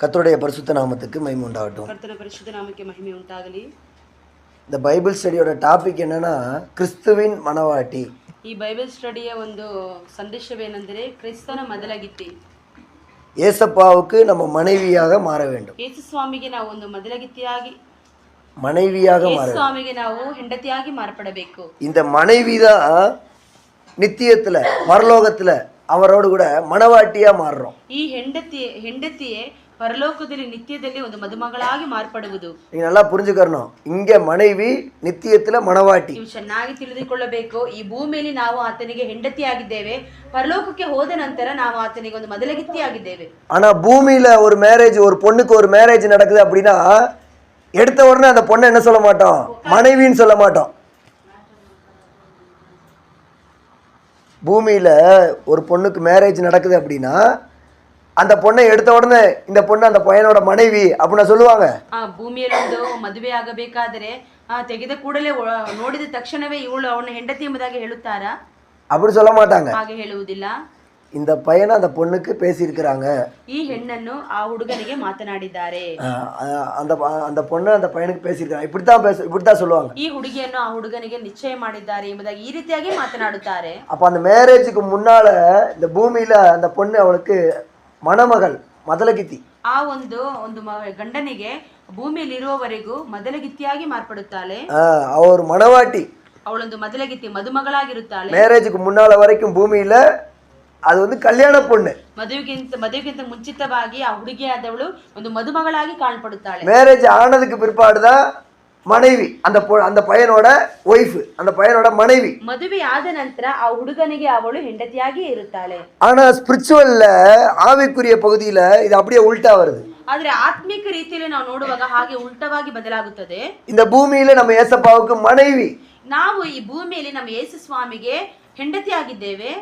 கர்த்தருடைய பரிசுத்த நாமத்துக்கு மகிமை உண்டாகட்டும். கர்த்தருடைய பரிசுத்த நாமಕ್ಕೆ மகிமை உண்டாகಲಿ. இந்த பைபிள் ஸ்டடியோட டாபிக் என்னன்னா கிறிஸ்துவின் மனவாட்டி. ಈ ಬೈಬಲ್ ಸ್ಟಡಿಯ ಒಂದು ಸಂದೇಶವೇನೆಂದರೆ ಕ್ರಿಸ್ತನ ಮೊದಲಗಿತ್ತಿ. ஏசப்பாவுக்கு நம்ம மனைவியாக மாற வேண்டும். ಯೇಸು ಸ್ವಾಮಿಗೆ ನಾವು ಒಂದು ಮೊದಲಗಿತ್ತಿಯಾಗಿ மனைவியாக மாற ಯೇಸು ಸ್ವಾಮಿಗೆ ನಾವು ಹೆಂಡತಿಯಾಗಿ ಮಾರ್ಪಡಬೇಕು. இந்த மனைவி தான் நித்தியத்துல பரலோகத்துல அவரோடு கூட மனவாட்டியா மாறுறோம். ಈ ಹೆಂಡತಿಯೇ ಪರಲೋಕದಲ್ಲಿ ನಿತ್ಯದಲ್ಲಿ ಒಂದು ಮದುಮಗಳಾಗಿ ಮಾರ್ಪಡುವುದು. நீங்க நல்லா புரிஞ்சுக்கணும். இங்க மனைவி நித்தியத்துல மனவாட்டி. ನೀವು ಚೆನ್ನಾಗಿ ತಿಳಿದುಕೊಳ್ಳಬೇಕು. ಈ ಭೂಮಿಯಲ್ಲಿ ನಾವು ಆತನಿಗೆ ಹೆಂಡತಿಯಾಗಿದ್ದೇವೆ, ಪರಲೋಕಕ್ಕೆ ಹೋದ ನಂತರ ನಾವು ಆತನಿಗೆ ಒಂದು ಮೊದಲಗಿತ್ತಿಯಾಗಿದ್ದೇವೆ. ஆனா பூமியில ஒரு மேரேஜ், ஒரு பொண்ணுக்கு ஒரு மேரேஜ் நடக்குது அப்படின்னா எடுத்த உடனே அந்த பொண்ணை என்ன சொல்ல மாட்டோம், மனைவின்னு சொல்ல மாட்டோம். பூமியில ஒரு பொண்ணுக்கு மேரேஜ் நடக்குது அப்படின்னா அந்த பொண்ணை எடுத்த உடனே இந்த பொண்ணு அந்த பையனோட மனைவி அப்படின்னு சொல்லுவாங்க. ಭೂಮಿಯಲ್ಲಿ ಒಂದು ಮದುವೆ ಆಗಬೇಕಾದರೆ ತೆಗೆದ ಕೂಡಲೇ ನೋಡಿದ ತಕ್ಷಣವೇ ಇವಳು ಅವನ ಹೆಂಡತಿ ಎಂಬುದಾಗಿ ಹೇಳುತ್ತಾರಾ? அப்படி சொல்ல மாட்டாங்க. ಹಾಗೆ ಹೇಳುವುದಿಲ್ಲ. இந்த பையனை அந்த பொண்ணுக்கு பேசியிருக்கிறாங்க, ಈ ಹೆಣ್ಣನ್ನು ಆ ಹುಡುಗನಿಗೆ ಮಾತನಾಡಿದ್ದಾರೆ, அந்த பொண்ணு அந்த பையனுக்கு பேசியிருக்காங்க, இப்படித்தான் சொல்லுவாங்க. ಈ ಹುಡುಗಿಯನ್ನು ಆ ಹುಡುಗನಿಗೆ ನಿಶ್ಚಯ ಮಾಡಿದ್ದಾರೆ ಎಂಬುದಾಗಿ ಈ ರೀತಿಯಾಗಿ ಮಾತನಾಡುತ್ತಾರೆ. அப்ப அந்த மேரேஜுக்கு முன்னால இந்த பூமியில அந்த பொண்ணு அவளுக்கு மணமகள் ಮೊದಲಗಿತ್ತಿ. ಆ ಒಂದು ಗಂಡನಿಗೆ ಭೂಮಿಯಲ್ಲಿ ಇರುವವರೆಗೂ ಮೊದಲಗಿತ್ತಿಯಾಗಿ ಮಾರ್ಪಡುತ್ತಾಳೆ. ಅವರು ಮಣವಾಟಿ, ಅವಳೊಂದು ಮೊದಲಗಿತ್ತಿ ಮದುಮಗಳಾಗಿರುತ್ತಾಳೆ. மேரேஜுக்கு முன்னால வரைக்கும் பூமியில அது வந்து கல்யாண பொண்ணு. ಮದುವೆಗಿಂತ ಮುಂಚಿತವಾಗಿ ಆ ಹುಡುಗಿಯಾದವಳು ಒಂದು ಮದುಮಗಳಾಗಿ ಕಾಣಪಡುತ್ತಾಳೆ. மேரேஜ் ஆனதுக்கு பிற்பாடுதான் மனைவி, அந்த பையனோட ஒய்ஃப், அந்த பையனோட மனைவி. ಮದುವೆ ಆದ ನಂತರ ಆ ಹುಡುಗನಿಗೆ ಅವಳು ಹೆಂಡತಿಯಾಗಿ ಇರುತ್ತಾಳೆ. ஆனா ஸ்பிரிச்சுவல்ல ஆவிக்குரிய பகுதியில இது அப்படியே உல்டா வருது. ಆದ್ರೆ ಆತ್ಮಿಕ ರೀತಿಯಲ್ಲಿ ನಾವು ನೋಡುವಾಗ ಹಾಗೆ ಉಲ್ಟವಾಗಿ ಬದಲಾಗುತ್ತದೆ. இந்த பூமியில நம்ம ஏசப்பாவுக்கு மனைவி, ನಾವು ಈ ಭೂಮಿಯಲ್ಲಿ ನಮ್ಮ ಯೇಸು ಸ್ವಾಮಿಗೆ ಹೆಂಡತಿಯಾಗಿದ್ದೇವೆ.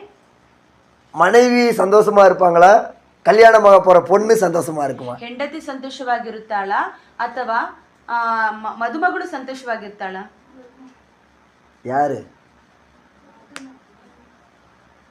மனைவி சந்தோஷமா இருப்பாங்களா, கல்யாணமாக போற பொண்ணு சந்தோஷமா இருக்குமா? ಹೆಂಡತಿ ಸಂತೋಷವಾಗಿರುತ್ತಾಳ ಅಥವಾ ಮದುಮಗಳು ಸಂತೋಷವಾಗಿರ್ತಾಳ? யாரு?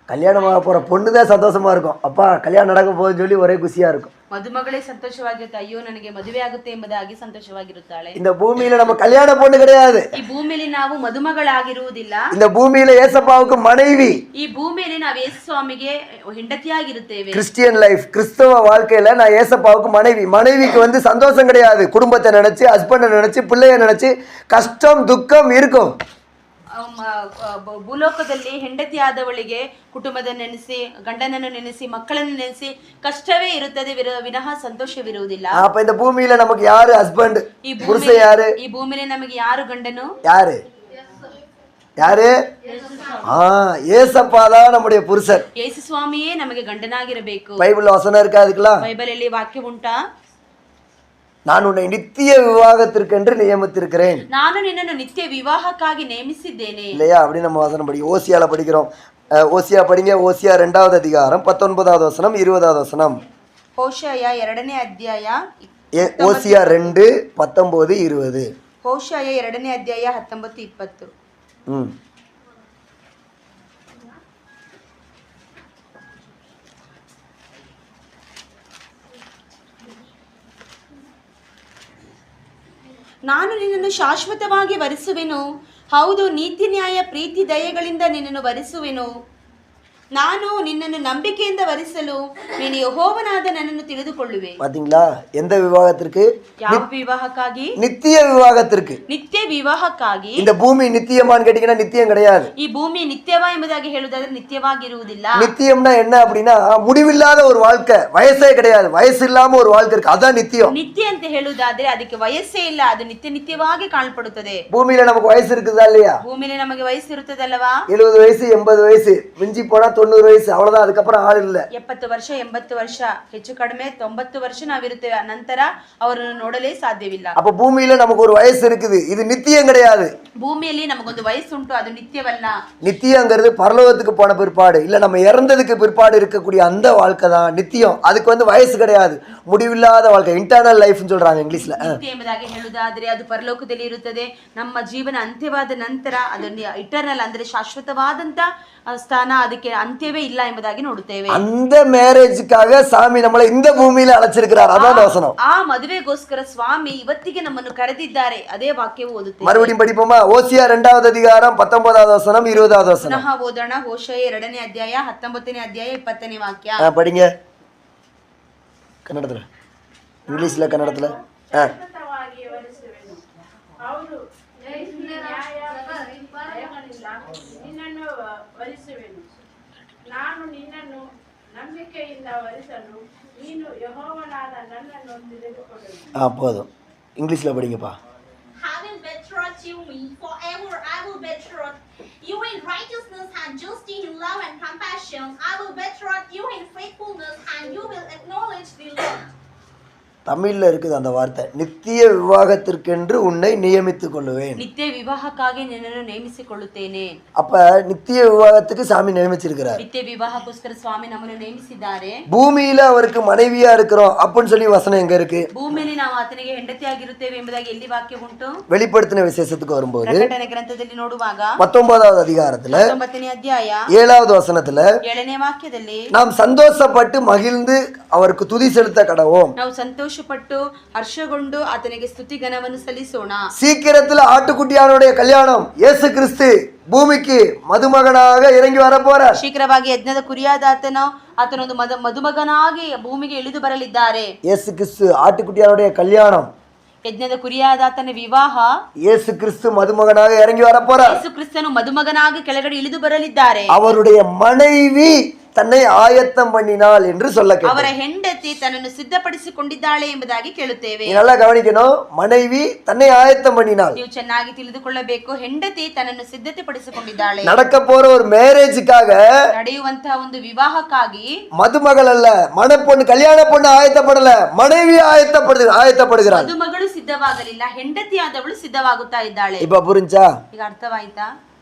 கல்யாணமாக போற பொண்ணு தான் சந்தோஷமா இருக்கும். அப்பா கல்யாணம் நடக்க போகுதுன்னு சொல்லி ஒரே குஷியா இருக்கும். ಮದುಮಗಳೇ ಸಂತೋಷವಾಗಿರುತ್ತೆ, ಅಯ್ಯೋ ನನಗೆ ಮದುವೆ ಆಗುತ್ತೆ ಎಂಬುದಾಗಿ ಸಂತೋಷವಾಗಿರುತ್ತಾಳೆ. இந்த பூமியில நம்ம கல்யாண பொண்ணு கிடையாது. ಈ ಭೂಮಿಯಲ್ಲಿ ನಾವು ಮದುಮಗಳಾಗಿರುವುದಿಲ್ಲ. இந்த பூமியில ஏசப்பாவுக்கு மனைவி. ಈ ಭೂಮಿಯಲ್ಲಿ ನಾವು ಯೇಸು ಸ್ವಾಮಿಗೆ ಹೆಂಡತಿಯಾಗಿರುತ್ತೇವೆ. கிறிஸ்டியன் லைஃப், கிறிஸ்தவ வாழ்க்கையில நான் ஏசப்பாவுக்கு மனைவி. மனைவிக்கு வந்து சந்தோஷம் கிடையாது. குடும்பத்தை நினைச்சு, ஹஸ்பண்டை நினைச்சு, பிள்ளைய நினைச்சு கஷ்டம் துக்கம் இருக்கும். ಭೂಲೋಕದಲ್ಲಿ ಹೆಂಡತಿಯಾದವಳಿಗೆ ಕುಟುಂಬದ ನೆನೆಸಿ, ಗಂಡನನ್ನು ನೆನೆಸಿ, ಮಕ್ಕಳನ್ನು ನೆನೆಸಿ ಕಷ್ಟವೇ ಇರುತ್ತದೆ, ವಿನಃ ಸಂತೋಷವಿರುವುದಿಲ್ಲ. அப்ப இந்த பூமியில நமக்கு யாரு ஹஸ்பண்ட், புருஷன் யாரு? ಈ ಭೂಮಿಯಲ್ಲಿ ನಮಗೆ ಯಾರು ಗಂಡನು? யாரு? ஏசப்பா தான் நம்முடைய புருஷர். ಯೇಸು ಸ್ವಾಮಿಯೇ ನಮಗೆ ಗಂಡನಾಗಿರಬೇಕು. பைபிள் வசனம் இருக்கா அதுக்கெல்லாம்? ಬೈಬಲಲ್ಲಿ ವಾಕ್ಯ ಉಂಟಾ? நான் உன்னை நித்திய விவாகத்திற்கென்று நியமித்திருக்கிறேன். ನಾನು ನಿನ್ನನ್ನು ನಿತ್ಯ ವಿವಾಹಕ್ಕಾಗಿ ನೇಮಿಸಿದ್ದೇನೆ. இல்லையா? அப்படி நம்ம வசனம் ஓசியால படிக்கிறோம். ஓசியா படிங்க. ஓசியா 2வது அதிகாரம் 19வது வசனம் 20வது வசனம். ಹೋಶಾಯ 2ನೇ ಅಧ್ಯಾಯ ஓசியா 2 19 20. ಹೋಶಾಯ 2ನೇ ಅಧ್ಯಾಯ 19 20. ನಾನು ನಿನ್ನನ್ನು ಶಾಶ್ವತವಾಗಿ ವರಿಸುವೆನು, ಹೌದು ನೀತಿ ನ್ಯಾಯ ಪ್ರೀತಿ ದಯೆಗಳಿಂದ ನಿನ್ನನ್ನು ವರಿಸುವೆನು. ನಾನು ನಿನ್ನನ್ನು ನಂಬಿಕೆಯಿಂದ ವರಿಸಲು ನೀನು ಯೆಹೋವನಾದ ನನ್ನನ್ನು ತಿಳಿದುಕೊಳ್ಳುವೆ. பாத்தீங்களா? எந்த விவாகத்திற்கு? ಯಾವ ವಿವಾಹಕ್ಕಾಗಿ? நித்திய விவாகத்திற்கு. ನಿತ್ಯ ವಿವಾಹಕ್ಕಾಗಿ. இந்த பூமி நித்தியமான்னு கேட்டீங்கன்னா நித்தியம் கிடையாது. ಈ ಭೂಮಿ ನಿತ್ಯವಾ ಎಂಬುದಾಗಿ ಹೇಳುವುದಾದ್ರೆ ನಿತ್ಯವಾಗಿರುವುದಿಲ್ಲ. நித்தியம்னா என்ன அப்படின்னா முடிவில்லாத ஒரு வாழ்க்கை, வயசே கிடையாது, வயசு இல்லாம ஒரு வாழ்க்கை இருக்கு, அதான் நித்தியம். ನಿತ್ಯ ಅಂತ ಹೇಳುವುದಾದ್ರೆ ಅದಕ್ಕೆ ವಯಸ್ಸೇ ಇಲ್ಲ, ಅದು ನಿತ್ಯವಾಗಿ ಕಾಣಪಡುತ್ತದೆ. பூமியில நமக்கு வயசு இருக்குதா இல்லையா? ಭೂಮಿಯಲ್ಲಿ ನಮಗೆ ವಯಸ್ಸು ಇರುತ್ತದಲ್ಲವಾ? 70 ವಯಸ್ಸು 80 ವಯಸ್ಸು, மிஞ்சி போனா 90 ವಯಸ್ಸು, அவ்வளவுதான். அதுக்கப்புறம் ஆள் இல்ல. 70 ವರ್ಷ 80 ವರ್ಷ, ಹೆಚ್ಚು ಕಡಿಮೆ 90 ವರ್ಷ ನಾವಿರುತ್ತೇವೆ, ನಂತರ ಅವರನ್ನು ನೋಡಲೇ ಸಾಧ್ಯವಿಲ್ಲ. அப்ப பூமியில நமக்கு ஒரு வயசு இருக்குது, இது நித்தியம் கிடையாது. ಭೂಮಿಯಲ್ಲಿ ನಮಗೊಂದು ವಯಸ್ಸುಂಟು, ಅದು ನಿತ್ಯವಲ್ಲ. நித்தியங்கிறது பரலோகத்துக்கு போன பிற்பாடு, இல்ல நம்ம இறந்ததுக்கு பிற்பாடு இருக்கக்கூடிய அந்த வாழ்க்கை தான் நித்தியம். அதுக்கு வந்து வயசு கிடையாது, முடிவில்லாத வாழ்க்கை, இன்டர்னல் லைஃப் சொல்றாங்க இங்கிலீஷ்ல. ನಿತ್ಯ ಎಂಬುದಾಗಿ ಹೇಳುವುದಾದ್ರೆ ಅದು ಪರಲೋಕದಲ್ಲಿ ಇರುತ್ತದೆ. ನಮ್ಮ ಜೀವನ ಅಂತ್ಯವಾದ ನಂತರ ಅದು ಇಟರ್ನಲ್ ಅಂದ್ರೆ ಶಾಶ್ವತವಾದಂತ ಸ್ಥಾನ, ಅದಕ್ಕೆ ಅಂತ್ಯವೇ ಇಲ್ಲ ಎಂಬುದಾಗಿ ನೋಡುತ್ತೇವೆ. அந்த மேரேஜுக்காக சாமி நம்மளை இந்த பூமியில அழைச்சிருக்கிறார். அதான் வசனம். ಆ ಮದುವೆಗೋಸ್ಕರ ಸ್ವಾಮಿ ಇವತ್ತಿಗೆ ನಮ್ಮನ್ನು ಕರೆದಿದ್ದಾರೆ. ಅದೇ ವಾಕ್ಯವು ಓದುತ್ತೇವೆ. மறுபடியும் படிப்போமா? ஓசியா 2வது அதிகாரம் 19வது வசனம் 20வது வசனம். ಪುನಃ ಓದೋಣ. ಹೋಶೇಯ 2ನೇ ಅಧ್ಯಾಯ 19ನೇ ಅಧ್ಯಾಯ 20ನೇ ವಾಕ್ಯ. படிங்க. ಕನ್ನಡத்துல, ಇಂಗ್ಲಿಷ್ல, ಕನ್ನಡத்துல. ಹೌದು, ನಿನ್ನನ್ನು ವರಿಸುವೆನು. ನಾನು ನಿನ್ನನ್ನು ನಂಬಿಕೆಯಿಂದ ವರಿಸಲು ನೀನು ಯೆಹೋವನಾದ ನನ್ನನ್ನು ತಿಳಿದುಕೊಳ್ಳುವೆ. போதும். இங்கிலீஷ்ல படிங்கப்பா. Having betrothed you me, forever I will betroth you in righteousness and justice, in love and compassion. I will betroth you in faithfulness, and you will acknowledge the Lord. தமிழ்ல இருக்குது அந்த வார்த்தை. நித்திய விவாகத்திற்கென்று உன்னை நியமித்துக் கொள்ளுவேன். ನಿತ್ಯ ವಿವಾಹಕ್ಕಾಗಿ ನಿನ್ನನ್ನು ನೇಮಿಸಿಕೊಳ್ಳುತ್ತೇನೆ. அப்ப நித்திய விவாகத்துக்கு சாமி நியமிச்சிருக்கிறார். ನಿತ್ಯ ವಿವಾಹಕ್ಕೋಸ್ಕರ ಸ್ವಾಮಿ ನಮ್ಮನ್ನು ನೇಮಿಸಿದ್ದಾರೆ. பூமியில அவருக்கு மனைவியா இருக்கிறோம் அப்படின்னு சொல்லி வசனம் எங்க இருக்கு? ಭೂಮಿಯಲ್ಲಿ ನಾವು ಆತನಿಗೆ ಹೆಂಡತಿಯಾಗಿರುತ್ತೇವೆ ಎಂಬುದಾಗಿ ಎಲ್ಲಿ ವಾಕ್ಯ ಉಂಟು? வெளிப்படுத்தின விசேஷத்துக்கு வரும்போது ಪ್ರಕಟಣೆ ಗ್ರಂಥದಲ್ಲಿ ನೋಡುವಾಗ 19வது அதிகாரத்துல 19ನೇ ಅಧ್ಯಾಯ 7வது வசனத்துல 7ನೇ ವಾಕ್ಯದಲ್ಲಿ நாம் சந்தோஷப்பட்டு மகிழ்ந்து அவருக்கு துதி செலுத்த கடவோம். ನಾವು ಸಂತೋಷಪಟ್ಟು ಹರ್ಷಗೊಂಡು ಆತನಿಗೆ ಸ್ತುತಿಗಣವನ್ನು ಸಲ್ಲಿಸೋಣ. சீக்கிரத்துல ஆட்டுக்குட்டியானுடைய கல்யாணம், இயேசு கிறிஸ்து பூமிக்கு மதுமகனாக இறங்கி வர போறார். ಶೀಘ್ರವಾಗಿ ಯಜ್ಞದ ಕುರಿಯಾದ ಆತನೊಂದು ಮದುಮಗನಾಗಿ ಭೂಮಿಗೆ ಇಳಿದು ಬರಲಿದ್ದಾರೆ. இயேசு கிறிஸ்து ஆட்டுக்குட்டியானுடைய கல்யாணம், ಯಜ್ಞದ ಕುರಿಯಾದ ಆತನ ವಿವಾಹ, இயேசு கிறிஸ்து மதுமகனாக இறங்கி வர போறார். ಯೇಸು ಕ್ರಿಸ್ತನು ಮದುಮಗನಾಗಿ ಕೆಳಗಡೆ ಇಳಿದು ಬರಲಿದ್ದಾರೆ. அவருடைய மனைவி தன்னை ஆயத்தம் பண்ணினாள் என்று சொல்ல ಅವರ கேட்டேன். ಹೆಂಡತಿ ತನ್ನನ್ನು ಸಿದ್ಧಪಡಿಸಿಕೊಂಡಿದ್ದಾಳೆ ಎಂಬುದಾಗಿ ಕೇಳುತ್ತೇವೆ. நீ நல்லா கவனிக்கணும். மனைவி தன்னை ஆயத்தம் பண்ணினாள். ನೀವು ಚೆನ್ನಾಗಿ ತಿಳಿದುಕೊಳ್ಳಬೇಕು. ಹೆಂಡತಿ ತನ್ನನ್ನು ಸಿದ್ಧತೆ ಪಡಿಸಿಕೊಂಡಿದ್ದಾಳೆ. நடக்க போற ஒரு மேரேஜுக்காக ನಡೆಯುವಂತಹ ಒಂದು ವಿವಾಹಕ್ಕಾಗಿ மதுமகள் அல்ல, மணப்பொண்ணு, கல்யாண பொண்ணு ஆயத்தப்படல, மனைவி ஆயத்தப்படுகிறாள். ಮದುಮಗಳು ಸಿದ್ಧವಾಗಲಿಲ್ಲ, ಹೆಂಡತಿಯಾದವಳು ಸಿದ್ಧವಾಗುತ್ತಾ ಇದ್ದಾಳೆ. இப்ப புரிஞ்சா? ಈಗ ಅರ್ಥವಾಯ್ತಾ?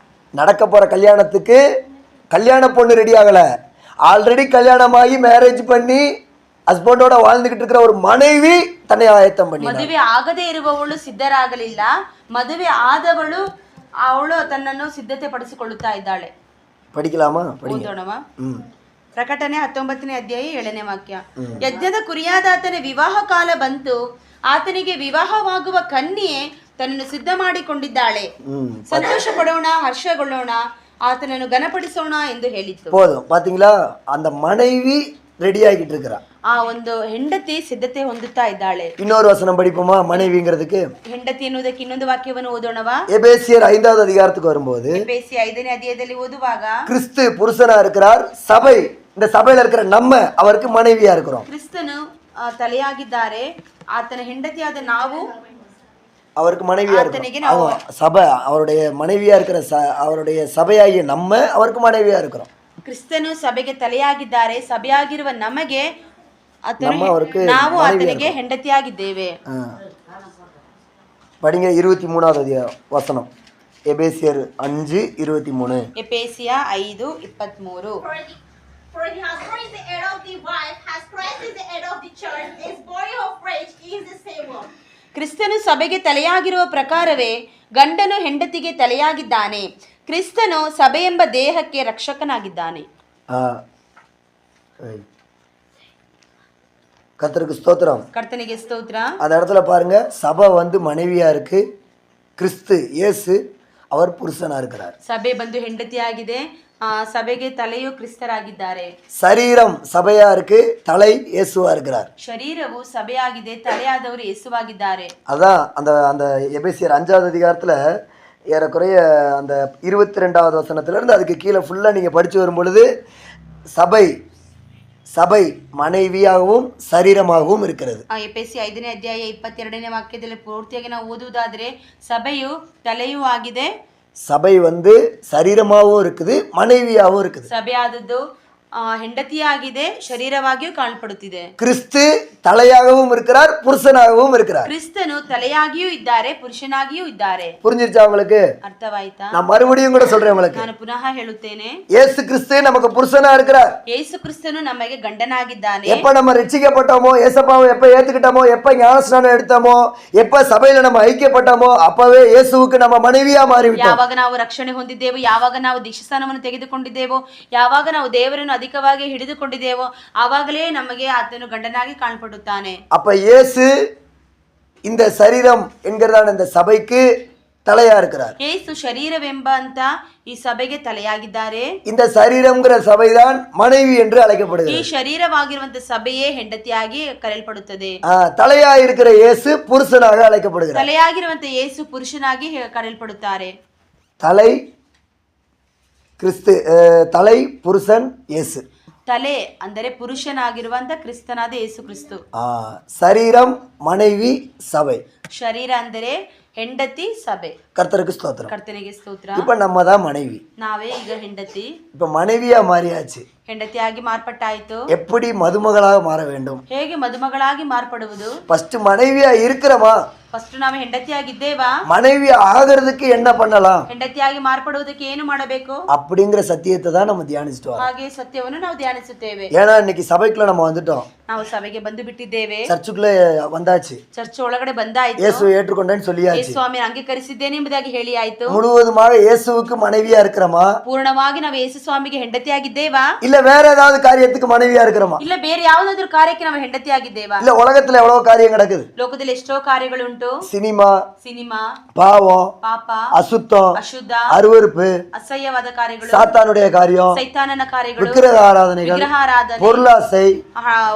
நடக்க போற கல்யாணத்துக்கு கல்யாண பொண்ணு ரெடி ஆகல, ஆல்ரெடி கல்யாணமாகி மேரேஜ் பண்ணி ஹஸ்பண்டோட வாழ்ந்துகிட்டு இருக்கிற ஒரு மனைவி தன்னை ஆயத்தம் பண்ணி. ಮದುವೆ ಆಗದೇ ಇರುವವಳು ಸಿದ್ಧರಾಗಲಿಲ್ಲ, ಮದುವೆ ಆದವಳು ಅವಳು ತನ್ನನ್ನು ಸಿದ್ಧತೆ ಪಡಿಸಿಕೊಳ್ಳುತ್ತಾ ಇದ್ದಾಳೆ. படிக்கலாமா? படிங்க. ಓದೋಣವಾ? ಪ್ರಕಟಣೆ 19ನೇ ಅಧ್ಯಾಯ 7ನೇ ವಾಕ್ಯ. ಯಜ್ಞದ ಕುರಿಯಾದ ಆತನ ವಿವಾಹ ಕಾಲ ಬಂತು, ಆತನಿಗೆ ವಿವಾಹವಾಗುವ ಕನ್ಯೆ ತನ್ನನ್ನು ಸಿದ್ಧ ಮಾಡಿಕೊಂಡಿದ್ದಾಳೆ. ಸಂತೋಷ ಪಡೋಣ, ಹರ್ಷಗೊಳ್ಳೋಣ, ಆತನನ್ನು ಗಣಪಡಿಸೋಣ ಎಂದು ಹೇಳಿತ್ತು. போதும். பாத்தீங்களா? அந்த மனைவி ரெடி ஆகிட்டு இருக்கிறா. ಆ ಒಂದು ಹೆಂಡತಿ ಸಿದ್ಧತೆ ಹೊಂದುತ್ತಾ ಇದ್ದಾಳೆ. இன்னொரு வசனம் படிப்போமா? மனைவிங்கிறதுக்கு ಹೆಂಡತಿ ಎನ್ನುವುದಕ್ಕೆ ಇನ್ನೊಂದು ವಾಕ್ಯವನ್ನು ಓದೋಣವಾ? எபேசியர் 5வது அதிகாரத்துக்கு வரும்போது ಎಫೆಸಿ 5ನೇ ಅಧ್ಯಾಯದಲ್ಲಿ ಓದುವಾಗ கிறிஸ்து புருஷனா இருக்கிறார், சபை, இந்த சபையில இருக்கிற நம்ம அவருக்கு மனைவியா இருக்கிறோம். ಕ್ರಿಸ್ತನು ತಲೆಯಾಗಿದ್ದಾರೆ, ಆತನ ಹೆಂಡತಿಯಾದ ನಾವು அவருக்கு மனைவியா ಆತನಿಗೆ இருக்கிறோம். ನಾವು சபை அவருடைய மனைவியா இருக்கிற அவருடைய சபையாகிய நம்ம அவருக்கு மனைவியா இருக்கிறோம். ಕ್ರಿಸ್ತನು ಸಭೆಗೆ ತಲೆಯಾಗಿದ್ದಾರೆ, ಸಭೆಯಾಗಿರುವ ನಮಗೆ நம்ம அவருக்கு ನಾವು ಆತನಿಗೆ ಹೆಂಡತಿಯಾಗಿದ್ದೇವೆ. படிங்க 23வது வசனம். எபேசியர் 5:23. ಎಫೆಸಿಯ 5:23. For the husband is the head of the wife, as Christ is the head of the church, his body of which he is the Savior. ಕ್ರಿಸ್ತನು ಸಭೆಗೆ ತಲೆಯಾಗಿರುವ ಪ್ರಕಾರವೇ ಗಂಡನು ಹೆಂಡತಿಗೆ ತಲೆಯಾಗಿದ್ದಾನೆ. ಕ್ರಿಸ್ತನು ಸಭೆ ಎಂಬ ದೇಹಕ್ಕೆ ರಕ್ಷಕನಾಗಿದ್ದಾನೆ. கர்த்தருக்கு ஸ்தோத்திரம். ಕರ್ತನಿಗೆ ಸ್ತೋತ್ರ. அந்த இடத்துல பாருங்க, சபை வந்து மனைவியா இருக்கு, கிறிஸ்து இயேசு அவர் புருஷனா இருக்கிறார். ಸಭೆ ಬಂದು ಹೆಂಡತಿಯಾಗಿದೆ, ಸಭೆಗೆ ತಲೆಯು ಕ್ರಿಸ್ತರಾಗಿದ್ದಾರೆ. சரீரம் சபையா இருக்கு, தலை இயேசுவா இருக்கிறார். ಶರೀರವು ಸಭೆಯಾಗಿದೆ, ತಲೆಯಾದವರು ಯೇಸುವಾಗಿದ್ದಾರೆ. அதான் அந்த அந்த எபேசியர் 5வது அதிகாரத்துல ஏறக்குறைய அந்த 22வது வசனத்துல இருந்து அதுக்கு கீழே ஃபுல்லா நீங்க படிச்சு வரும் பொழுது சபை சபை மனைவியாகவும் சரீரமாகவும் இருக்கிறது. ಎಫೆಸಿ 5ನೇ ಅಧ್ಯಾಯ 22ನೇ ವಾಕ್ಯದಲ್ಲಿ ಪೂರ್ತಿಯಾಗಿ ನಾವು ಓದುವುದಾದ್ರೆ ಸಭೆಯು ತಲೆಯೂ ಆಗಿದೆ, சபை வந்து சரீரமாகவும் இருக்குது, மனைவியாகவும் இருக்குது. ಸಭೆ ಆದದ್ದು ಹೆಂಡತಿಯಾಗಿದೆ, ಶರೀರವಾಗಿಯೂ ಕಾಣಲ್ಪಡುತ್ತಿದೆ. கிறிஸ்து தலையாகவும் இருக்கிறார், புருஷனாகவும் இருக்கிறார். ಕ್ರಿಸ್ತನು ತಲೆಯಾಗಿಯೂ ಇದ್ದಾರೆ, ಪುರುಷನಾಗಿಯೂ ಇದ್ದಾರೆ. புரிஞ்சிருச்சா உங்களுக்கு? ಅರ್ಥವಾಯ್ತಾ? நான் மறுபடியும் கூட சொல்றேன் உங்களுக்கு. ನಾನು ಪುನಃ ಹೇಳುತ್ತೇನೆ, இயேசு கிறிஸ்து நமக்கு புருஷனா இருக்கிறார். ಯೇಸು ಕ್ರಿಸ್ತನು ನಮಗೆ ಗಂಡನಾಗಿದ್ದಾನೆ. எப்ப நம்ம ரட்சிக்கப்பட்டோமோ, ஏசப்பாவை எப்ப ஏத்துக்கிட்டோமோ, எப்ப ஞானஸ்நானம் எடுத்தோமோ, எப்ப சபையில நம்ம ஐக்கியப்பட்டோமோ, அப்பவே இயேசுவுக்கு நம்ம மனைவியா மாறிவிட்டோம். ಯಾವಾಗ ನಾವು ರಕ್ಷಣೆ ಹೊಂದಿದ್ದೇವೋ, ಯಾವಾಗ ನಾವು ದೀಕ್ಷಾಸ್ನಾನವನ್ನು ತೆಗೆದುಕೊಂಡಿದ್ದೇವೋ, ಯಾವಾಗ ನಾವು ದೇವರನ್ನು ಅಧಿಕವಾಗಿ ಹಿಡಿದುಕೊಂಡಿದ್ದೇವೋ, ಆವಾಗಲೇ ನಮಗೆ ಆತನು ಗಂಡನಾಗಿ ಕಾಣಲ್ಪಡುತ್ತಾನೆ. அப்ப இயேசு இந்த சரீரம் என்கிறதான இந்த சபைக்கு தலையா இருக்கிறார். ಯೇಸು ಶರೀರವೆಂಬ ಅಂತ ಈ ಸಭೆಗೆ ತಲೆಯಾಗಿದ್ದಾರೆ. இந்த சரீரம்ங்கிற சபைதான் மனைவி என்று ಈ அழைக்கப்படுகிறது. ಶರೀರವಾಗಿರುವಂತ ಸಭೆಯೇ ಹೆಂಡತಿಯಾಗಿ ಕರೆಯಲ್ಪಡುತ್ತದೆ. தலையா இருக்கிற இயேசு புருஷனாக அழைக்கப்படுகிறார். ತಲೆಯಾಗಿರುವಂತ ಯೇಸು ಪುರುಷನಾಗಿ ಕರೆಯಲ್ಪಡುತ್ತಾರೆ. தலை கிறிஸ்து, தலை புருஷன் இயேசு. ತಲೆ ಅಂದರೆ ಪುರುಷನಾಗಿರುವಂತ ಕ್ರಿಸ್ತನಾದ ಯೇಸು ಕ್ರಿಸ್ತು. சரீரம் மனைவி சபை. ಶರೀರ ಅಂದರೆ ಹೆಂಡತಿ, ಸಭೆ. கர்த்தருக்கு ஸ்தோத்திரம். ಕರ್ತನಿಗೆ ಸ್ತೋತ್ರ. இப்ப நம்ம தான் மனைவி. ನಾವೇ ಈಗ ಹೆಂಡತಿ. இப்ப மனைவியா மாறியாச்சு. ಹೆಂಡತಿಯಾಗಿ ಮಾರ್ಪಟ್ಟಾಯಿತು. எப்படி மதுமகளாக மாற வேண்டும்? ಹೇಗೆ ಮದುಮಗಳಾಗಿ ಮಾರ್ಪಡುವುದು? ஃபர்ஸ்ட் மனைவியா இருக்கிறமா? ಫಸ್ಟ್ ನಾವು ಹೆಂಡತಿಯಾಗಿದ್ದೇವಾ? மனைவி ஆகிறதுக்கு என்ன பண்ணலாம்? ಹೆಂಡತಿಯಾಗಿ ಮಾರ್ಪಡುವುದಕ್ಕೆ ಏನು ಮಾಡಬೇಕು? அப்படிங்கிற சத்தியத்தை தான் நம்ம தியானிச்சுட்டு வரோம். ಹಾಗೆ ಸತ್ಯವನ್ನು ನಾವು ಧ್ಯಾನಿಸುತ್ತೇವೆ. ஏன்னா இன்னைக்கு சபைக்குள்ள நம்ம வந்துட்டோம். ನಾವು ಸಭೆಗೆ ಬಂದು ಬಿಟ್ಟಿದ್ದೇವೆ. சர்ச்சுக்குள்ள வந்தாச்சு. ಚರ್ಚ್ ಒಳಗಡೆ ಬಂದಾಯ್ತು. இயேசு ஏற்றுக்கொண்டேன்னு சொல்லியாச்சு. ಯೇಸು ಸ್ವಾಮಿ ಅಂಗೀಕರಿಸಿದ್ದೇನೆ ಎಂಬುದಾಗಿ ಹೇಳಿ ಆಯ್ತು. முழுவதுமாக இயேசுவுக்கு மனைவியா இருக்கிறமா? ಪೂರ್ಣವಾಗಿ ನಾವು ಯೇಸು ಸ್ವಾಮಿಗೆ ಹೆಂಡತಿಯಾಗಿದ್ದೇವಾ? இல்ல வேற ஏதாவது காரியத்துக்கு மனைவியா இருக்கிறமா? ಇಲ್ಲ ಬೇರೆ ಯಾವುದಾದ್ರೂ ಕಾರ್ಯಕ್ಕೆ ನಾವು ಹೆಂಡತಿಯಾಗಿದ್ದೇವಾ? இல்ல உலகத்துல எவ்வளவு காரியம் நடக்குது. ಲೋಕದಲ್ಲಿ ಎಷ್ಟೋ ಕಾರ್ಯಗಳುಂಟು. சினிமா, ಸಿನಿಮಾ, பாவம், ಪಾಪ, அசுத்தம், ಅಶುದ್ಧ, அருவருப்பு, ಅಸಹ್ಯವಾದ ಕಾರ್ಯಗಳು, சாத்தானுடைய காரியம், ಸೈತಾನನ ಕಾರ್ಯಗಳು, விக்கிரக ஆராதனைகள், ವಿಗ್ರಹಾರಾಧನೆ, பொருளாசை,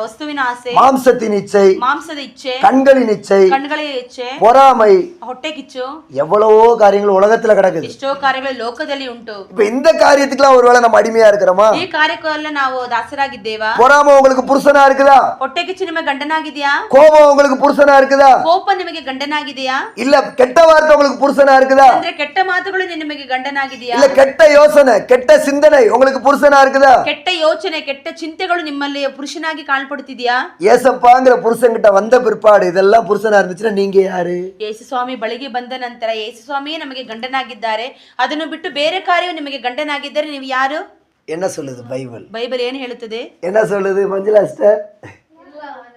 ವಸ್ತುವಿನ ಆಸೆ, மாம்சத்தின் இச்சை, ಮಾಂಸದ ಇಚ್ಛೆ, கண்களின் இச்சை, ಕಣ್ಗಳ ಇಚ್ಛೆ, பொறாமை, ಹೊಟ್ಟೆ ಕಿಚ್ಚು, எவ்வளவோ காரியங்கள் உலகத்துல கிடக்குது. ಎಷ್ಟೋ ಕಾರ್ಯಗಳು ಲೋಕದಲ್ಲಿ ಉಂಟು. இப்ப இந்த காரியத்துக்குலாம் ஒருவேளை நம்ம அடிமையா இருக்கிறோமா? ಈ ಕಾರ್ಯಕ್ಕೆಲ್ಲ ನಾವು ದಾಸರಾಗಿದ್ದೇವಾ? பொறாமை உங்களுக்கு புருஷனா இருக்குதா? ಹೊಟ್ಟೆ ಕಿಚ್ಚು ನಿಮಗೆ ಗಂಡನಾಗಿದೆಯಾ? கோபம் உங்களுக்கு புருஷனா இருக்குதா? ಕೋಪ ನಿಮಗೆ ಗಂಡನಾಗಿದೆಯಾ? இல்ல கெட்ட வார்த்தை உங்களுக்கு புருஷனா இருக்குதா? ಅಂದ್ರೆ ಕೆಟ್ಟ ಮಾತುಗಳು ನಿಮಗೆ ಗಂಡನಾಗಿದೆಯಾ? இல்ல கெட்ட யோசனை, கெட்ட சிந்தனை உங்களுக்கு புருஷனா இருக்குதா? ಕೆಟ್ಟ ಯೋಚನೆ, ಕೆಟ್ಟ ಚಿಂತೆಗಳು ನಿಮ್ಮಲ್ಲಿ ಪುರುಷನಾಗಿ ಕಾಣ್ಪಡುತ್ತಿದೆಯಾ? ஏசப்பாங்கிற புருஷன்கிட்ட வந்த பிற்பாடு இதெல்லாம் புருஷனா இருந்துச்சுன்னா நீங்க யாரு? ಯೇಸು ಸ್ವಾಮಿ ಬಳಿಗೆ ಬಂದ ನಂತರ ಯೇಸು ಸ್ವಾಮಿಯೇ ನಮಗೆ ಗಂಡನಾಗಿದ್ದಾರೆ. ಅದನ್ನು ಬಿಟ್ಟು ಬೇರೆ ಕಾರ್ಯವು ನಿಮಗೆ ಗಂಡನಾಗಿದ್ದರೆ ನೀವು ಯಾರು? என்ன சொல்லுது பைபிள்? ಬೈಬಲ್ ಏನು ಹೇಳುತ್ತದೆ? என்ன சொல்லுது மஞ்சுளா சிஸ்டர்?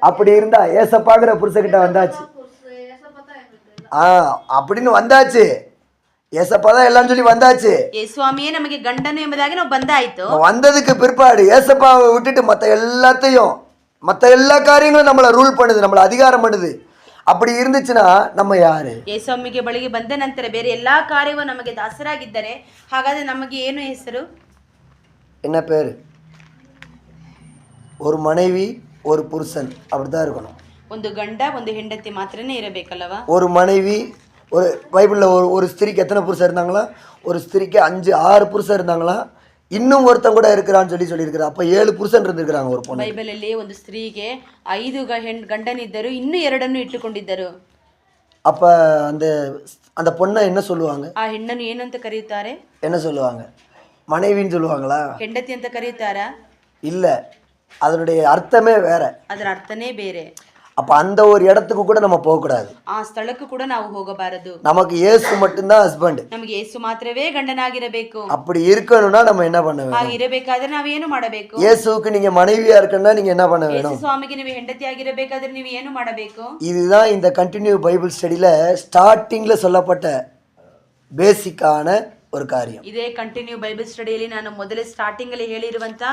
அப்படி இருந்தா ஏசப்பாங்கிற புருஷன்கிட்ட வந்தாச்சு. அப்படின்னு வந்தாச்சு. ஏசப்பா தான் எல்லாம் சொல்லி வந்தாச்சு. ಯೇಸು ಸ್ವಾಮಿಯೇ ನಮಗೆ ಗಂಡನು ಎಂಬುದಾಗಿ ನಾವು ಬಂದಾಯ್ತು. வந்ததுக்கு பிற்பாடு ஏசப்பாவை விட்டுட்டு மற்ற எல்லா காரியங்களும் நம்மளை ரூல் பண்ணுது, நம்மளை அதிகாரம் பண்ணுது. அப்படி இருந்துச்சுன்னா நம்ம யாரு? ಯೇಸು ಸ್ವಾಮಿಗೆ ಬಳಿಗೆ ಬಂದ ನಂತರ ಬೇರೆ ಎಲ್ಲಾ ಕಾರ್ಯವೂ ನಮಗೆ ದಾಸರಾಗಿದ್ದರೆ ಹಾಗಾದ್ರೆ ನಮಗೆ ಏನು ಹೆಸರು? என்ன பேரு? ஒரு மனைவி, ஒரு புருஷன், அப்படிதான் இருக்கணும். ಒಂದು ಗಂಡ, ಒಂದು ಹೆಂಡತಿ ಮಾತ್ರನೇ ಇರಬೇಕಲ್ಲವಾ? ஒரு மனைவி, ஒரு பைபிளில் ஒரு ஸ்திரிக்கு எத்தனை புருஷன் இருந்தாங்களா? ஒரு ஸ்திரிக்கு 5-6 புருஷன் இருந்தாங்களா? இன்னும் ஒருத்தன் கூட இருக்கிறான்னு சொல்லியிருக்கிறார். அப்போ 7 புருஷன் இருந்திருக்கிறாங்க ஒரு பொண்ணு. ಬೈಬಲಲ್ಲಿ ಒಂದು ಸ್ತ್ರೀಗೆ 5 ಗಂಡನಿದ್ದರು, ಇನ್ನೂ 2 ಇಟ್ಟುಕೊಂಡಿದ್ದರು. அப்போ அந்த பொண்ணை என்ன சொல்லுவாங்க? ಆ ಹೆಣ್ಣನ್ನು ಏನಂತ ಕರೆಯುತ್ತಾರೆ? என்ன சொல்லுவாங்க? மனைவின்னு சொல்லுவாங்களா? ಹೆಂಡತಿ ಅಂತ ಕರೆಯುತ್ತಾರಾ? இல்லை, அதனுடைய அர்த்தமே வேற. ಅದರ ಅರ್ಥನೇ ಬೇರೆ. அப்போ அந்த ஒரு இடத்துக்கு கூட நம்ம போகக்கூடாது. ಆ ಸ್ಥಳಕ್ಕೂ ಕೂಡ ನಾವು ಹೋಗಬಾರದು. நமக்கு இயேசு மட்டும்தான் ஹஸ்பண்ட். ನಮಗೆ ಯೇಸು ಮಾತ್ರವೇ ಗಂಡನಾಗಿರಬೇಕು. அப்படி இருக்கணும்னா நம்ம என்ன பண்ண வேணும்? ಹಾಗೆ ಇರಬೇಕಾದ್ರೆ ನಾವೇನು ಮಾಡಬೇಕು? இயேசுவுக்கு நீங்க மனைவியா இருக்கணும்னா நீங்க என்ன பண்ண வேணும்? ಯೇಸು ಸ್ವಾಮಿಗೆ ನೀವು ಹೆಂಡತಿಯಾಗಿರಬೇಕಾದ್ರೆ ನೀವು ಏನು ಮಾಡಬೇಕು? இதுதான் இந்த கண்டினியூ பைபிள் ஸ்டடியில ஸ்டார்டிங்ல சொல்லப்பட்ட பேசிக்கான ஒரு காரியம். ಇದೇ ಕಂಟಿನ್ಯೂ ಬೈಬಲ್ ಸ್ಟಡಿಯಲ್ಲಿ ನಾನು ಮೊದಲೇ ಸ್ಟಾರ್ಟಿಂಗ್ ಅಲ್ಲಿ ಹೇಳಿರುವಂತ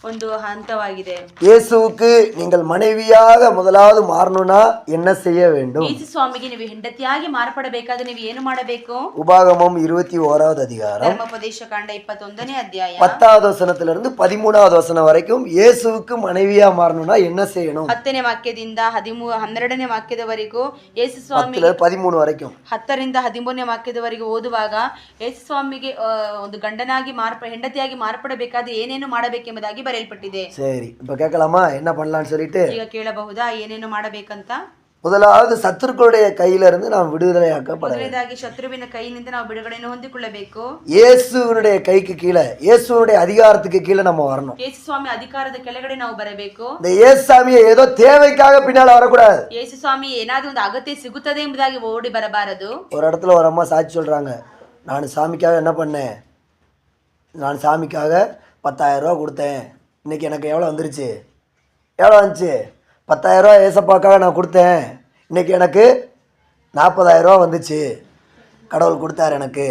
ಒಂದು ಹಂತವಾಗಿದೆ. இயேசுவுக்கு நீங்கள் மனைவியாக முதலாவது மாறணும்னா என்ன செய்ய வேண்டும்? ಯೇಸು ಸ್ವಾಮಿಗೆ ನೀವು ಹೆಂಡತಿಯಾಗಿ ಮಾರ್ಪಡಬೇಕಾದ್ರೆ ನೀವು ಏನು ಮಾಡಬೇಕು? உபாகமம் 21வது அதிகாரம் ಧರ್ಮೋಪದೇಶ ಕಾಂಡ 21ನೇ ಅಧ್ಯಾಯ 10வது வசனத்திலிருந்து 13வது வசனம் வரைக்கும் இயேசுவுக்கு மனைவியா மாறணும்னா என்ன செய்யணும்? 10ನೇ ವಾಕ್ಯದಿಂದ 12ನೇ ವಾಕ್ಯದವರೆಗೂ ಯೇಸು ಸ್ವಾಮಿ 13 வரைக்கும் 10ರಿಂದ 13ನೇ ವಾಕ್ಯದವರೆಗೂ ಓದುವಾಗ ಯೇಸು ಸ್ವಾಮಿಗೆ ಒಂದು ಗಂಡನಾಗಿ ಹೆಂಡತಿಯಾಗಿ ಮಾರ್ಪಡಬೇಕಾದ್ರೆ ಏನೇನು ಮಾಡಬೇಕೆಂಬುದಾಗಿ ಬರೆಯಲ್ಪಟ್ಟಿದೆ. சரி, இப்ப கேட்கலாமா என்ன பண்ணலாம்னு சொல்லிட்டு? ಈಗ ಕೇಳಬಹುದಾ ಏನೇನು ಮಾಡಬೇಕಂತ? முதலாவது சத்துருக்களுடைய கையில இருந்து நாம் விடுதலையாக்கப்பட வேண்டும். ಮೊದಲನೇದಾಗಿ ಶತ್ರುವಿನ ಕೈಯಿಂದ ನಾವು ಬಿಡುಗಡೆಯನ್ನು ಹೊಂದಿಕೊಳ್ಳಬೇಕು. இயேசுவினுடைய கைக்கு கீழே, இயேசுவினுடைய அதிகாரத்துக்கு கீழே நம்ம வரணும். ಯೇಸು ಸ್ವಾಮಿ ಅಧಿಕಾರದ ಕೆಳಗಡೆ ನಾವು ಬರಬೇಕು. இந்த இயேசுசாமியை ஏதோ தேவைக்காக பின்னால வரக்கூடாது. ಯೇಸು ಸ್ವಾಮಿ ಏನಾದ್ರೂ ಒಂದು ಅಗತ್ಯ ಸಿಗುತ್ತದೆ ಎಂಬುದಾಗಿ ಓಡಿ ಬರಬಾರದು. ஒரு இடத்துல ஒரு அம்மா சாட்சி சொல்றாங்க, நான் சாமிக்காக என்ன பண்ணேன், நான் சாமிக்காக 10,000 ரூபா கொடுத்தேன், இன்னைக்கு எனக்கு எவ்வளோ வந்துருச்சு, எவ்வளோ வந்துச்சு, 10,000 ரூபா ஏசப்பாக்காக நான் கொடுத்தேன், இன்னைக்கு எனக்கு 40,000 ரூபா வந்துச்சு, கடவுள் கொடுத்தாரு, எனக்கு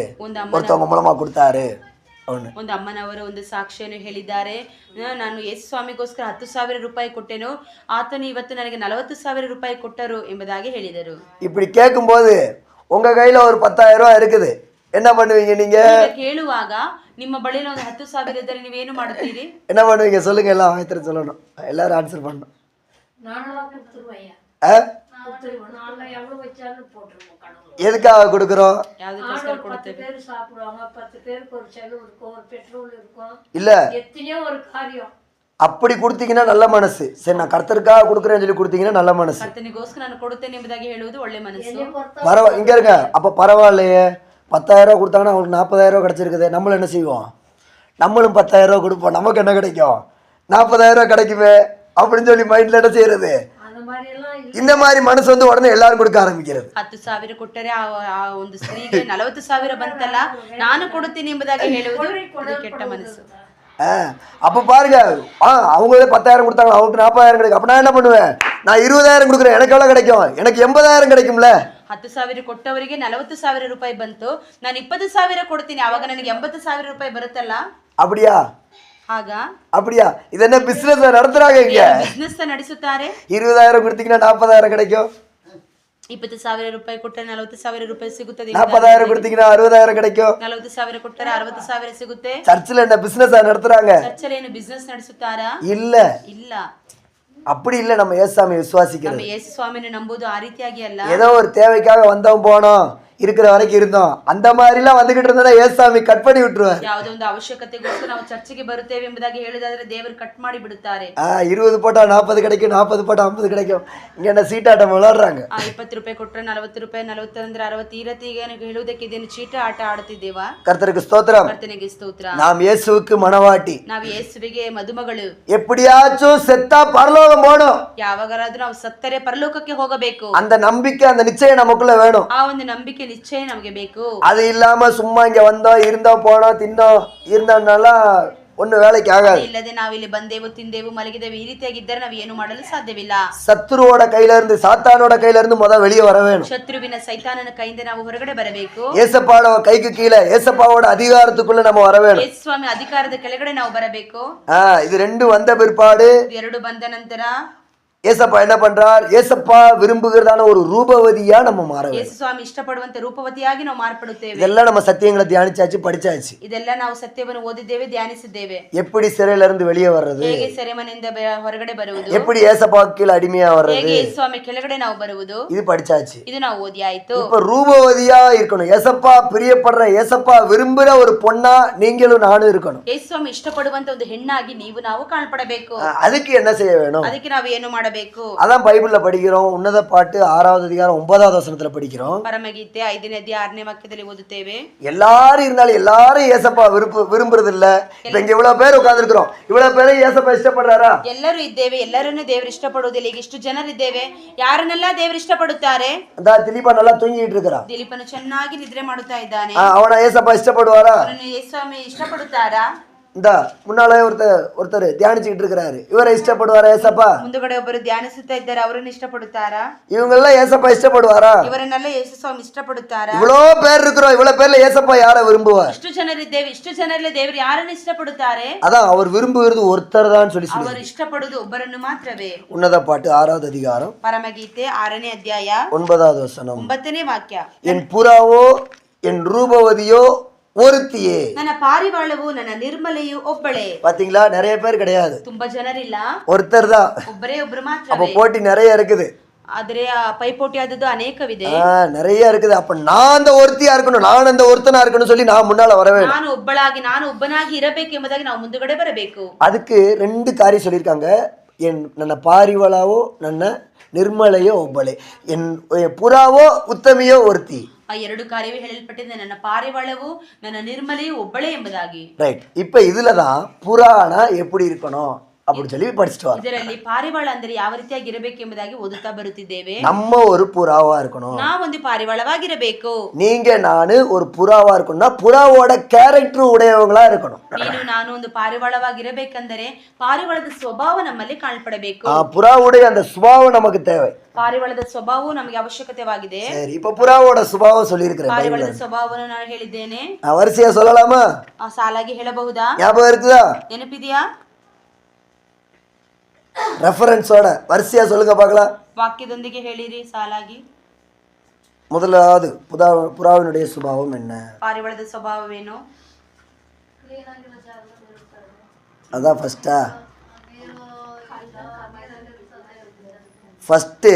ஒருத்தவங்க மூலமாக கொடுத்தாரு. ಒಂದು ಅಮ್ಮನವರು ಒಂದು ಸಾಕ್ಷಿಯನ್ನು ಹೇಳಿದ್ದಾರೆ. ನಾನು ಯೇಸು ಸ್ವಾಮಿಗೋಸ್ಕರ 10,000 ರೂಪಾಯಿ ಕೊಟ್ಟೆನು, ಆತನು ಇವತ್ತು ನನಗೆ 40,000 ರೂಪಾಯಿ ಕೊಟ್ಟರು ಎಂಬುದಾಗಿ ಹೇಳಿದರು. இப்படி கேட்கும்போது உங்க கையில ஒரு 10,000 ரூபா இருக்குது, என்ன பண்ணுவீங்க நீங்க? ಕೇಳುವಾಗ ನಿಮ್ಮ ಬಳಿಯಲ್ಲಿ ಒಂದು 10,000 ಇದ್ದರೆ ನೀವೇನು ಮಾಡುತ್ತೀರಿ? என்ன பண்ணுவீங்க சொல்லுங்க, எல்லாம் ஆயத்தர சொல்லணும், எல்லாரும் ஆன்சர் பண்ணணும். எதுக்காக கொடுக்குறோம்? ಯಾವುದಕ್ಕೋಸ್ಕರ ಕೊಡುತ್ತೇವೆ? இல்ல அப்படி கொடுத்தீங்கன்னா நல்ல மனசு. சரி, நான் கர்த்தருக்காக கொடுக்குறேன்னு சொல்லி கொடுத்தீங்கன்னா நல்ல மனசு. ಕರ್ತನಿಗೋಸ್ಕರ ನಾನು ಕೊಡುತ್ತೇನೆ ಎಂಬುದಾಗಿ ಹೇಳುವುದು ಒಳ್ಳೆ ಮನಸ್ಸು. இங்க இருங்க, அப்ப பரவாயில்லையே, 10,000 ரூபா கொடுத்தாங்கன்னா அவங்களுக்கு 40,000 ரூபா கிடைச்சிருக்குது, நம்மளும் என்ன செய்வோம், நம்மளும் 10,000 ரூபா கொடுப்போம், நமக்கு என்ன கிடைக்கும், 40,000 ரூபா கிடைக்குமே அப்படின்னு சொல்லி மைண்ட்ல என்ன செய்யறது? இந்த மாதிரி மனசு வந்து உடனே எல்லாரும் கொடுக்க ஆரம்பிக்கிறது. 10,000 ಕೊಟ್ಟರೆ ಆ ಒಂದು ಸ್ತ್ರೀಗೆ 40,000 ಬಂತಲ್ಲ, ನಾನು ಕೊಡುತ್ತೇನೆ ಎಂಬುದಾಗಿ ಹೇಳುವುದು ಇದು ಕೆಟ್ಟ ಮನಸ್ಸು. அப்ப பாருங்க, அவங்களே 10,000 கொடுத்தாங்க, அவங்களுக்கு 40,000 கிடைக்கும். அப்ப நான் என்ன பண்ணுவேன், நான் 20,000 கொடுக்குறேன், எனக்கு எவ்வளவு கிடைக்கும், எனக்கு 80,000 கிடைக்கும்ல. 10,000 ಕೊಟ್ಟವರಿಗೆ 40,000 ರೂಪಾಯಿ ಬಂತು, ನಾನು 20,000 ಕೊಡ್ತೀನಿ, ಅವಾಗ ನನಗೆ 80,000 ರೂಪಾಯಿ ಬರುತ್ತಲ್ಲ. அப்படியா? ಆಗ அப்படியா? இது என்ன பிசினஸ் நடத்துறாங்க இங்க? ಬಿಸ್ನೆಸ್ ನಡೆಸುತ್ತಾರೆ. 20,000 கொடுத்தீங்கன்னா 40,000 கிடைக்கும். 20,000 ರೂಪಾಯಿ ಕೊಟ್ಟರೆ 40,000 ರೂಪಾಯಿ ಸಿಗುತ್ತದೆ. 40,000 கொடுத்தீங்கன்னா 60,000 கிடைக்கும். 40,000 ಕೊಟ್ಟರೆ 60,000 ಸಿಗುತ್ತೆ. சர்ச்சில் என்ன பிசினஸ் நடத்துறாங்க? ಚರ್ಚಲ್ಲಿ ಏನು ಬಿಸ್ನೆಸ್ ನಡೆಸುತ್ತಾರಾ? இல்ல ಇಲ್ಲ. அப்படி இல்ல. நம்ம ஏசாமி விசுவாசிக்கிறது, ನಮ್ಮ ಯೇಸು ಸ್ವಾಮಿಯನ್ನು ನಂಬುವುದು ಆ ರೀತಿಯಾಗಿ ಅಲ್ಲ. ஏதோ ஒரு தேவைக்காக வந்தோம் போனோம், இருக்கிற வரைக்கும் இருந்தோம், அந்த மாதிரி எல்லாம் வந்துகிட்டு இருந்தா ஏசாமி கட் பண்ணி விட்டுருவார். ಯಾವುದೋ ಒಂದು ಅವಶ್ಯಕತೆಗೋಸ್ಕರ ನಾವು ಚರ್ಚಿಗೆ ಬರುತ್ತೇವೆ ಎಂಬುದಾಗಿ ಹೇಳಿದಾದ್ರೆ ದೇವರು ಕಟ್ ಮಾಡಿ ಬಿಡುತ್ತಾರೆ. 20 போட்டா 40 கிடைக்கும், 40 போட்டா 50 கிடைக்கும். இங்க என்ன சீட்டாட்டம் விளையாடுறாங்க. 20 ರೂಪಾಯಿ ಕೊಟ್ಟರೆ 40 ರೂಪಾಯಿ, 40 ಅಂದ್ರೆ 60. ಈ ರೀತಿಗೆ ಹೇಳುವುದಕ್ಕೆ ಇದೇನು ಚೀಟ ಆಟ ಆಡುತ್ತಿದ್ದೇವಾ? கர்த்தருக்கு ஸ்தோத்திரம். ಕರ್ತನಿಗೆ ಸ್ತೋತ್ರ. நாம் இயேசுவுக்கு மனவாட்டி. ನಾವು ಯೇಸುವಿಗೆ ಮದುಮಗಳು. எப்படியாச்சும் செத்தா பரலோகம் போகணும். ಯಾವಾಗಲಾದ್ರೂ ನಾವು ಸತ್ತರೆ ಪರಲೋಕಕ್ಕೆ ಹೋಗಬೇಕು. அந்த நம்பிக்கை, அந்த நிச்சயம் நமக்குள்ள வேணும். ಆ ಒಂದು ನಂಬಿಕೆ ನಿಶ್ಚಯ ನಮಗೆ ಬೇಕು. அது இல்லாம சும்மா இங்க வந்தோம், இருந்தோம், போனோம், தின்னோம், இருந்தோம்னால ஒன்னும் வேலைக்கு ஆகாது. ಇಲ್ಲದೆ ನಾವಿಲ್ಲಿ ಬಂದೆವು, ತಿಂದೆವು, ಮಲಗಿದೆವು, ಈ ರೀತಿಯಾಗಿದ್ದರೆ ನಾವು ಏನು ಮಾಡಲು ಸಾಧ್ಯವಿಲ್ಲ. சத்துருவோட கையில இருந்து, சாத்தானோட கையில இருந்து வெளியே வர வேணும். ಶತ್ರುವಿನ ಸೈತಾನನ ಕೈಯಿಂದ ನಾವು ಹೊರಗಡೆ ಬರಬೇಕು. ஏசப்பாவோட கைக்கு கீழே, ஏசப்பாவோட அதிகாரத்துக்குள்ள நம்ம வர வேணும். ಯೇಸು ಸ್ವಾಮಿ ಅಧಿಕಾರದ ಕೆಳಗಡೆ ನಾವು ಬರಬೇಕು. இது ரெண்டும் வந்த பிற்பாடு, ಎರಡು ಬಂದ ನಂತರ ஏசப்பா என்ன பண்றார்? ஏசப்பா விரும்புகிறதான ஒரு ரூபவதியா நம்ம மாற வேண்டும். ಯೇಸು ಸ್ವಾಮಿ ಇಷ್ಟಪಡುವಂತೆ ರೂಪವತಿಯಾಗಿ ನಾವು ಮಾರ್ಪಡುತ್ತೇವೆ. இதெல்லாம் நம்ம சத்தியங்களை தியானிச்சாச்சு, படிச்சாச்சு. ಇದೆಲ್ಲ ನಾವು ಸತ್ಯವನ್ನು ಓದಿದ್ದೇವೆ, ಧ್ಯಾನಿಸಿದ್ದೇವೆ. எப்படி சிறையில இருந்து வெளியே வர்றது, ಹೇಗೆ ಸೆರೆಮನೆಯಿಂದ ಹೊರಗಡೆ ಬರುವುದು, எப்படி ஏசப்பா கீழே அடிமையா வர்றது, ಹೇಗೆ ಯೇಸು ಸ್ವಾಮಿ ಕೆಳಗಡೆ ನಾವು ಬರುವುದು, இது படிச்சாச்சு. ಇದು ನಾವು ಓದಿ ಆಯ್ತು. இப்ப ரூபவதியா இருக்கணும். ஏசப்பா பிரியப்படுற, ஏசப்பா விரும்புற ஒரு பொண்ணா நீங்களும் நானும் இருக்கணும். ಯೇಸು ಸ್ವಾಮಿ ಇಷ್ಟಪಡುವಂತ ಒಂದು ಹೆಣ್ಣಾಗಿ ನೀವು ನಾವು ಕಾಣಪಡಬೇಕು. அதுக்கு என்ன செய்ய வேணும்? ಅದಕ್ಕೆ ನಾವು ಏನು ಮಾಡಬೇಕು? அதான் பைபிள்ல படிக்கிறோம். உன்னத பாட்டு 6வது அதிகாரம் 9வது வசனத்துல படிக்கிறோம். ಪರಮಗೀತೆ 5ನೇ ಅಧ್ಯಾಯ 6ನೇ ವಾಕ್ಯದಲ್ಲಿ ಓದುತ್ತೇವೆ. எல்லாரும் இருந்தாலும் எல்லாரும் ஏசப்பா விரும்புறது இல்ல. இப்ப இங்க இவ்வளவு பேர் உட்கார்ந்துருக்கிறோம், இவ்வளவு பேரை ஏசப்பா இஷ்டப்படுறாரா? ಎಲ್ಲರೂ ಇದ್ದೇವೆ, ಎಲ್ಲರನ್ನೂ ದೇವರು ಇಷ್ಟಪಡುವುದಿಲ್ಲ. ಈಗ ಇಷ್ಟು ಜನರಿದ್ದೇವೆ, ಯಾರನ್ನೆಲ್ಲ ದೇವರು ಇಷ್ಟಪಡುತ್ತಾರೆ? அந்த திலீபா நல்லா தூங்கிட்டு இருக்கிறான், ದಿಲೀಪನು ಚೆನ್ನಾಗಿ ನಿದ್ರೆ ಮಾಡುತ್ತಾ ಇದ್ದಾನೆ. அவனை ஏசப்பா இஷ்டப்படுவாரா? ಅವನನ್ನು ಯೇಸು ಸ್ವಾಮಿ ಇಷ್ಟಪಡುತ್ತಾರಾ? இந்த முன்னாலே ஒருத்தர் தியானிச்சுக்கிட்டு இருக்கிறாரு, இவரை இஷ்டப்படுவாரா ஏசப்பா? ಮುಂದುಗಡೆ ಒಬ್ಬರು ಧ್ಯಾನಿಸುತ್ತಾ ಇದ್ದಾರೆ, ಅವರನ್ನು ಇಷ್ಟಪಡುತ್ತಾರಾ? இவங்கெல்லாம் ஏசப்பா இஷ்டப்படுவாரா? ಇವರನ್ನೆಲ್ಲ ಯೇಸು ಸ್ವಾಮಿ ಇಷ್ಟಪಡುತ್ತಾರಾ? இவ்வளோ பேர் இருக்கிறோம், இவ்வளவு பேர்ல ஏசப்பா யாரை விரும்புவார்? ಇಷ್ಟು ಜನರಿದ್ದೇವೆ, ಇಷ್ಟು ಜನರಲ್ಲಿ ದೇವರು ಯಾರನ್ನು ಇಷ್ಟಪಡುತ್ತಾರೆ? அதான் அவர் விரும்புகிறது ஒருத்தர் தான் சொல்லி ಅವರು ಇಷ್ಟಪಡುವುದು ಒಬ್ಬರನ್ನು ಮಾತ್ರವೇ. உன்னத பாட்டு 6வது அதிகாரம் ಪರಮಗೀತೆ 6ನೇ ಅಧ್ಯಾಯ 9வது வசனம். 9ನೇ ವಾಕ್ಯ. என் புறாவோ என் ரூபவதியோ ஒருத்தியே. ನನ್ನ ಪಾರಿವಾಳವು ನನ್ನ ನಿರ್ಮಲೆಯು ಒಬ್ಬಳೇ. பாத்தீங்களா, நிறைய பேர் கிடையாது, ತುಂಬಾ ಜನರಿಲ್ಲ, ஒருத்தர் தான். ಒಬ್ಬರೇ ಒಬ್ರು ಮಾತ್ರ. அப்ப போட்டி நிறைய இருக்குது, ಆದ್ರೆ ಪೈಪೋಟಿ ಆದದ್ದು ಅನೇಕವಿದೆ, நிறைய இருக்குது. அப்ப நான் அந்த ஒருத்தியா இருக்கணும், நான் அந்த ஒருத்தனா இருக்கணும் சொல்லி நான் முன்னால வர வேண்டும். ನಾನು ಒಬ್ಬನಾಗಿ ಇರಬೇಕು ಎಂಬುದಾಗಿ ನಾವು ಮುಂದುಗಡೆ ಬರಬೇಕು. அதுக்கு 2 காரியம் சொல்லியிருக்காங்க. ನನ್ನ ಪಾರಿವಾಳವೋ ನನ್ನ ನಿರ್ಮಲೆಯೋ ಒಬ್ಬಳೆ, ಎನ್ ಪುರಾವೋ ಉತ್ತಮಿಯೋ ಒರ್ತಿ. ಆ ಎರಡು ಕಾರ್ಯವೇ ಹೇಳಲ್ಪಟ್ಟಿದೆ, ನನ್ನ ಪಾರಿವಾಳವು ನನ್ನ ನಿರ್ಮಲೆಯು ಒಬ್ಬಳೇ ಎಂಬುದಾಗಿ. ரைட். இப்போ இதில் தான் புராணா எப்படி இருக்கணும் அப்படின்னு சொல்லி படிச்சுட்டு வரோம். ಇದರಲ್ಲಿ ಪಾರಿವಾಳ ಅಂದರೆ ಯಾವ ರೀತಿಯಾಗಿ ಇರಬೇಕು ಎಂಬುದಾಗಿ ಓದುತ್ತಾ ಬರುತ್ತಿದ್ದೇವೆ. நம்ம ஒரு புறாவா இருக்கணும். ನಾವೊಂದು ಪಾರಿವಾಳವಾಗಿರಬೇಕು. நீங்க நானு ஒரு புறாவா இருக்கணும்னா புறாவோட கேரக்டர் உடையவங்களா இருக்கணும். ನೀನು ನಾನು ಒಂದು ಪಾರಿವಾಳವಾಗಿರಬೇಕೆಂದರೆ ಪಾರಿವಾಳದ ಸ್ವಭಾವ ನಮ್ಮಲ್ಲಿ ಕಾಣಪಡಬೇಕು. புறாவுடைய அந்த சுபாவம் நமக்கு தேவை. ಪಾರಿವಾಳದ ಸ್ವಭಾವವು ನಮಗೆ ಅವಶ್ಯಕತೆವಾಗಿದೆ. சரி, இப்ப புறாவோட சுபாவம் சொல்லியிருக்கிறேன். ಪಾರಿವಾಳದ ಸ್ವಭಾವವನ್ನು ನಾನು ಹೇಳಿದ್ದೇನೆ. வரிசையா சொல்லலாமா? ಸಾಲಾಗಿ ಹೇಳಬಹುದಾ? ஞாபகம் இருக்குதா? ನೆನಪಿದೆಯಾ? ரெஃபரன்ஸோட வரிசையா சொல்லுங்க பார்க்கலாம். ವಾಕ್ಯದೊಂದಿಗೆ ಹೇಳಿರಿ ಸಾಲಾಗಿ. முதலாவது புறாவினுடைய சுபாவம் என்ன? ಪಾರಿವಾಳದ ಸ್ವಭಾವವೇನು? அதான் ஃபர்ஸ்டா. ஃபர்ஸ்ட்டு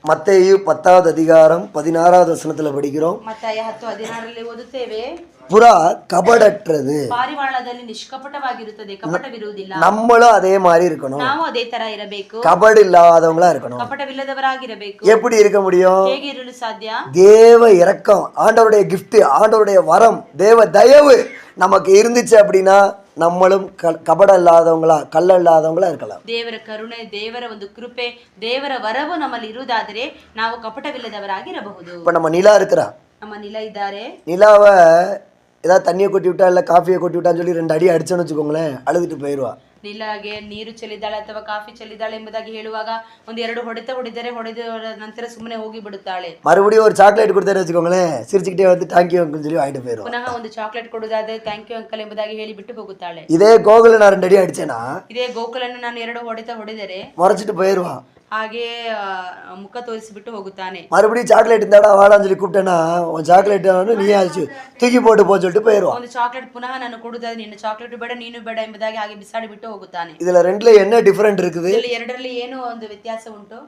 மத்தேயு 10வது அதிகாரம் 16வது வசனத்தில் படிக்கிறோம். ಮತ್ತಾಯ 10:16 ಓದುತ್ತೇವೆ. புறா கபடற்றது. ಪಾರಿವಾಳದಲ್ಲಿ ನಿಷ್ಕಪಟವಾಗಿರುತ್ತದೆ, ಕಪಟವಿರುವುದಿಲ್ಲ. நம்மளும் அதே மாதிரி இருக்கணும். ನಾವು ಅದೇ ತರ ಇರಬೇಕು. கபடு இல்லாதவங்களா இருக்கணும். ಕಪಟವಿಲ್ಲದವರಾಗಿರಬೇಕು. எப்படி இருக்க முடியும்? ಹೇಗೆ ಇರಲು ಸಾಧ್ಯ? தேவ இரக்கம், ஆண்டவருடைய கிஃப்ட், ஆண்டவருடைய வரம், தேவ தயவு நமக்கு இருந்துச்சு அப்படின்னா நம்மளும் கபடம் இல்லாதவங்களா கள்ள இல்லாதவங்களா இருக்கலாம். ದೇವರ ಕರುಣೆ, ದೇವರ ಒಂದು ಕೃಪೆ, ದೇವರ ವರವು ನಮ್ಮಲ್ಲಿ ಇರುವುದಾದರೆ ನಾವು ಕಪಟವಿಲ್ಲದವರಾಗಿರಬಹುದು. இப்ப நம்ம நிலா இருக்கிறா, ನಮ್ಮ ನಿಲ ಇದ್ದಾರೆ. நிலாவை ஏதாவது தண்ணியை கொட்டி விட்டா இல்லை காஃபியை கொட்டி விட்டான்னு சொல்லி 2 அடி அடிச்சோன்னு வச்சுக்கோங்களேன், அழுதுட்டு போயிடுவா. ನಿಲಾಗೆ ನೀರು ಚೆಲ್ಲಿದ್ದಾಳೆ ಅಥವಾ ಕಾಫಿ ಚೆಲ್ಲಿದ್ದಾಳೆ ಎಂಬುದಾಗಿ ಹೇಳುವಾಗ 1-2 ಹೊಡೆತ ಹೊಡೆದರೆ ಹೊಡೆದ ನಂತರ ಸುಮ್ಮನೆ ಹೋಗಿ ಬಿಡುತ್ತಾಳೆ. மறுபடியும் ஒரு சாக்லேட் கொடுத்தாரு வச்சுக்கோங்களேன், சிரிச்சுக்கிட்டே வந்து தேங்க்யூ அங்கிள் சொல்லி வாங்கிட்டு போயிடும். ಪುನಃ ಒಂದು ಚಾಕ್ಲೇಟ್ ಕೊಡುವುದಾದ್ರೆ ಥ್ಯಾಂಕ್ ಯು ಅಂಕಲ್ ಎಂಬುದಾಗಿ ಹೇಳಿ ಬಿಟ್ಟು ಹೋಗುತ್ತಾಳೆ. இதே கோகுல நான் 2 அடி அடிச்சேன்னா, ಇದೇ ಗೋಕುಲನ್ನು ನಾನು 2 ಹೊಡೆತ ಹೊಡೆದರೆ முறைச்சிட்டு போயிடுவா. ಹಾಗೆ ಮುಖ ತೋರಿಸಿಬಿಟ್ಟು ಹೋಗುತ್ತಾನೆ. மறுபடியும் சாக்லேட் இருந்தாடா வாடான்னு சொல்லி கூப்பிட்டேன்னா உன் சாக்லேட் நீ ஆச்சு தூக்கி போட்டு போ சொல்லிட்டு போயிடுவான். ಒಂದು ಚಾಕ್ಲೇಟ್ ಪುನಃ ನಾನು ಕೊಡುವುದಾದ್ರೆ ನಿನ್ನ ಚಾಕ್ಲೇಟ್ ಬೇಡ ನೀನು ಬೇಡ ಎಂಬುದಾಗಿ ಹಾಗೆ ಬಿಸಾಡಿ ಬಿಟ್ಟು ಹೋಗುತ್ತಾನೆ. இதுல 2ல என்ன டிஃபரெண்ட் இருக்குது? ಇದರಲ್ಲಿ ಎರಡರಲ್ಲಿ ಏನು ಒಂದು ವ್ಯತ್ಯಾಸ ಉಂಟು?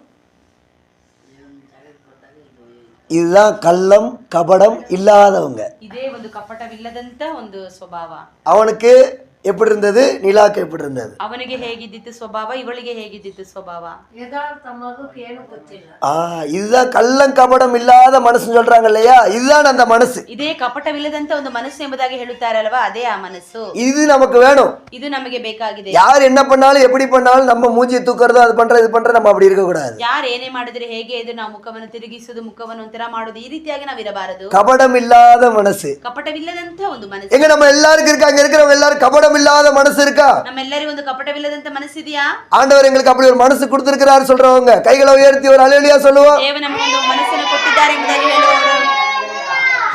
இதுதான் கள்ளம் கபடம் இல்லாதவங்க. ಇದೇ ಒಂದು ಕಪಟವಿಲ್ಲದಂತ ಒಂದು ಸ್ವಭಾವ. அவனுக்கு எப்படி இருந்தது, நிலாக்கு எப்படி இருந்தது? ಅವನಿಗೆ ಹೇಗಿದ್ದಿತ್ತು ಸ್ವಭಾವ, ಇವಳಿಗೆ ಹೇಗಿದ್ದಿತ್ತು ಸ್ವಭಾವ. இதுதான் கள்ளம் கபடம் இல்லாத மனசுன்னு சொல்றாங்க இல்லையா, இதுதான் அந்த மனசு. ಇದೇ ಕಪಟವಿಲ್ಲದಂತ ಒಂದು ಮನಸ್ಸು ಎಂಬುದಾಗಿ ಹೇಳುತ್ತಾರೆ ಅಲ್ವಾ, ಅದೇ ಆ ಮನಸ್ಸು. இது நமக்கு வேணும். ಇದು ನಮಗೆ ಬೇಕಾಗಿದೆ. யார் என்ன பண்ணாலும் எப்படி பண்ணாலும் நம்ம மூஞ்சி தூக்குறது அது பண்றது இது பண்றது நம்ம அப்படி இருக்க கூடாது. ಯಾರು ಏನೇ ಮಾಡಿದ್ರೆ ಹೇಗೆ ಇದು ನಾವು ಮುಖವನ್ನು ತಿರುಗಿಸುವುದು, ಮುಖವನ್ನು ಒಂಥರ ಮಾಡುದು, ಈ ರೀತಿಯಾಗಿ ನಾವು ಇರಬಾರದು. கபடம் இல்லாத மனசு, ಕಪಟವಿಲ್ಲದಂತ ಒಂದು ಮನಸ್ಸು. எங்க நம்ம எல்லாருக்கும் இருக்கா? அங்க இருக்கிறவங்க எல்லாரும் கபடம் இல்லாத மனசு இருக்கா? ನಮ್ಮೆಲ್ಲರಿಗೂ ಒಂದು ಕಪಟವಿಲ್ಲದಂತ ಮನಸ್ಸಿದೆಯಾ? ஆண்டவர் எங்களுக்கு அப்படி ஒரு மனசு கொடுத்திருக்கிறார் சொல்றவங்க கைகளை உயர்த்தி ஒரு ஹல்லேலூயா சொல்லுவோம். ದೇವ ನಮಗೆ ಒಂದು ಮನಸ್ಸನ್ನು ಕೊಟ್ಟಿದ್ದಾರೆ ಎಂಬುದಾಗಿ ಹೇಳುವವರು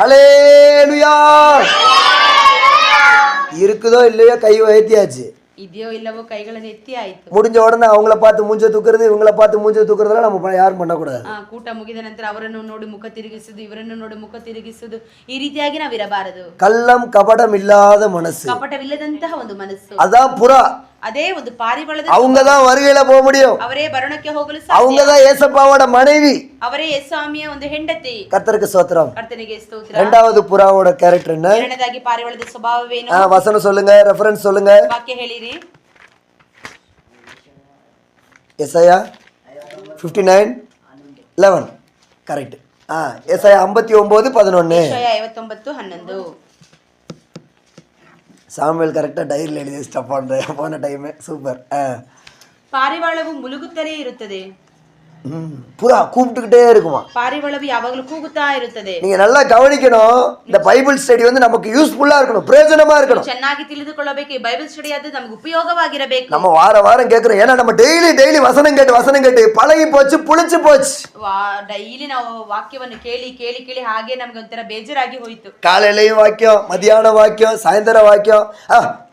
ஹல்லேலூயா. இருக்குதோ இல்லையோ கை உயர்த்தியாச்சு. ಇದೆಯೋ ಇಲ್ಲವೋ ಕೈಗಳನ್ನು ಎತ್ತಿ ಆಯ್ತು. முடிஞ்ச உடனே அவங்கள பார்த்து மூஞ்ச தூக்குறது இவங்கள பார்த்து மூஞ்ச தூக்குறதெல்லாம் நம்ம யாரும் பண்ணக்கூடாது. ಕೂಟ ಮುಗಿದ ನಂತರ ಅವರನ್ನು ನೋಡಿ ಮುಖ ತಿರುಗಿಸುದು, ಇವರನ್ನು ನೋಡಿ ಮುಖ ತಿರುಗಿಸುದು, ಈ ರೀತಿಯಾಗಿ ನಾವು ಇರಬಾರದು. கள்ளம் கபடம் இல்லாத மனசு, ಕಪಟವಿಲ್ಲದಂತಹ ಒಂದು ಮನಸ್ಸು, அதான் புறா. ಅದೇ ಒಂದು ಪಾರಿವಾಳದ. அவங்கதான் வருகையில போக முடியும். ಅವರೇ ಬರಣಕ್ಕೆ ಹೋಗಲು ಸಾಧ್ಯ. அவங்கதான் ஏசப்பாவோட மனைவி. ಅವರೇ ಯೇಸುಸ್ವಾಮಿಯ ಒಂದು ಹೆಂಡತಿ. கர்த்தருக்கு ஸ்தோத்திரம். ಕರ್ತನಿಗೆ ಸ್ತೋತ್ರ. இரண்டாவது புறாவோட கேரக்டர் என்ன? ಎರಡನೇದಾಗಿ ಪಾರಿವಾಳದ ಸ್ವಭಾವವೇನು? வசனம் சொல்லுங்க, ரெஃபரன்ஸ் சொல்லுங்க. ವಾಕ್ಯ ಹೇಳಿರಿ. எஸ்ஐயா 59:11 கரெக்ட். எஸ்ஐயா 59:11. 59:11. சாமுவேல் கரெக்டா டைரியில் எழுதி ஸ்டப் போன டைம். சூப்பர். ಪಾರಿವಾಳವು ಮುಳುಗುತ್ತಲೇ ಇರುತ್ತದೆ. புறா கூப்பிட்டுக்கிட்டே இருக்குமா. ಪಾರಿವಾಳವು ಯಾವಾಗಲೂ ಕೂಗುತ್ತಾ ಇರುತ್ತದೆ. நீங்க நல்லா கவனிக்கணும். இந்த பைபிள் ஸ்டடி வந்து நமக்கு யூஸ்ஃபுல்லா இருக்கணும், பிரயோஜனமா இருக்கணும். ಚೆನ್ನಾಗಿ ತಿಳಿದುಕೊಳ್ಳಬೇಕು. ಈ ಬೈಬಲ್ ಸ್ಟಡಿ ಅದು ನಮಗೆ ಉಪಯೋಗವಾಗಿರಬೇಕು. நம்ம வாரம் கேட்கிறோம், ஏன்னா நம்ம டெய்லி வசனம் கேட்டு பழகி போச்சு, புளிச்சு போச்சு. ಡೈಲಿ ನಾವು ವಾಕ್ಯವನ್ನು ಕೇಳಿ ಕೇಳಿ ಕೇಳಿ ಹಾಗೆ ನಮ್ಗೆ ಒಂಥರ ಬೇಜಾರಾಗಿ ಹೋಯ್ತು. காலையிலையும் வாக்கியம், மதியான வாக்கியம், சாயந்தரம் வாக்கியம்.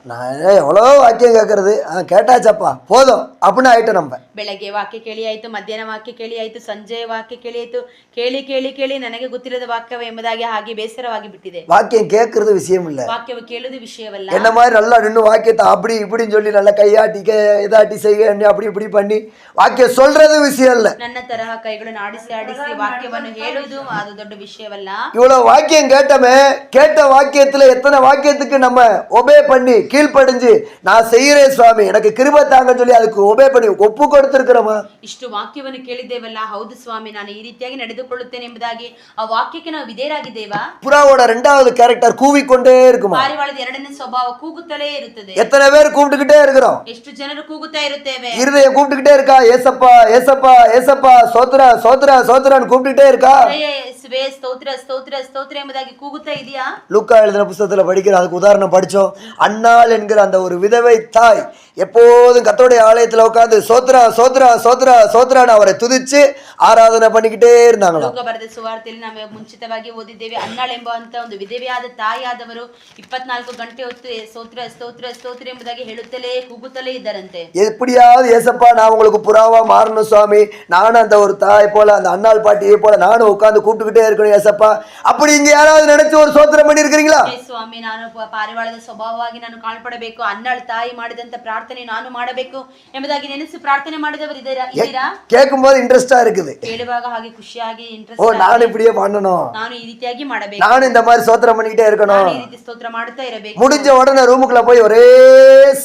நான் எவ்வளோ வாக்கியம் கேட்கறது, கேட்டாச்சப்பா போதும் அப்படின்னு ஆயிட்டோம் நம்ம. ಬೆಳಗ್ಗೆ ವಾಕ್ಯ ಕೇಳಿ ಆಯ್ತು, ಮಧ್ಯಾಹ್ನ ವಾಕ್ಯ ಕೇಳಿ ಆಯ್ತು, ಸಂಜೆ ವಾಕ್ಯ ಕೇಳಿ ಆಯ್ತು, ಕೇಳಿ ಕೇಳಿ ಕೇಳಿ ನನಗೆ ಗೊತ್ತಿಲ್ಲದ ವಾಕ್ಯವ ಎಂಬುದಾಗಿ ಹಾಗೆ ಬೇಸರವಾಗಿ ಬಿಟ್ಟಿದೆ. வாக்கியம் கேட்கறது விஷயம் இல்ல, ವಾಕ್ಯವು ಕೇಳುವುದು ವಿಷಯವಲ್ಲ. என்ன மாதிரி நல்லா நின்று வாக்கியத்தை அப்படி இப்படின்னு சொல்லி நல்லா கையாட்டி இதாட்டி செய்ய அப்படி இப்படி பண்ணி வாக்கியம் சொல்றது விஷயம் இல்ல. ನನ್ನ ತರಹ ಕೈಗಳನ್ನು ಆಡಿಸಿ ಆಡಿಸಿ ವಾಕ್ಯವನ್ನು ಹೇಳುವುದು ಅದು ದೊಡ್ಡ ವಿಷಯವಲ್ಲ. இவ்வளவு வாக்கியம் கேட்டமே, கேட்ட வாக்கியத்துல எத்தனை வாக்கியத்துக்கு நம்ம ஒபே பண்ணி கீழ்ப்படிஞ்சு நான் செய்யறேன் சுவாமி எனக்கு கிருபை தாங்கன்னு சொல்லி அதுக்கு ஒபே பண்ணி ஒப்பு கொடுத்திருக்கிறோமா? ಇಷ್ಟು ವಾಕ್ಯವನ್ನು ಕೇಳಿದ್ದೇವಲ್ಲ, ಹೌದು ಸ್ವಾಮಿ ನಾನು ಈ ರೀತಿಯಾಗಿ ನಡೆದುಕೊಳ್ಳುತ್ತೇನೆ ಎಂಬುದಾಗಿ ಆ ವಾಕ್ಯಕ್ಕೆ ನಾವು ವಿಧೇಯರಾಗಿದ್ದೇವಾ? புறாவோட 2வது கேரக்டர் கூவிக்கொண்டே இருக்குமா? ಪಾರಿವಾಳದ 2ನೇ ಸ್ವಭಾವ ಕೂಗುತ್ತಲೇ ಇರುತ್ತದೆ. எத்தனை பேர் கூப்பிட்டுக்கிட்டே இருக்கிறோம்? ಎಷ್ಟು ಜನರು ಕೂಗುತ್ತಾ ಇರುತ್ತೇವೆ? இருதயம் கூப்பிட்டுக்கிட்டே இருக்கா? ஏசப்பா ஏசப்பா ஏசப்பா சோத்ரா சோத்ரா சோத்ரான்னு கூப்பிட்டுக்கிட்டே இருக்கா? ಯೇಸುವೇ ಸ್ತೋತ್ರ ಸ್ತೋತ್ರ ಸ್ತೋತ್ರ ಎಂಬುದಾಗಿ ಕೂಗುತ್ತಾ ಇದೆಯಾ? லூக்கா எழுதின புத்தகத்துல படிக்கிற அதுக்கு உதாரணம் படிச்சோம். அன்னாள் என்கிற அந்த ஒரு விதவை தாய் எப்போதும் கர்த்தருடைய ஆலயத்துல உட்கார்ந்து சோத்ரா சோத்ரா சோத்ரா சோத்ரான்னு அவரை துதிச்சு ஆராதனை பண்ணிக்கிட்டே இருந்தாங்களாம். ಲೋಕ ಬರೆದ ಸುವಾರ್ತೆಯಲ್ಲಿ ನಾವು ಮುಂಚಿತವಾಗಿ ಓದಿದ್ದೇವೆ. ಅನ್ನಾಳ್ ಎಂಬಂತ ಒಂದು ವಿಧವೆಯಾದ ತಾಯಿಯಾದವರು 24 ಗಂಟೆ ಹೊತ್ತು ಸ್ತೋತ್ರ ಸ್ತೋತ್ರ ಸ್ತೋತ್ರ ಎಂಬುದಾಗಿ ಹೇಳುತ್ತಲೇ ಕೂಗುತ್ತಲೇ ಇದ್ದರಂತೆ. எப்படியாவது ஏசப்பா நான் உங்களுக்கு புறாவா மாறணும் சுவாமி, நானும் அந்த ஒரு தாய் போல அந்த அன்னாள் பாட்டியை போல நானும் உட்கார்ந்து கூப்பிட்டுக்கிட்டே இருக்கணும் ஏசப்பா, அப்படி இங்க யாராவது நினைச்சு ஒரு சோத்திரம் பண்ணி இருக்கிறீங்களா? ಸ್ವಾಮಿ ನಾನು ಪಾರಿವಾಳದ ಸ್ವಭಾವವಾಗಿ ನಾನು ಕಾಣ್ಪಡಬೇಕು, ಅನ್ನಾಳ್ ತಾಯಿ ಮಾಡಿದಂತ ಪ್ರಾರ್ಥನೆ ನಾನು ಮಾಡಬೇಕು ಎಂಬುದಾಗಿ ನೆನೆಸಿ ಪ್ರಾರ್ಥನೆ ಮಾಡಿದವರು ಇದ್ದೀರಾ? கேட்கும் போது இன்ட்ரெஸ்டா இருக்குது, ಕೇಳುವಾಗ ಹಾಗೆ ಖುಷಿಯಾಗಿ ஓ ಇಂಟ್ರೆಸ್ಟ್, நானும் இப்படியே பண்ணணும், ನಾನು ಈ ರೀತಿಯಾಗಿ ಮಾಡಬೇಕು, நானும் இந்த மாதிரி சோத்திரம் பண்ணிக்கிட்டே இருக்கணும். ಈ ರೀತಿ ಸ್ತೋತ್ರ ಮಾಡುತ್ತಾ ಇರಬೇಕು. முடிஞ்ச உடனே ரூமுக்குள்ள போய் ஒரே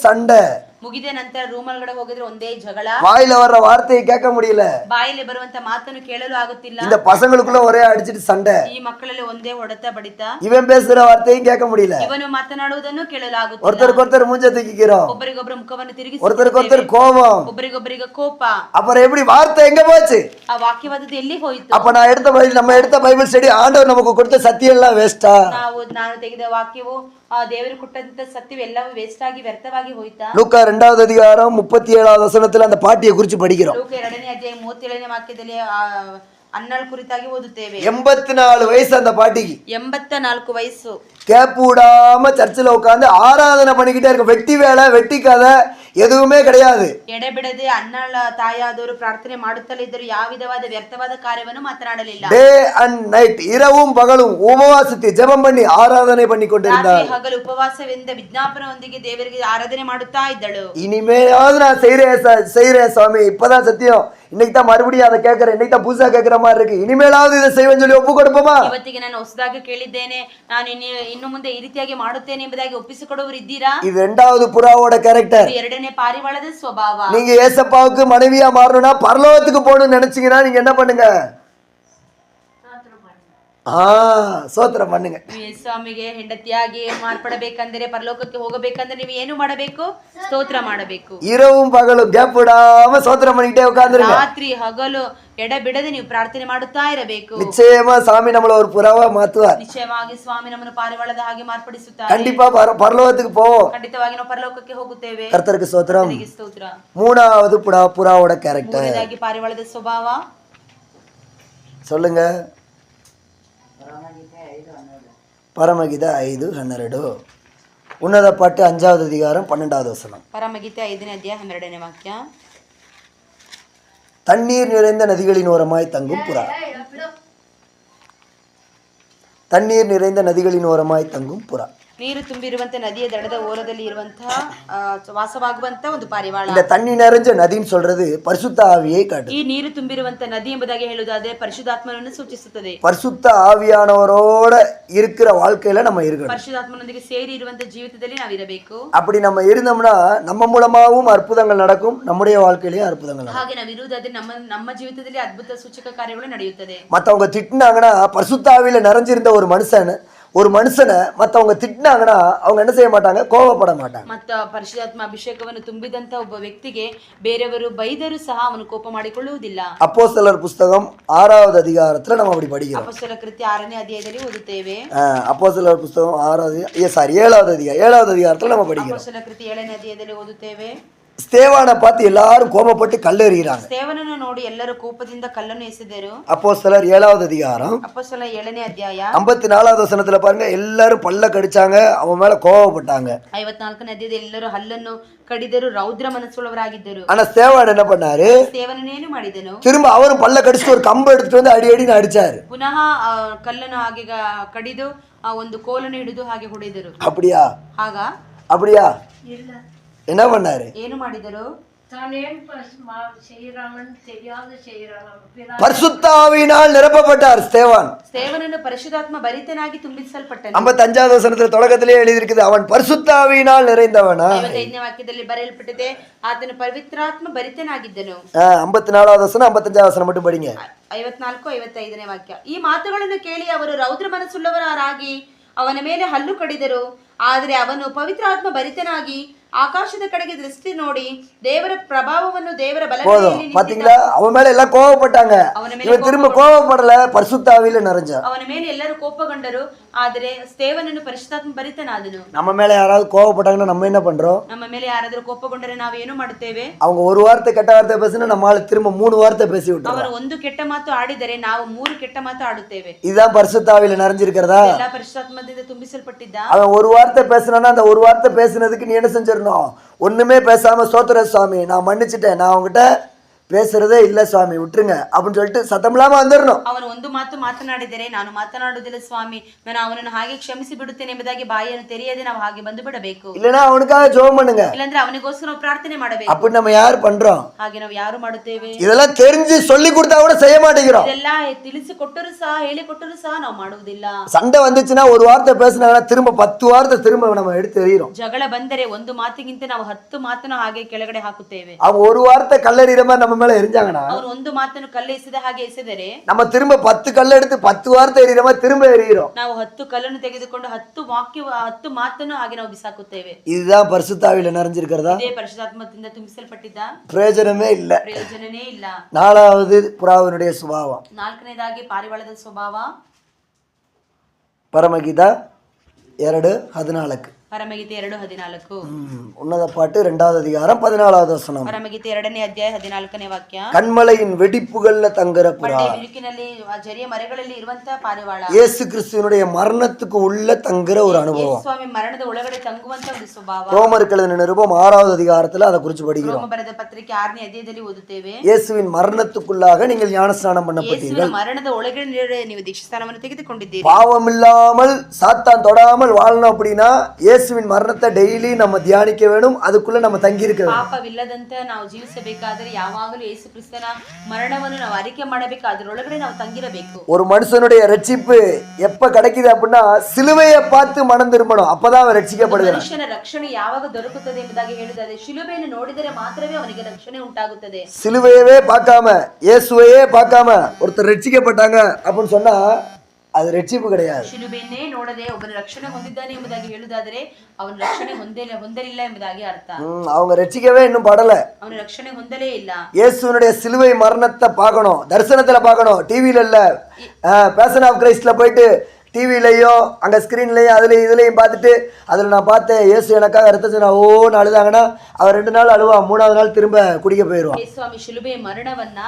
சண்டை, ಮುಗಿದ ನಂತರ ರೂಮ್ ಒಳಗಡೆ ಹೋಗಿದ್ರೆ ಒಂದೇ ಜಗಳ, வாயில வர்ற வார்த்தையை கேட்க முடியல, ಬಾಯಲ್ಲಿ ಬರುವಂತ ಮಾತನ್ನು ಕೇಳಲು ಆಗುತ್ತಿಲ್ಲ, இந்த பசங்களுக்குள்ள ஒரே அடிச்சிட்டு சண்டை, ಈ ಮಕ್ಕಳಲ್ಲಿ ಒಂದೇ ಹೊಡೆತ ಬಡಿತ, இவன் பேசுற வார்த்தையும் கேட்க முடியல, ಇವನು ಮಾತನಾಡುವುದನ್ನು ಕೇಳಲು ಆಗುತ್ತಿಲ್ಲ, ஒருத்தருக்கு ஒருத்தர் மூஞ்ச தூக்கிக்கிறோம், ಒಬ್ಬರಿಗೊಬ್ಬರ ಮುಖವನ್ನು ತಿರುಗಿಸಿ, ஒருத்தருக்கு ஒருத்தர் கோபம், ಒಬ್ಬರಿಗೊಬ್ಬರಿಗೆ ಕೋಪ. அப்புறம் எப்படி வார்த்தை எங்க போச்சு? ಆ ವಾಕ್ಯವಾದದ್ದು ಎಲ್ಲಿ ಹೋಯಿತು? அப்ப நான் நம்ம எடுத்த பைபிள் ஸ்டடி ஆண்டவர் நமக்கு கொடுத்த சத்தியம் எல்லாம் வேஸ்டா? ನಾನು ತೆಗೆದ ವಾಕ್ಯವು ದೇವರು ಕೊಟ್ಟಂತ ಸತ್ಯವು ಎಲ್ಲವೂ ವೇಸ್ಟ್ ಆಗಿ ವ್ಯರ್ಥವಾಗಿ ಹೋಯ್ತಾ? லூக்கா 2வது அதிகாரம் 37வது வசனத்துல அந்த பாட்டியை குறித்து படிக்கிறோம். ಲೂಕ 2ನೇ ಅಧ್ಯಾಯ 37ನೇ ವಾಕ್ಯದಲ್ಲಿ ಅನ್ನಾಳ್ ಕುರಿತಾಗಿ ಓದುತ್ತೇವೆ. 84 வயசு அந்த பாட்டிக்கு, 84 ವಯಸ್ಸು. கேப் விடாம சர்ச்சில் உட்காந்து ஆராதனை பண்ணிக்கிட்டே இருக்கும். வெட்டி வேலை வெட்டி கதை எதுவுமே கிடையாது. ಎಡೆಬಿಡದೆ ಅನ್ನಾಳ ತಾಯಾದವರು ಪ್ರಾರ್ಥನೆ ಮಾಡುತ್ತಲೇ ಇದ್ದರು. ಯಾವ ವಿಧವಾದ ವ್ಯರ್ಥವಾದ ಕಾರ್ಯವನ್ನು ಮಾತನಾಡಲಿಲ್ಲ. டே அண்ட் நைட், இரவும் பகலும் உபவாசித்து ஜெபம் பண்ணி ஆராதனை பண்ணி கொண்டிருந்தார். ರಾತ್ರಿ ಹಗಲು ಉಪವಾಸದಿಂದ ವಿಜ್ಞಾಪನದೊಂದಿಗೆ ದೇವರಿಗೆ ಆರಾಧನೆ ಮಾಡುತ್ತಾ ಇದ್ದಳು. இனிமேலாவது நான் செய்யறேன் சுவாமி, இப்பதான் சத்தியம், இன்னைக்கு தான் மறுபடியும் அதை கேட்கறேன், இன்னைக்கு தான் புதுசா கேட்கற மாதிரி இருக்கு, இனிமேலாவது இதை செய்வேன்னு சொல்லி ஒப்பு கொடுப்போமா? ಇವತ್ತಿಗೆ ನಾನು ಹೊಸದಾಗಿ ಕೇಳಿದ್ದೇನೆ, ನಾನು ಇನ್ನು ಮುಂದೆ ಈ ರೀತಿಯಾಗಿ ಮಾಡುತ್ತೇನೆ ಎಂಬುದಾಗಿ ಒಪ್ಪಿಸಿಕೊಡುವರು ಇದ್ದೀರಾ? இது 2வது புறாவோட கேரக்டர். 2ನೇ ಪಾರಿವಾಳದ ಸ್ವಭಾವ. நீங்க ஏசப்பாவுக்கு மனைவியா மாறணும்னா பரலோகத்துக்கு போகணும்னு நினைச்சீங்கன்னா நீங்க என்ன பண்ணுங்க? சோத்திரம் பண்ணுங்க. ಸ್ವಾಮಿಗೆ ಹೆಂಡತಿಯಾಗಿ ಮಾರ್ಪಡಬೇಕಂದ್ರೆ, ಪರಲೋಕಕ್ಕೆ ಹೋಗಬೇಕಂದ್ರೆ ನೀವು ಏನು ಮಾಡಬೇಕು? ಸ್ತೋತ್ರ ಮಾಡಬೇಕು. இரவும் பகலும் கேப் விடாம சோத்திரம் பண்ணிட்டே உட்கார்ந்துருங்க. ರಾತ್ರಿ ಹಗಲು ಎಡೆಬಿಡದೆ ನೀವು ಪ್ರಾರ್ಥನೆ ಮಾಡುತ್ತಾ ಇರಬೇಕು. நிச்சயமா சாமி நம்மள ஒரு புறாவா மாத்துவார். ನಿಶ್ಚಯವಾಗಿ ಸ್ವಾಮಿ ನಮ್ಮನ್ನು ಪಾರಿವಾಳದ ಹಾಗೆ ಮಾರ್ಪಡಿಸುತ್ತಾರೆ. கண்டிப்பா பரலோகத்துக்கு போவோம். ಖಂಡಿತವಾಗಿ ನಾವು ಪರಲೋಕಕ್ಕೆ ಹೋಗುತ್ತೇವೆ. கர்த்தருக்கு ஸ்தோத்திரம். ಸ್ತೋತ್ರ. 3வது புறாவோட கேரக்டர். ಮೂರನೇದಾಗಿ ಪಾರಿವಾಳದ ಸ್ವಭಾವ சொல்லுங்க. பரமகீதை 5:12. உன்னத பாட்டு 5வது அதிகாரம் 12வது வசனம். ಪರಮಗೀತೆ 5ನೇ ಅಧ್ಯಾಯ 12ನೇ ವಾಕ್ಯ. தண்ணீர் நிறைந்த நதிகளின் ஓரமாய் தங்கும் புறா. தண்ணீர் நிறைந்த நதிகளின் ஓரமாய் தங்கும் புறா. ನೀರು ತುಂಬಿರುವಂತ ನದಿಯ ದಡದ ಓರದಲ್ಲಿ ಇರುವಂತಹ ವಾಸವಾಗುವಂತ ಒಂದು ಪಾರಿವಾಳ. இந்த தண்ணி நிறைஞ்ச நதின்னு சொல்றது பரிசுத்த ஆவியை காட்டுது. ಈ ನೀರು ತುಂಬಿರುವಂತ ನದಿ ಎಂಬುದಾಗಿ ಹೇಳುವುದಾದ್ರೆ ಪರಿಶುದ್ಧಾತ್ಮನನ್ನು ಸೂಚಿಸುತ್ತದೆ. பரிசுத்த ஆவியானவரோட இருக்கிற வாழ்க்கையில நம்ம இருக்கணும். ಪರಿಶುದ್ಧಾತ್ಮನೊಂದಿಗೆ ಸೇರಿ ಇರುವಂತ ಜೀವಿತದಲ್ಲಿ ನಾವಿರಬೇಕು. அப்படி நம்ம இருந்தோம்னா நம்ம மூலமாவும் அற்புதங்கள் நடக்கும், நம்முடைய வாழ்க்கையிலயும் அற்புதங்கள் நடக்கும். ಹಾಗೆ ನಾವು ಇರುವುದಾದ್ರೆ ನಮ್ಮ ಜೀವಿತದಲ್ಲಿ ಅದ್ಭುತ ಸೂಚಕ ಕಾರ್ಯಗಳು ನಡೆಯುತ್ತದೆ. மற்றவங்க திட்டினாங்கன்னா பரிசுத்த ஆவியில நிறைஞ்சிருந்த ஒரு மனுஷனை மற்றவங்க திட்டினாங்கன்னா அவங்க என்ன செய்ய மாட்டாங்க? கோபப்பட மாட்டாங்க. ಮತ್ತು ಪರಿಶುದ್ಧಾತ್ಮ ಅಭಿಷೇಕವನ್ನು ತುಂಬಿದಂತ ಒಬ್ಬ ವ್ಯಕ್ತಿಗೆ ಬೇರೆಯವರು ಬೈದರೂ ಸಹ ಅವನು ಕೋಪ ಮಾಡಿಕೊಳ್ಳುವುದಿಲ್ಲ. அப்போஸ்தலர் புஸ்தகம் 6வது அதிகாரத்துல நம்ம அப்படி படிக்கிறோம். ಅಪೊಸ್ತಲ ಕೃತ್ಯ 6ನೇ ಅಧ್ಯಾಯದಲ್ಲಿ ಓದುತ್ತೇವೆ. அப்போஸ்தலர் புஸ்தகம் 7வது அதிகாரத்துல நம்ம படிக்கிறோம். ಅಪೊಸ್ತಲ ಕೃತ್ಯ 7ನೇ ಅಧ್ಯಾಯದಲ್ಲಿ ಓದುತ್ತೇವೆ. ஸ்தேவானை பார்த்து எல்லாரும் கோபப்பட்டு கல்லெறிகிறாங்க. ಸ್ಟೇವನನ್ನು ನೋಡಿ ಎಲ್ಲರೂ ಕೋಪದಿಂದ ಕಲ್ಲನ್ನು ಎಸೆದರು. அப்போஸ்தலர் 7வது அதிகாரம் ಅಪೊಸ್ತಲ 7ನೇ ಅಧ್ಯಾಯ 54வது வசனத்துல பாருங்க, எல்லாரும் பல்ல கடிச்சாங்க, அவன் மேல கோபப்பட்டாங்க. 54ನೇ ಅಧ್ಯಾಯದಲ್ಲಿ ಎಲ್ಲರೂ ಹಲ್ಲನ್ನು ಕಡಿದರು, ರೌದ್ರ ಮನಸ್ಸುಳ್ಳವರಾಗಿದ್ದರು. ஆனா ஸ்தேவான் என்ன பண்ணாரு? ಸ್ಟೇವನನೇನು ಮಾಡಿದನು? திரும்ப அவரும் பல்ல கடிச்சிட்டு ஒரு கம்பு எடுத்துட்டு வந்து அடின்னு அடிச்சாரு. ಪುನಃ ಕಲ್ಲನ್ನು ಹಾಗೆ ಕಡಿದು ಒಂದು ಕೋಲನ್ನು ಹಿಡಿದು ಹಾಗೆ ಹೊಡೆದರು. அப்படியா? ಆಗ அப்படியா? என்ன பண்ணாரு? ಏನು ಮಾಡಿದರು? தான் ஏன் செய்யறாங்கன்னு தெரியாத செய்யறாங்க. பரிசுத்த ஆவியினால் நிரப்பப்பட்டார் ஸ்தேவான். ಸ್ಟೇವನನ್ನು ಪರಿಶುದ್ಧಾತ್ಮ ಭರಿತನಾಗಿ ತುಂಬಿಸಲ್ಪಟ್ಟನು. 55வது வசனத்தில் தொடக்கத்திலே எழுதியிருக்குது, அவன் பரிசுத்த ஆவியினால் நிறைந்தவனா. 55ನೇ ವಾಕ್ಯದಲ್ಲಿ ಬರೆಯಲ್ಪಟ್ಟಿದೆ, ಆತನು ಪವಿತ್ರಾತ್ಮ ಭರಿತನಾಗಿದ್ದನು. 54வது வசனம் 55வது வசனம் மட்டும் படிங்க. 54 55ನೇ ವಾಕ್ಯ. ಈ ಮಾತುಗಳನ್ನು ಕೇಳಿ ಅವರು ರೌದ್ರ ಮನಸ್ಸುಳ್ಳವರಾಗಿ ಅವನ ಮೇಲೆ ಹಲ್ಲು ಕಡಿದರು. ಆದರೆ ಅವನು ಪವಿತ್ರಾತ್ಮ ಭರಿತನಾಗಿ ಆಕಾಶದ ಕಡೆಗೆ ದೃಷ್ಟಿ ನೋಡಿ ದೇವರ ಪ್ರಭಾವವನ್ನು ದೇವರ ಬಲಗೈಯಲ್ಲಿ பாத்தீங்களா, அவன் மேல எல்லாம் கோவப்பட்டாங்க, இவன் திரும்ப கோவப்படல, பரிசுத்த ஆவியில நிறைஞ்சான். ಅವನ ಮೇಲೆ ಎಲ್ಲರೂ ಕೋಪಗೊಂಡರು, ಆದರೆ ಸ್ಟೇವನನ್ನು ಪರಿಶುದ್ಧಾತ್ಮ ಭರಿತನಾದನು. நம்ம மேல யாராவது கோவப்பட்டாங்கன்னா நம்ம என்ன பண்றோம்? ನಮ್ಮ ಮೇಲೆ ಯಾರಾದರೂ ಕೋಪಗೊಂಡರೆ ನಾವು ಏನು ಮಾಡುತ್ತೇವೆ? அவங்க ஒரு வார்த்தை கெட்ட வார்த்தை பேசினா நம்மால திரும்ப 3 வார்த்தை பேசி விட்டுறோம். ಅವರು ಒಂದು ಕೆಟ್ಟ ಮಾತು ಆಡಿದರೆ ನಾವು 3 ಕೆಟ್ಟ ಮಾತು ಆಡುತ್ತೇವೆ. இதுதான் பரிசுத்த ஆவியில நிறைஞ்சிருக்கிறதா? ಎಲ್ಲ ಪರಿಶುದ್ಧಾತ್ಮದಿಂದ ತುಂಬಿಸಲ್ಪಟ್ಟಿದ್ದ. அவன் ஒரு வார்த்தை பேசினானா அந்த ஒரு வார்த்தை பேசினதுக்கு நீ என்ன செஞ்சிடணும்? ஒண்ணுமே பேசாம ஸ்தோத்திர சுவாமி நான் மன்னிச்சிட்டேன், நான் அவங்ககிட்ட பேசுறதே இல்ல சுவாமி விட்டுருங்க அப்படின்னு சொல்லிட்டு சத்தம் இல்லாம வந்துடணும். ಅವನು ಒಂದು ಮಾತು ಮಾತನಾಡಿದರೆ ನಾನು ಮಾತನಾಡುವುದಿಲ್ಲ ಸ್ವಾಮಿ, ನಾನು ಅವನನ್ನು ಹಾಗೆ ಕ್ಷಮಿಸಿ ಬಿಡುತ್ತೇನೆ ಎಂಬುದಾಗಿ ಬಾಯಿಯನ್ನು ತೆರೆಯದೆ ನಾವು ಹಾಗೆ ಬಂದು ಬಿಡಬೇಕು. இல்லனா ಅವನಿக்காக ஜெபம் பண்ணுங்க. ಇಲ್ಲಾಂದ್ರೆ ಅವನಿಗೋಸ್ಕರ ನಾವು ಪ್ರಾರ್ಥನೆ ಮಾಡಬೇಕು. அப்படி நம்ம யார் பண்றோம்? ಹಾಗೆ ನಾವು ಯಾರು ಮಾಡುತ್ತೇವೆ? இதெல்லாம் தெரிஞ்சு சொல்லி கொடுத்தா கூட செய்ய மாட்டேங்கிறோம். ಇದೆಲ್ಲ ತಿಳಿಸಿಕೊಟ್ಟರು ಸಹ ಹೇಳಿಕೊಟ್ಟರು ಸಹ ನಾವು ಮಾಡುವುದಿಲ್ಲ. சண்டை வந்துச்சுன்னா ஒரு வார்த்தை பேசினாங்கன்னா திரும்ப 10 வார்த்தை திரும்ப நம்ம எடுத்து எறிகிறோம். ಜಗಳ ಬಂದರೆ ಒಂದು ಮಾತಿಗಿಂತ ನಾವು 10 ಮಾತನ್ನು ಹಾಗೆ ಕೆಳಗಡೆ ಹಾಕುತ್ತೇವೆ. அவங்க ஒரு வார்த்தை கல்லெறிகிற மாதிரி நம்ம மேல எரிஞ்சாங்கன்னா ಅವರು ಒಂದು ಮಾತನ್ನು ಕಲ್ಲು ಎಸೆದ ಹಾಗೆ ಎಸೆದರೆ நம்ம திரும்ப 10 கல்ல எடுத்து 10 வார்த்தை எறிகிற மாதிரி திரும்ப எறிகிறோம். ನಾವು 10 ಕಲ್ಲನ್ನು ತೆಗೆದುಕೊಂಡು 10 ಮಾತನ್ನು ಹಾಗೆ ನಾವು ಬಿಸಾಕುತ್ತೇವೆ. இதுதான் பரிசுத்த ஆவியில நிறைஞ்சிருக்கிறதா? ಇದೇ ಪರಿಶುದ್ಧಾತ್ಮದಿಂದ ತುಂಬಿಸಲ್ಪಟ್ಟಿದ್ದ. பிரயோஜனமே இல்ல. ಪ್ರಯೋಜನನೇ ಇಲ್ಲ. 4வது புறாவினுடைய சுபாவம். 4ನೇದಾಗಿ ಪಾರಿವಾಳದ ಸ್ವಭಾವ. பரமகீதா 2:14. ಪರಮಗೀತೆ 2:14. உன்னத பாட்டு 2வது அதிகாரம் 14வது வசனம். ಪರಮಗೀತೆ 2ನೇ ಅಧ್ಯಾಯ 14ನೇ ವಾಕ್ಯ. கண்மலையின் வெடிப்புகள்ல தங்குற புறா. ಬಂಡೆ ಬಿರುಕಿನಲ್ಲಿ ಜರಿಯ ಮರಗಳಲ್ಲಿ ಇರುವಂತ ಪಾರಿವಾಳ. இயேசு கிறிஸ்துவினுடைய மரணத்துக்கு உள்ள தங்குற ஒரு அனுபவம். ಯೇಸು ಸ್ವಾಮಿ ಮರಣದ ಒಳಗಡೆ ತಂಗುವಂತ ಒಂದು ಸ್ವಭಾವ. ரோமருக்கு எழுதின நிருபம் 6வது அதிகாரத்துல அதை குறித்து படிக்கிறோம். ರೋಮ ಬರೆದ ಪತ್ರಿಕೆ 6ನೇ ಅಧ್ಯಾಯದಲ್ಲಿ ಓದುತ್ತೇವೆ. இயேசுவின் மரணத்துக்குள்ளாக நீங்கள் ஞானஸ்நானம் பண்ணப்பட்டீர்கள். ಯೇಸುವಿನ ಮರಣದ ಒಳಗಡೆ ನೀವು ದೀಕ್ಷಾಸ್ನಾನವನ್ನು ತೆಗೆದುಕೊಂಡಿದ್ದೀರಿ. பாவம் இல்லாமல் சாத்தான் தொடாமல் வாழணும் அப்படின்னா இயேசுவின் மரணத்தை டெய்லி நம்ம தியானிக்க வேணும், அதுக்குள்ள நம்ம தங்கி இருக்க வேண்டும். ಪಾಪವಿಲ್ಲದಂತೆ ನಾವು ಜೀವಿಸಬೇಕಾದರೆ ಯಾವಾಗಲೂ ಯೇಸು ಕ್ರಿಸ್ತನ ಮರಣವನ್ನು ನಾವು ಅರಿಕೆ ಮಾಡಬೇಕು, ಅದರೊಳಗಡೆ ನಾವು ತಂಗಿರಬೇಕು. ஒரு மனுஷனுடைய ரட்சிப்பு எப்ப கிடைக்குது அப்படின்னா சிலுவையை பார்த்து மனம் திரும்பணும், அப்பதான் அவன் ரட்சிக்கப்படுகிறான். ಮನುಷ್ಯನ ರಕ್ಷಣೆ ಯಾವಾಗ ದೊರಕುತ್ತದೆ ಎಂಬುದಾಗಿ ಹೇಳಿದರೆ ಶಿಲುಬೆಯನ್ನು ನೋಡಿದರೆ ಮಾತ್ರವೇ ಅವನಿಗೆ ರಕ್ಷಣೆ ಉಂಟಾಗುತ್ತದೆ. சிலுவையவே பார்க்காம இயேசுவையே பார்க்காம ஒருத்தர் ரட்சிக்கப்பட்டாங்க அப்படின்னு சொன்னா அது ரட்சிப்பு கிடையாது. ಶಿಲುಬೆಯನ್ನೇ ನೋಡದೆ ಒಬ್ಬನ ರಕ್ಷಣೆ ಹೊಂದಿದ್ದಾನೆ ಎಂಬುದಾಗಿ ಹೇಳುವುದಾದರೆ ಅವನ ರಕ್ಷಣೆ ಹೊಂದಲಿಲ್ಲ ಎಂಬುದಾಗಿ ಅರ್ಥ. அவங்க ரட்சிக்கவே இன்னும் படல, ಅವನ ರಕ್ಷಣೆ ಹೊಂದಲೇ ಇಲ್ಲ. இயேசுனுடைய சிலுவை மரணத்தை பார்க்கணும், தரிசனத்துல பார்க்கணும், டிவியில இல்ல. பேஷன் ஆஃப் கிரைஸ்ட்ல போயிட்டு டிவிலையும் அங்கே ஸ்க்ரீன்லையும் அதுலேயும் இதுலேயும் பார்த்துட்டு அதில் நான் பார்த்தேன் இயேசு எனக்காக ரத்தம் நான் ஓன்னு அழுதாங்கன்னா அவர் 2 நாள் அழுவா, 3வது நாள் திரும்ப குடிக்க போயிடுவான். ಸ್ವಾಮಿ ಶಿಲುಬೆಯ ಮರಣವನ್ನ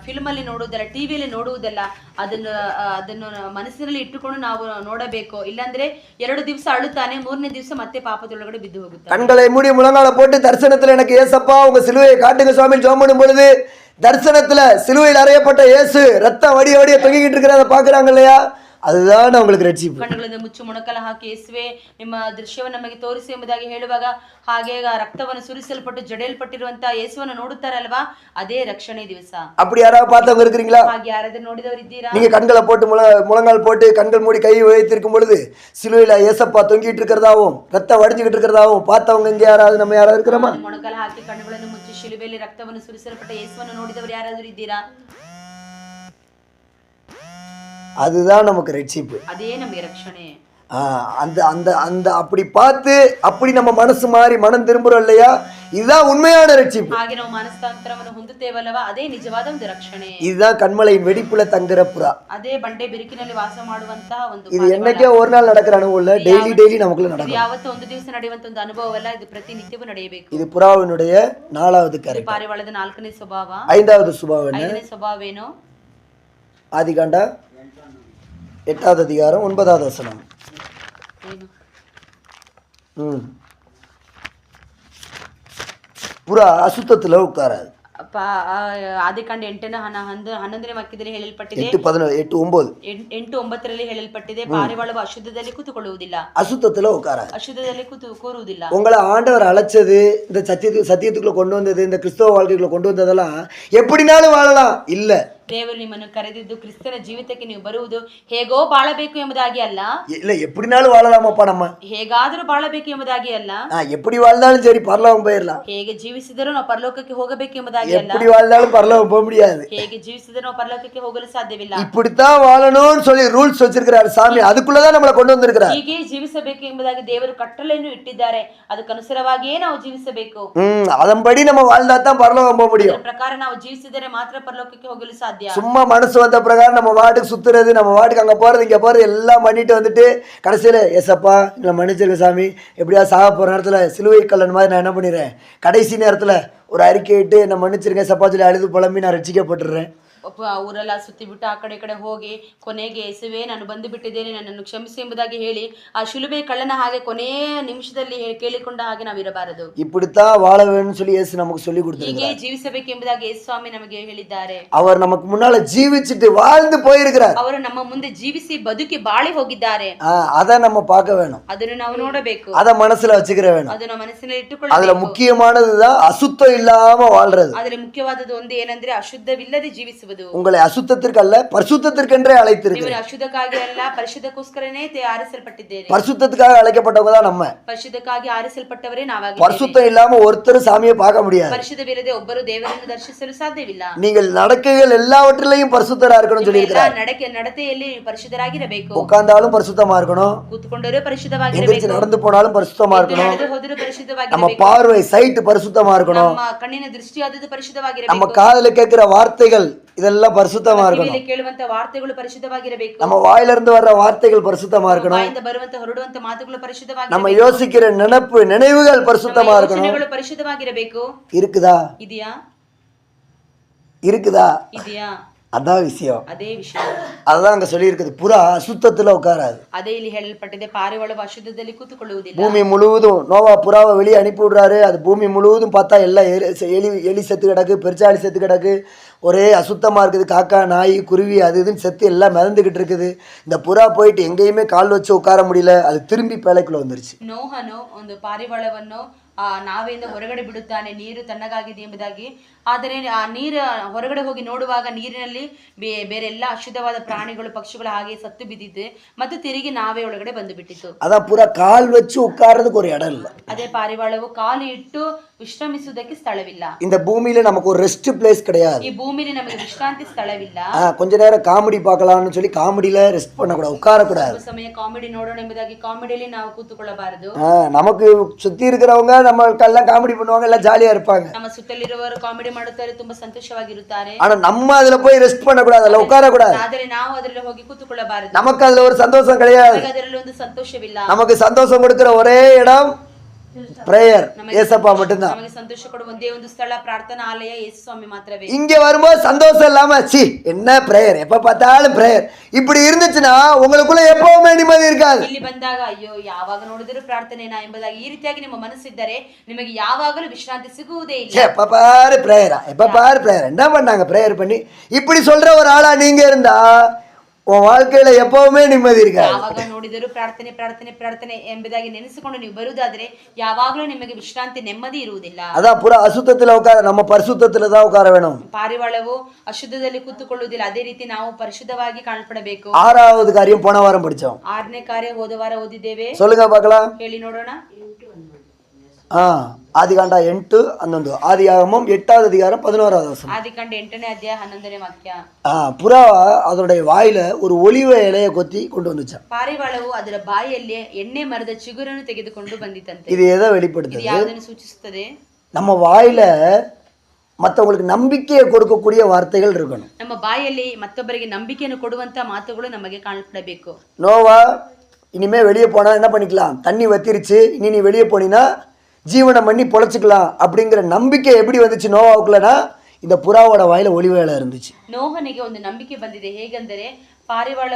ಫಿಲ್ಮಲ್ಲಿ ನೋಡುವುದಲ್ಲ, ಟಿವಿಯಲ್ಲಿ ನೋಡುವುದಲ್ಲ, ಅದನ್ನು ಮನಸ್ಸಿನಲ್ಲಿ ಇಟ್ಟುಕೊಂಡು ನಾವು ನೋಡಬೇಕು. ಇಲ್ಲಾಂದ್ರೆ 2 ದಿವಸ ಅಳುತ್ತಾನೆ, 3ನೇ ದಿವಸ ಮತ್ತೆ ಪಾಪದೊಳಗಡೆ ಬಿದ್ದು ಹೋಗುತ್ತಾನೆ. கண்களை மூடி முழங்கால போட்டு தரிசனத்துல எனக்கு ஏசப்பா உங்க சிலுவையை காட்டுங்க சுவாமி ஜெபம் பண்ணும் பொழுது தரிசனத்துல சிலுவையில் அறையப்பட்ட இயேசு ரத்தம் வடிய வடிய தொங்கிக்கிட்டு இருக்கிறத பாக்குறாங்க இல்லையா, அதுதான் உங்களுக்கு ரட்சிப்பு. ಕಣ್ಣುಗಳಿಂದ ಮುಚ್ಚು ಮೊಣಕಲ ಹಾಕಿ ಯೇಸುವೆ ನಿಮ್ಮ ದೃಶ್ಯವನ್ನು ನಮಗೆ ತೋರಿಸಿ ಎಂಬುದಾಗಿ ಹೇಳುವಾಗ ಹಾಗೆ ರಕ್ತವನ್ನು ಸುರಿಸಲ್ಪಟ್ಟು ಜಡೆಯಲ್ಪಟ್ಟಿರುವಂತಹ ಯೇಸುವನ್ನು ನೋಡುತ್ತಾರಲ್ವಾ, ಅದೇ ರಕ್ಷಣೆ ದಿವಸ. அப்படி யாராவது பார்த்தவங்க இருக்கிறீங்களா? ಹಾಗೆ ಯಾರಾದ್ರೂ ನೋಡಿದವರು ಇದ್ದೀರಾ? நீங்க கண்களை போட்டு முழங்கால் போட்டு கண்கள் மூடி கை வைத்திருக்கும் பொழுது சிலுவையில ஏசப்பா தொங்கிட்டு இருக்கிறதாவும் ரத்தம் வடிஞ்சுக்கிட்டு இருக்கிறதாவும் பார்த்தவங்க இங்க யாராவது நம்ம யாராவது இருக்கிறோமா? ಮೊಣಕಲ ಹಾಕಿ ಕಣ್ಣುಗಳನ್ನು ಮುಚ್ಚಿ ಶಿಲುಬೆಯಲ್ಲಿ ರಕ್ತವನ್ನು ಸುರಿಸಲ್ಪಟ್ಟ ಯೇಸುವನ್ನು ನೋಡಿದವರು ಯಾರಾದ್ರೂ ಇದ್ದೀರಾ? அதுதான் நமக்கு ரட்சிப்பு. ಅದೇ ನಮಗೆ ರಕ್ಷಣೆ. அந்த அந்த அந்த அப்படி பார்த்து அப்படி நம்ம மனசு மாறி மனம் திரும்புறோம் இல்லையா, இதுதான் உண்மையான ரட்சிப்பு. ಹಾಗೆ ನಾವು ಮನಸ್ತಾಂತರವನ್ನು ಹೊಂದುತ್ತೇವಲ್ಲವಾ, ಅದೇ ನಿಜವಾದ ಒಂದು ರಕ್ಷಣೆ. இதுதான் கண்மலையின் வெடிப்புல தங்குற புறா. ಅದೇ ಬಂಡೆ ಬಿರುಕಿನಲ್ಲಿ ವಾಸ ಮಾಡುವಂತಹ ಒಂದು. இது என்னைக்கே ஒரு நாள் நடக்கிற ಅನುಭವ இல்ல, டெய்லி நமக்குள்ள நடக்கும். ಯಾವತ್ತೂ ಒಂದು ದಿವಸ ನಡೆಯುವಂತ ಒಂದು ಅನುಭವವಲ್ಲ, ಇದು ಪ್ರತಿನಿತ್ಯವೂ ನಡೆಯಬೇಕು. இது புறாவினுடைய 4வது கரை. ಪಾರಿವಾಳದ 4ನೇ ಸ್ವಭಾವ. 5வது சுபாவம் என்ன? 5ನೇ ಸ್ವಭಾವ ಏನು? ஆதிகாண்ட 8வது அதிகாரம் 9வது வசனம். புறா அசுத்தத்துல உட்காராது. ಆದಿಕಾಂಡ 8:11 ವಾಕ್ಯದಲ್ಲಿ ಹೇಳಲ್ಪಟ್ಟಿದೆ, 8:9 ಹೇಳಲ್ಪಟ್ಟಿದೆ, ಪಾರಿವಾಳವು ಅಶುದ್ಧದಲ್ಲಿ ಕೂತುಕೊಳ್ಳುವುದಿಲ್ಲ, அசுத்தத்துல உட்காராது. ಅಶುದ್ಧದಲ್ಲಿ ಕೂರುವುದಿಲ್ಲ. உங்களை ஆண்டவர் அழைச்சது, இந்த சத்தியத்துக்குள்ள கொண்டு வந்தது, இந்த கிறிஸ்தவ வாழ்க்கைக்குள்ள கொண்டு வந்ததெல்லாம் எப்படினாலும் வாழலாம் இல்ல. ದೇವರು ನಿಮ್ಮನ್ನು ಕರೆದಿದ್ದು ಕ್ರಿಸ್ತನ ಜೀವಿತಕ್ಕೆ ನೀವು ಬರುವುದು ಹೇಗೋ ಬಾಳಬೇಕು ಎಂಬುದಾಗಿ ಅಲ್ಲ, இல்ல எப்படினாலும் வாழலாமாப்பா நம்ம, ಹೇಗಾದರೂ ಬಾಳಬೇಕು ಎಂಬುದಾಗಿ ಅಲ್ಲ, எப்படி வாழ்ந்தாலும் சரி பரலோகம் போயிடலாம், ಹೇಗೆ ಜೀವಿಸಿದರೂ ನಾವು ಪರಲೋಕಕ್ಕೆ ಹೋಗಬೇಕು ಎಂಬುದಾಗಿ ಅಲ್ಲ, எப்படி வாழ்ந்தாலும் பரலோகம் போக முடியாது, ಹೇಗೆ ಜೀವಿಸಿದರೂ ನಾವು ಪರಲೋಕಕ್ಕೆ ಹೋಗಲು ಸಾಧ್ಯವಿಲ್ಲ. இப்படித்தான் வாழணும்னு சொல்லி ரூல்ஸ் வச்சிருக்கிறாரு சாமி, அதுக்குள்ளதான் நம்மளை கொண்டு வந்திருக்கிறார். ಹೀಗೆ ಜೀವಿಸಬೇಕು ಎಂಬುದಾಗಿ ದೇವರು ಕಟ್ಟಳೆಯನ್ನು ಇಟ್ಟಿದ್ದಾರೆ, ಅದಕ್ಕನುಸಾರವಾಗಿಯೇ ನಾವು ಜೀವಿಸಬೇಕು. அதன்படி நம்ம வாழ்ந்தா தான் பரலோகம் போக முடியும். ಅದರ ಪ್ರಕಾರ ನಾವು ಜೀವಿಸಿದರೆ ಮಾತ್ರ ಪರಲೋಕಕ್ಕೆ ಹೋಗಲು ಸಾಧ್ಯ. சும்மா மனசு வந்த பிரகாரம் நம்ம வாட்டுக்கு சுத்துறது, நம்ம வாட்டுக்கு அங்க போறது இங்க போறது எல்லாம் பண்ணிட்டு வந்துட்டு கடைசியில ஏசப்பா இல்லை மன்னிச்சிருக்க சாமி, எப்படியா சாக போற நேரத்துல சிலுவை கல்லன் மாதிரி நான் என்ன பண்ணிடுறேன், கடைசி நேரத்துல ஒரு அறிக்கையிட்டு என்ன மன்னிச்சிருக்கேன் சப்பா சொல்லி அழுது புலம்பி நான் ரட்சிக்கப்பட்டுறேன். ಊರೆಲ್ಲ ಸುತ್ತಿ ಬಿಟ್ಟು ಆ ಕಡೆ ಹೋಗಿ ಕೊನೆಗೆ ಯೇಸುವೆ ನಾನು ಬಂದು ಬಿಟ್ಟಿದ್ದೇನೆ, ನನ್ನನ್ನು ಕ್ಷಮಿಸಿ ಎಂಬುದಾಗಿ ಹೇಳಿ ಆ ಶಿಲುಬೆ ಕಳ್ಳನ ಹಾಗೆ ಕೊನೆಯ ನಿಮಿಷದಲ್ಲಿ ಕೇಳಿಕೊಂಡ ಹಾಗೆ ನಾವು ಇರಬಾರದು. இப்படித்தான் வாழ வேணும்னு சொல்லி இயேசு நமக்கு சொல்லி கொடுத்தாரு. ಹೀಗೆ ಜೀವಿಸಬೇಕು ಎಂಬುದಾಗಿ ಯೇಸು ಸ್ವಾಮಿ ನಮಗೆ ಹೇಳಿದ್ದಾರೆ. அவர் நமக்கு முன்னால ஜீவிச்சிட்டு வாழ்ந்து போயிருக்கிறார். ಅವರು ನಮ್ಮ ಮುಂದೆ ಜೀವಿಸಿ ಬದುಕಿ ಬಾಳಿ ಹೋಗಿದ್ದಾರೆ. அத நம்ம பார்க்க வேணும், ಅದನ್ನು ನಾವು ನೋಡಬೇಕು, அத மனசுல வச்சுக்கிற வேணும். ಅದನ್ನು ಮನಸ್ಸಿನಲ್ಲಿ ಇಟ್ಟುಕೊಳ್ಳಬೇಕು. அதுல முக்கியமானதுதான் அசுத்தம் இல்லாம வாழ்றது. ಅದರಲ್ಲಿ ಮುಖ್ಯವಾದದ್ದು ಒಂದು ಏನಂದ್ರೆ ಅಶುದ್ಧವಿಲ್ಲದೆ ಜೀವಿಸುವುದು. உங்களை அசுத்தத்திற்கு அல்ல பரிசுத்தத்திற்கென்றே அழைத்திருக்கிறேன். ಅಶುದ್ಧಕ್ಕಾಗಿ ಅಲ್ಲ ಪರಿಶುದ್ಧಕ್ಕೋಸ್ಕರನೇ ಆರಿಸಲ್ಪಟ್ಟಿದ್ದೇನೆ. பரிசுத்தத்துக்காக அழைக்கப்பட்டவங்க தான் நம்ம. ಪರಿಶುದ್ಧಕ್ಕಾಗಿ ಆರಿಸಲ್ಪಟ್ಟವರೇ ನಾವಾಗಿದ್ದೇವೆ. பரிசுத்தம் இல்லாம ஒருத்தர் சாமியை பார்க்க முடியாது. ಪರಿಶುದ್ಧವಿಲ್ಲದೆ ಒಬ್ಬರು ದೇವರನ್ನು ದರ್ಶಿಸಲು ಸಾಧ್ಯವಿಲ್ಲ. நீங்கள் நடக்கைகள் எல்லாவற்றிலையும் பரிசுத்தரா இருக்கணும் சொல்லியிருக்கிறார். ನಡತೆಯಲ್ಲಿ ಪರಿಶುದ್ಧರಾಗಿರಬೇಕು. உட்கார்ந்தாலும் பரிசுத்தமா இருக்கணும், ಕೂತ್ಕೊಂಡರೂ ಪರಿಶುದ್ಧವಾಗಿರಬೇಕು, நடந்து போனாலும் பரிசுத்தமா இருக்கணும், ನಡೆದು ಹೋದರೂ நம்ம ಪರಿಶುದ್ಧವಾಗಿರಬೇಕು, பார்வை சைட் பரிசுத்தமா இருக்கணும், ನಮ್ಮ ಕಣ್ಣಿನ ದೃಷ್ಟಿಯಾದದ್ದು ಪರಿಶುದ್ಧವಾಗಿರಬೇಕು, நம்ம காதுல கேட்கிற வார்த்தைகள் இதெல்லாம் பரிசுத்தமா இருக்கணும், ಕೇಳುವಂತ ವಾರ್ತೆಗಳು ಪರಿಶುದ್ಧವಾಗಿರಬೇಕು, நம்ம வாயில இருந்து வர்ற வார்த்தைகள் பரிசுத்தமா இருக்கணும், ಬಾಯಿಂದ ಬರುವಂತ ಹೊರಡುವಂತ ಮಾತುಗಳು ಪರಿಶುದ್ಧವಾಗಿರಬೇಕು, நம்ம யோசிக்கிற நினைவுகள் பரிசுத்தமா இருக்கணும். ಪರಿಶುದ್ಧವಾಗಿರಬೇಕು. இருக்குதா? ಇದೆಯಾ? இருக்குதா? ಇದೆಯಾ? அதான் விஷயம். ಅದೇ ವಿಷಯ. அதான் அங்க சொல்லி இருக்குது, புறா அசுத்தத்துல உட்காராது. ಅದೇ ಇಲ್ಲಿ ಹೇಳಲ್ಪಟ್ಟಿದೆ, ಪಾರಿವಾಳವು ಅಶುದ್ಧದಲ್ಲಿ ಕೂತುಕೊಳ್ಳುವುದಿಲ್ಲ. பூமி முழுவதும் நோவா புறாவை வெளியே அனுப்பி விடுறாரு, அது பூமி முழுவதும் பார்த்தா எல்லாம் எலி செத்து கிடக்கு, பெருச்சாளி செத்து கிடக்கு, ஒரே அசுத்தமா இருக்குது, காக்கா நாய் குருவி அது இதுன்னு செத்து எல்லாம் மிதந்துகிட்டு இருக்குது. இந்த புறா போயிட்டு எங்கேயுமே கால் வச்சு உட்கார முடியல, அது திரும்பி பேழைக்குள்ள வந்துருச்சு. ನೋಹನು ಒಂದು ಪಾರಿವಾಳವನ್ನು ನಾವೆಯಿಂದ ಹೊರಗಡೆ ಬಿಡುತ್ತಾನೆ, ನೀರು ತಣ್ಣಗಾಗಿದೆ ಎಂಬುದಾಗಿ. ಆದರೆ ಆ ನೀರು ಹೊರಗಡೆ ಹೋಗಿ ನೋಡುವಾಗ ನೀರಿನಲ್ಲಿ ಬೇರೆ ಎಲ್ಲ ಅಶುದ್ಧವಾದ ಪ್ರಾಣಿಗಳು ಪಕ್ಷಿಗಳು ಹಾಗೆ ಸತ್ತು ಬಿದ್ದಿದೆ ಮತ್ತು ತಿರುಗಿ ನಾವೇ ಒಳಗಡೆ ಬಂದು ಬಿಟ್ಟಿತ್ತು. அதான் புறா கால் வச்சு உட்கார்றதுக்கு ஒரு இடம் இல்லை. ಅದೇ ಪಾರಿವಾಳವು ಕಾಲು ಇಟ್ಟು ವಿಶ್ರಮಿಸುವುದಕ್ಕೆ ಸ್ಥಳವಿಲ್ಲ. இந்த பூமியில நமக்கு ஒரு ரெஸ்ட் பிளேஸ் கிடையாது. ಈ ಭೂಮಿಲಿ ನಮಗೆ ವಿಶ್ರಾಂತಿ ಸ್ಥಳವಿಲ್ಲ. கொஞ்ச நேரம் காமெடி பார்க்கலாம்னு சொல்லி காமெடியில ரெஸ்ட் பண்ணக்கூடாது, உட்காரக்கூடாது. ಸಮಯ ಕಾಮಿಡಿ ನೋಡೋಣ ಎಂಬುದಾಗಿ ಕಾಮಿಡಿಯಲ್ಲಿ ನಾವು ಕೂತುಕೊಳ್ಳಬಾರದು. நமக்கு சுத்தி இருக்கிறவங்க நம்ம எல்லாம் காமெடி பண்ணுவாங்க, எல்லாம் ஜாலியா இருப்பாங்க. ನಮ್ಮ ಸುತ್ತಲಿರುವವರು ಕಾಮಿಡಿ ಮಾಡುತ್ತಾರೆ, ತುಂಬಾ ಸಂತೋಷವಾಗಿರುತ್ತಾರೆ. ஆனா நம்ம அதுல போய் ரெஸ்ட் பண்ணக்கூடாது, அதுல உட்காரக்கூடாது. ಆದರೆ ನಾವು ಅದರಲ್ಲಿ ಹೋಗಿ ಕೂತುಕೊಳ್ಳಬಾರದು. நமக்கு அதுல ஒரு சந்தோஷம் கிடையாது. ಅದರಲ್ಲಿ ಒಂದು ಸಂತೋಷವಿಲ್ಲ. நமக்கு சந்தோஷம் கொடுக்கிற ஒரே இடம் பிரேயர், ஏசப்பா மட்டும்தான். ನಮಗೆ ಸಂತೋಷ ಕೊಡುವ ಒಂದೇ ಒಂದು ಸ್ಥಳ ಪ್ರಾರ್ಥನಾಲಯ, ಯೇಸು ಸ್ವಾಮಿ ಮಾತ್ರವೇ. இங்க வரும்போது சந்தோஷம் இல்லாம என்ன பிரேயர், எப்ப பார்த்தாலும் பிரேயர் இப்படி இருந்துச்சுன்னா உங்களுக்குள்ள எப்பவுமே நிம்மதி இருக்காது. ಇಲ್ಲಿ ಬಂದಾಗ ಅಯ್ಯೋ ಯಾವಾಗ ನೋಡಿದರೂ ಪ್ರಾರ್ಥನೆನಾ ಎಂಬುದಾಗಿ ಈ ರೀತಿಯಾಗಿ ನಿಮ್ಮ ಮನಸ್ಸಿದ್ದರೆ ನಿಮಗೆ ಯಾವಾಗಲೂ ವಿಶ್ರಾಂತಿ ಸಿಗುವುದೇ ಇಲ್ಲ. எப்ப பாரு பிரேயரா, எப்ப பாரு பிரேயர், என்ன பண்ணாங்க பிரேயர் பண்ணி இப்படி சொல்ற ஒரு ஆளா நீங்க இருந்தா உன் வாழ்க்கையில எப்பவுமே நிம்மதி இருக்காது. ಯಾವಾಗ ನೋಡಿದರೂ ಪ್ರಾರ್ಥನೆ ಪ್ರಾರ್ಥನೆ ಪ್ರಾರ್ಥನೆ ಎಂಬುದಾಗಿ ನೆನೆಸಿಕೊಂಡು ನೀವು ಬರುವುದಾದ್ರೆ ಯಾವಾಗಲೂ ನಿಮಗೆ ವಿಶ್ರಾಂತಿ ನೆಮ್ಮದಿ ಇರುವುದಿಲ್ಲ. அதான் புறா அசுத்தத்துல உட்கார, நம்ம பரிசுத்தத்துல தான் உட்கார வேணும். ಪಾರಿವಾಳವು ಅಶುದ್ಧದಲ್ಲಿ ಕೂತುಕೊಳ್ಳುವುದಿಲ್ಲ, ಅದೇ ರೀತಿ ನಾವು ಪರಿಶುದ್ಧವಾಗಿ ಕಾಣಪಡಬೇಕು. ஆறாவது காரியம் போன வாரம் படிச்சோம். 6ನೇ ಕಾರ್ಯ ಹೋದ ವಾರ ಓದಿದ್ದೇವೆ. சொல்லுங்க பார்க்கலாம். ಹೇಳಿ ನೋಡೋಣ. ஆதிகாண்ட 8:11, ஆதியாகமம் 8வது அதிகாரம் 11வது வசனம். ಆದಿಕಾಂಡ 8ನೇ ಅಧ್ಯಾಯ 11ನೇ ವಾಕ್ಯ. புறா அதோடைய வாயில ஒரு ஒலிவ இலைய கொத்தி கொண்டு வந்துச்சான். ಪಾರಿವಾಳವು ಅದರ ಬಾಯಲ್ಲಿ ಎಣ್ಣೆ ಮರದ ಚಿಗುರನ್ನು ತೆಗೆದುಕೊಂಡು ಬಂದಿತಂತೆ. இது எதை வெளிப்படுத்துது? ಯಾವುದನ್ನು ಸೂಚಿಸುತ್ತದೆ? நம்ம வாயில மற்றவங்களுக்கு நம்பிக்கையை கொடுக்கக்கூடிய வார்த்தைகள் இருக்கணும். ನಮ್ಮ ಬಾಯಲ್ಲಿ ಮತ್ತೊಬ್ಬರಿಗೆ ನಂಬಿಕೆಯನ್ನು ಕೊಡುವಂತ ಮಾತುಗಳು ನಮಗೆ ಕಾಣಪಡಬೇಕು. நோவா இனிமே வெளியே போனா என்ன பண்ணிக்கலாம், தண்ணி வத்திருச்சு, இனி நீ வெளியே போனீங்கன்னா ஜீவனம் பண்ணி பொழைச்சிக்கலாம் அப்படிங்கிற நம்பிக்கை எப்படி வந்துச்சு நோவாவுக்குள்ளனா, இந்த புறாவோட வாயில ஒலிவ இலை இருந்துச்சு. ನೋಹನಿಗೆ ಒಂದು ನಂಬಿಕೆ ಬಂದಿದೆ. ಹೇಗೆಂದರೆ ಪಾರಿವಾಳ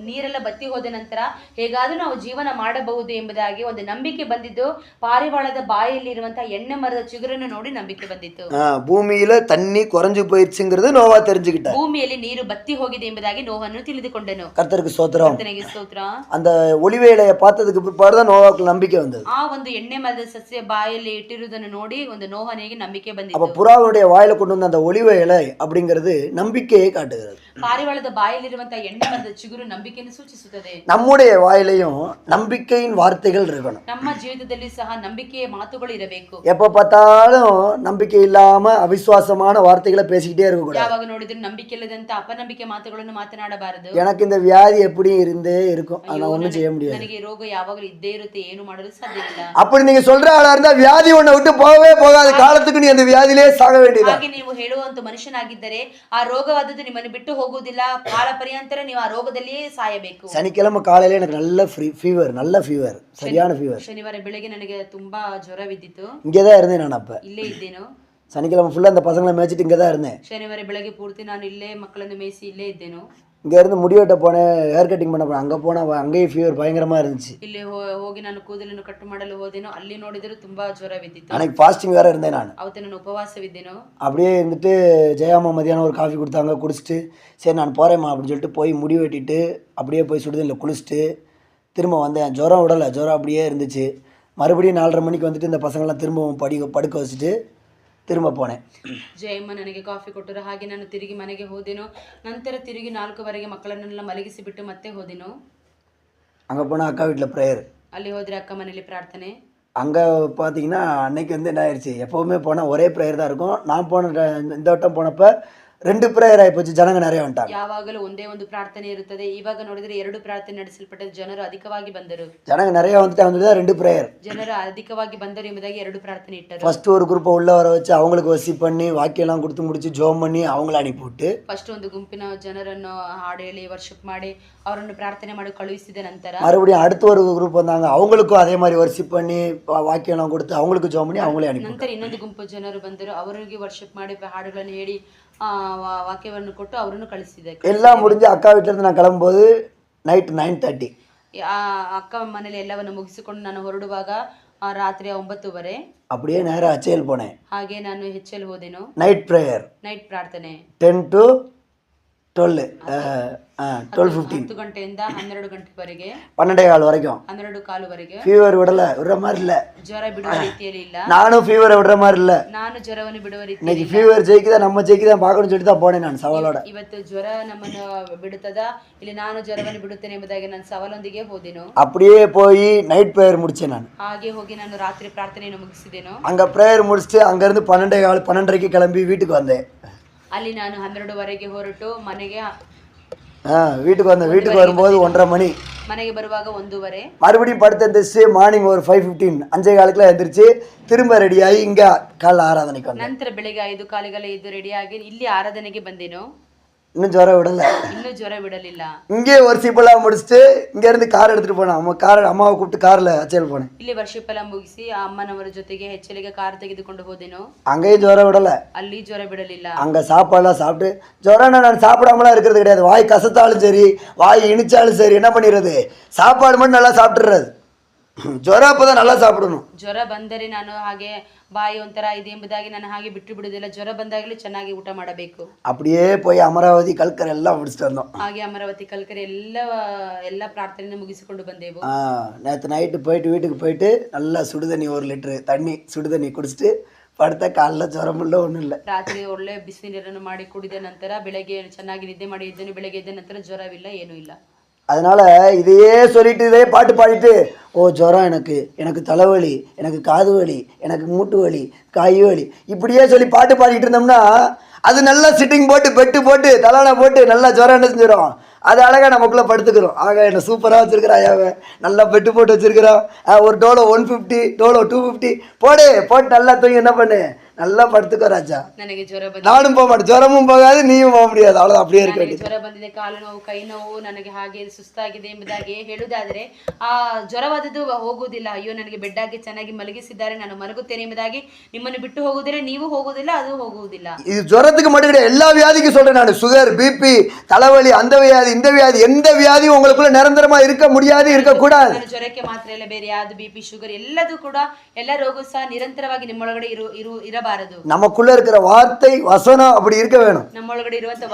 ನೀರೆಲ್ಲ ಬತ್ತಿ ಹೋದ ನಂತರ ಹೇಗಾದ್ರೂ ನಾವು ಜೀವನ ಮಾಡಬಹುದು ಎಂಬುದಾಗಿ ಒಂದು ನಂಬಿಕೆ ಬಂದಿದ್ದು ಪಾರಿವಾಳದ ಬಾಯಲ್ಲಿರುವಂತಹ ಎಣ್ಣೆ ಮರದ ಚಿಗುರನ್ನು ನೋಡಿ ನಂಬಿಕೆ ಬಂದಿತ್ತು. பூமியில தண்ணி குறைஞ்சு போயிடுச்சுங்கிறது நோவா தெரிஞ்சுக்கிட்டார். ಭೂಮಿಯಲ್ಲಿ ನೀರು ಬತ್ತಿ ಹೋಗಿದೆ ಎಂಬುದಾಗಿ ನೋಹನು ತಿಳಿದುಕೊಂಡನು. கர்த்தருக்கு ஸ்தோத்திரம். ಕರ್ತನಿಗೆ ಸ್ತೋತ್ರ. அந்த ஒலிவ இலையை பார்த்ததுக்கு பிற்பாடுதான் நோவாவுக்கு நம்பிக்கை வந்தது. ಆ ಒಂದು ಎಣ್ಣೆ ಮರದ ಸಸ್ಯ ಬಾಯಲ್ಲಿ ಇಟ್ಟಿರುವುದನ್ನು ನೋಡಿ ಒಂದು ನೋಹನಿಗೆ ನಂಬಿಕೆ ಬಂದಿತ್ತು. அப்ப புறாவுடைய வாயில கொண்டு வந்த அந்த ஒலிவ இலை அப்படிங்கிறது நம்பிக்கையை காட்டுகிறது. ಪಾರಿವಾಳದ ಬಾಯಲ್ಲಿರುವಂತಹ ಎಣ್ಣೆ ಮರದ ಚಿಗುರು ನಂಬಿಕೆಯನ್ನು ಸೂಚಿಸುತ್ತದೆ. நம்முடைய வாயிலையும் நம்பிக்கையின் வார்த்தைகள் இருக்கணும். ನಮ್ಮ ಜೀವಿತದಲ್ಲಿ ಸಹ ನಂಬಿಕೆಯ ಮಾತುಗಳು ಇರಬೇಕು. எப்ப பார்த்தாலும் நம்பிக்கை இல்லாம அவிசுவாசமான வார்த்தைகளை பேசிக்கிட்டே இருக்க கூடாது. ಯಾವಾಗ ನೋಡಿದ್ರು ನಂಬಿಕೆ ಇಲ್ಲದಂತ ಅಪನಂಬಿಕೆ ಮಾತುಗಳನ್ನು ಮಾತನಾಡಬಾರದು. எனக்கு இந்த வியாதி எப்படி இருந்தே இருக்கும், ஆனா ஒண்ணும் செய்ய முடியாது. ನನಗೆ ರೋಗ ಯಾವಾಗಲೂ ಇದ್ದೇ ಇರುತ್ತೆ, ಏನು ಮಾಡಲು ಸಾಧ್ಯ ಇಲ್ಲ. அப்படி நீங்க சொல்ற ஆளா இருந்தா வியாதி உன்னை விட்டு போகவே போகாது. காலத்துக்கு நீ அந்த வியாதியிலே சாக வேண்டியது. ಹಾಗೆ ನೀವು ಹೇಳುವಂತ ಮನುಷ್ಯನಾಗಿದ್ದರೆ ಆ ರೋಗವಾದದ್ದು ನಿಮ್ಮನ್ನು ಬಿಟ್ಟು ಹೋಗುವುದಿಲ್ಲ, ಕಾಲ ಪರ್ಯಂತರ ನೀವು ಆ ರೋಗದಲ್ಲಿಯೇ ಸಾಯಬೇಕು. சனிக்கிழமை காலையில எனக்கு நல்ல ஃபீவர், நல்ல ஃபீவர், சரியான ஃபீவர். ಶನಿವಾರ ಬೆಳಗ್ಗೆ ನನಗೆ ತುಂಬಾ ಜ್ವರವಿದ್ದಿತ್ತು. இங்கதான் இருந்தேன் நான். அப்ப ಇಲ್ಲೇ ಇದ್ದೇನು. சனிக்கிழமை ஃபுல்லா அந்த பசங்களை மேய்ச்சிட்டு இங்கே தான் இருந்தேன். ಶನಿವಾರ ಬೆಳಗ್ಗೆ ಪೂರ್ತಿ ನಾನು ಇಲ್ಲೇ ಮಕ್ಕಳನ್ನು ಮೇಯಿಸಿ ಇಲ್ಲೇ ಇದ್ದೇನು. இங்கே இருந்து முடி வெட்ட போனேன், ஹேர் கட்டிங் பண்ண போனேன். அங்கே போனால் அங்கேயும் ஃபீவர் பயங்கரமாக இருந்துச்சு. ಇಲ್ಲಿ ಹೋಗಿ ನಾನು ಕೂದಲನ್ನು ಕಟ್ ಮಾಡಲು ಹೋದೆನು. ಅಲ್ಲಿ ನೋಡಿದರೂ ತುಂಬಾ ಜ್ವರವಿದ್ದಿತ್ತು. அன்னைக்கு ஃபாஸ்டிங் வேற இருந்தேன் நான். ಅವತ್ತು ನಾನು ಉಪವಾಸವಿದ್ದೇನು. அப்படியே இருந்துட்டு ஜெயாமா மதியானம் ஒரு காஃபி கொடுத்தாங்க, குடிச்சிட்டு சரி நான் போகிறேம்மா அப்படின்னு சொல்லிட்டு போய் முடி வெட்டிட்டு அப்படியே போய் சுடுதண்ணில் குளிச்சுட்டு திரும்ப வந்தேன். ஜுரம் விடலை, ஜுரம் அப்படியே இருந்துச்சு. மறுபடியும் 4:30 மணிக்கு வந்துட்டு இந்த பசங்களாம் திரும்பவும் படுக்க வச்சுட்டு திரும்ப போனேன். ಜಯಮ್ಮ ನನಗೆ ಕಾಫಿ ಕೊಟ್ಟರು. ಹಾಗೆ ನಾನು ತಿರುಗಿ ಮನೆಗೆ ಹೋದೆನು. ನಂತರ ತಿರುಗಿ 4:15 ಮಕ್ಕಳನ್ನೆಲ್ಲ ಮಲಗಿಸಿ ಬಿಟ್ಟು ಮತ್ತೆ ಹೋದೆನು. அங்கே போனால் அக்கா வீட்டில் ப்ரேயர். ಅಲ್ಲಿ ಹೋದ್ರೆ ಅಕ್ಕ ಮನೇಲಿ ಪ್ರಾರ್ಥನೆ. அங்கே பார்த்தீங்கன்னா அன்னைக்கு வந்து என்ன ஆயிடுச்சு, எப்போவுமே போனால் ஒரே ப்ரேயர் தான் இருக்கும். நான் போன இந்த வட்டம் போனப்போ 2 ப்ரேயர் ஆகிப்போச்சு. ஜனங்க நிறைய வந்துட்டாங்க. ಯಾವಾಗಲೂ ಒಂದೇ ಒಂದು ಪ್ರಾರ್ಥನೆ ಇರುತ್ತದೆ. ಇವಾಗ ನೋಡಿದ್ರೆ 2 ಪ್ರಾರ್ಥನೆ ನಡೆಸಲ್ಪಟ್ಟ ಜನರು ಅಧಿಕವಾಗಿ ಬಂದರು. ஜனங்க நிறைய வந்துட்டாங்க, 2 ப்ரேயர். ಜನರು ಅಧಿಕವಾಗಿ ಬಂದರು ಎಂಬುದಾಗಿ 2 ಪ್ರಾರ್ಥನೆ ಇಟ್ಟರು. ஃபர்ஸ்ட் ஒரு குரூப்பை உள்ள வர வச்சு அவங்களுக்கு வசி பண்ணி வாக்கியெல்லாம் கொடுத்து முடிச்சு ஜோம் பண்ணி அவங்கள அனுப்பிவிட்டு ಫಸ್ಟ್ ಒಂದು ಗುಂಪಿನ ಜನರನ್ನು ಹಾಡು ಹೇಳಿ ವರ್ಷಪ್ ಮಾಡಿ ಅವರನ್ನು ಪ್ರಾರ್ಥನೆ ಮಾಡಿ ಕಳುಹಿಸಿದ ನಂತರ மறுபடியும் அடுத்த ஒரு குரூப் வந்தாங்க. அவங்களுக்கும் அதே மாதிரி வர்ஷிப் பண்ணி வாக்கியெல்லாம் கொடுத்து அவங்களுக்கு ஜோம் பண்ணி அவங்களே அனுப்பி. ನಂತರ ಇನ್ನೊಂದು ಗುಂಪು ಜನರು ಬಂದರು. ಅವರಿಗೆ ವರ್ಷಪ್ ಮಾಡಿ ಹಾಡುಗಳನ್ನು ಹೇಳಿ ವಾಕ್ಯವನ್ನು ಕೊಟ್ಟು ಅವರನ್ನು ಕಳಿಸಿದೆ. எல்லாம் முடிஞ்சு அக்கா வீட்டிலேருந்து நான் கிளம்பும்போது நைட் 9:30. ಅಕ್ಕ ಮನೇಲಿ ಎಲ್ಲವನ್ನು ಮುಗಿಸಿಕೊಂಡು ನಾನು ಹೊರಡುವಾಗ ರಾತ್ರಿ 9:30. அப்படியே நேராக HL போனேன். ಹಾಗೆ ನಾನು HL ಹೋದೆನು. நைட் ப்ரேயர், ನೈಟ್ ಪ್ರಾರ್ಥನೆ 10 to 12, 12:15. 10 ಗಂಟೆಯಿಂದ 12 ಗಂಟೆವರೆಗೆ, 12:15 வரைக்கும். 12:15 ஃபீவர் விடுற மாதிரி இல்லை. ಜ್ವರ ಬಿಡುವ ರೀತಿಯಲ್ಲಿ ಇಲ್ಲ. நானும் ஃபீவரை விடுற மாதிரி இல்லை. ನಾನು ಜ್ವರವನ್ನು ಬಿಡುವ ರೀತಿ. இன்னைக்கு ஃபீவர் ஜெயிக்குதா நம்ம ஜெயிக்குதான் பார்க்கணும்னு சொல்லிட்டு தான் போனேன் நான் சவாலோட. ಇವತ್ತು ಜ್ವರ ನಮ್ಮನ್ನು ಬಿಡುತ್ತದ ಇಲ್ಲಿ ನಾನು ಜ್ವರವನ್ನು ಬಿಡುತ್ತೇನೆ ಎಂಬುದಾಗಿ ನಾನು ಸವಾಲೊಂದಿಗೆ ಹೋದೆನು. அப்படியே போய் நைட் ப்ரேயர் முடிச்சேன் நான். ಹಾಗೆ ಹೋಗಿ ನಾನು ರಾತ್ರಿ ಪ್ರಾರ್ಥನೆಯನ್ನು ಮುಗಿಸಿದೆನು. அங்கே ப்ரேயர் முடிச்சுட்டு அங்கேருந்து 12:15 கிளம்பி வீட்டுக்கு வந்தேன். ಅಲ್ಲಿ ನಾನು 12:15 ಹೊರಟು ಮನೆಗೆ வீட்டுக்கு வந்தேன். வீட்டுக்கு வரும்போது 1:30 மணி. ಮನೆಗೆ ಬರುವಾಗ 1:30. மறுபடியும் படுத்து எந்திரிச்சு மார்னிங் ஒரு 5:15 5:15 எந்திரிச்சு திரும்ப ரெடியாகி இங்கே காலைல ஆராதனைக்கு வந்தேன். ನಂತರ ಬೆಳಿಗ್ಗೆ 5:15 ಎದ್ದು ರೆಡಿಯಾಗಿ ಇಲ್ಲಿ ಆರಾಧನೆಗೆ ಬಂದೆನು. இன்னும் ஜுரம் விடல. ಇನ್ನೂ ಜ್ವರ ಬಿಡಲಿಲ್ಲ. இங்கே வர்ஷிப் எல்லாம் முடிச்சுட்டு இங்கேருந்து கார் எடுத்துகிட்டு போனேன். அம்மாவை கூப்பிட்டு காரில் HL போனேன். ಇಲ್ಲಿ ವರ್ಷಿಪ್ ಎಲ್ಲ ಮುಗಿಸಿ ಆ ಅಮ್ಮನವರ ಜೊತೆಗೆ HLಗೆ ಕಾರ್ ತೆಗೆದುಕೊಂಡು ಹೋದೆನು. அங்கேயும் ஜுரம் விடல. ಅಲ್ಲಿ ಜ್ವರ ಬಿಡಲಿಲ್ಲ. அங்கே சாப்பாடுலாம் சாப்பிட்டு ஜுரம்னா நான் சாப்பிடாமலாம் இருக்கிறது கிடையாது. வாய் கசத்தாலும் சரி, வாய் இனிச்சாலும் சரி, என்ன பண்ணிடுறது, சாப்பாடு மட்டும் நல்லா சாப்பிட்டுறது. ಜ್ವರ அப்பதான் நல்லா சாப்பிடணும். ಜ್ವರ ಬಂದರೆ ನಾನು ಹಾಗೆ ಬಾಯಿ ಒಂಥರ ಇದೆ ಎಂಬುದಾಗಿ ನಾನು ಹಾಗೆ ಬಿಟ್ಟು ಬಿಡುವುದಿಲ್ಲ. ಜ್ವರ ಬಂದಾಗಲೇ ಚೆನ್ನಾಗಿ ಊಟ ಮಾಡಬೇಕು. அப்படியே போய் அமராவதி கல்கரை எல்லாம் முடிச்சுட்டு வந்தோம். ಹಾಗೆ ಅಮರಾವತಿ ಕಲ್ಕರೆ ಎಲ್ಲ ಪ್ರಾರ್ಥನೆಯನ್ನು ಮುಗಿಸಿಕೊಂಡು ಬಂದೆವು. நேற்று நைட்டு போயிட்டு வீட்டுக்கு போயிட்டு நல்லா சுடுதண்ணி 1 லிட்டரு தண்ணி சுடுதண்ணி குடிச்சிட்டு படுத்த காலைல ஜுரம் இல்லை, ஒன்றும் இல்லை. ರಾತ್ರಿ ಒಳ್ಳೆ ಬಿಸಿ ನೀರನ್ನು ಮಾಡಿ ಕುಡಿದ ನಂತರ ಬೆಳಗ್ಗೆ ಚೆನ್ನಾಗಿ ನಿದ್ದೆ ಮಾಡಿ ಇದ್ದೇನೆ. ಬೆಳಗ್ಗೆ ಎದ್ದ ನಂತರ ಜ್ವರವಿಲ್ಲ, ಏನೂ ಇಲ್ಲ. அதனால இதையே சொல்லிட்டு இதே பாட்டு பாடிட்டு ஜுரம் எனக்கு தலைவலி, எனக்கு காது வலி, எனக்கு மூட்டு வலி, காய் வலி, இப்படியே சொல்லி பாட்டு பாடிட்டு இருந்தோம்னா அது நல்லா சிட்டிங் போட்டு பெட்டு போட்டு தலானை போட்டு நல்லா ஜுரம் என்ன செஞ்சிடும், அது அழகாக நமக்குள்ளே படுத்துக்கிறோம். ஆக என்ன சூப்பராக வச்சுருக்கிறா யாவை, நல்லா பெட்டு போட்டு வச்சுருக்கிறான். ஒரு டோலோ 150, டோலோ 250 போட்டு நல்லா தூங்கி என்ன பண்ணு, நல்லா படுத்துக்கோ ராஜா. ನನಗೆ ಜ್ವರ ಬಂದಿದೆ, நானும் போக மாட்டேன், ஜுரமும் போகாது நீயும் போக முடியாது, அவ்வளவுதான், அப்படியே இருக்க ನನಗೆ வேண்டியது. ಜ್ವರ ಬಂದಿದೆ, ಕಾಲು ನೋವು, ಕೈ ನೋವು, ನನಗೆ ಹಾಗೆ ಸುಸ್ತಾಗಿದೆ ಎಂಬುದಾಗಿ ಹೇಳುವುದಾದರೆ ಆ ಜ್ವರವಾದದ್ದು ಹೋಗುವುದಿಲ್ಲ. ಅಯ್ಯೋ ನನಗೆ ಬೆಡ್ ಹಾಕಿ ಚೆನ್ನಾಗಿ ಮಲಗಿಸಿದ್ದಾರೆ, ನಾನು ಮಲಗುತ್ತೇನೆ ಎಂಬುದಾಗಿ ನಿಮ್ಮನ್ನು ಬಿಟ್ಟು ಹೋಗುವುದಿಲ್ಲ, ನೀವು ಹೋಗುವುದಿಲ್ಲ, ಅದು ಹೋಗುವುದಿಲ್ಲ. இது ஜுரத்துக்கு மட்டும் கிடையாது, எல்லா வியாதிக்கும் சொல்றேன் நான். சுகர், பிபி, தலைவலி, அந்த வியாதி, இந்த வியாதி, எந்த வியாதியும் உங்களுக்குள்ள நிரந்தரமா இருக்க முடியாது, இருக்கக்கூடாது. ನಾನು ಜ್ವರಕ್ಕೆ ಮಾತ್ರ ಇಲ್ಲ, ಬೇರೆ ಯಾವ್ದು ಬಿಪಿ, ಶುಗರ್ ಎಲ್ಲದೂ ಕೂಡ, ಎಲ್ಲ ರೋಗ ಸಹ ನಿರಂತರವಾಗಿ ನಿಮ್ಮೊಳಗಡೆ ಇರಬಾರದು. நமக்குள்ள இருக்கிற வார்த்தை வசனம் அப்படி இருக்க வேணும். ನಮ್ಮೊಳಗಡೆ ಇರುವಂತ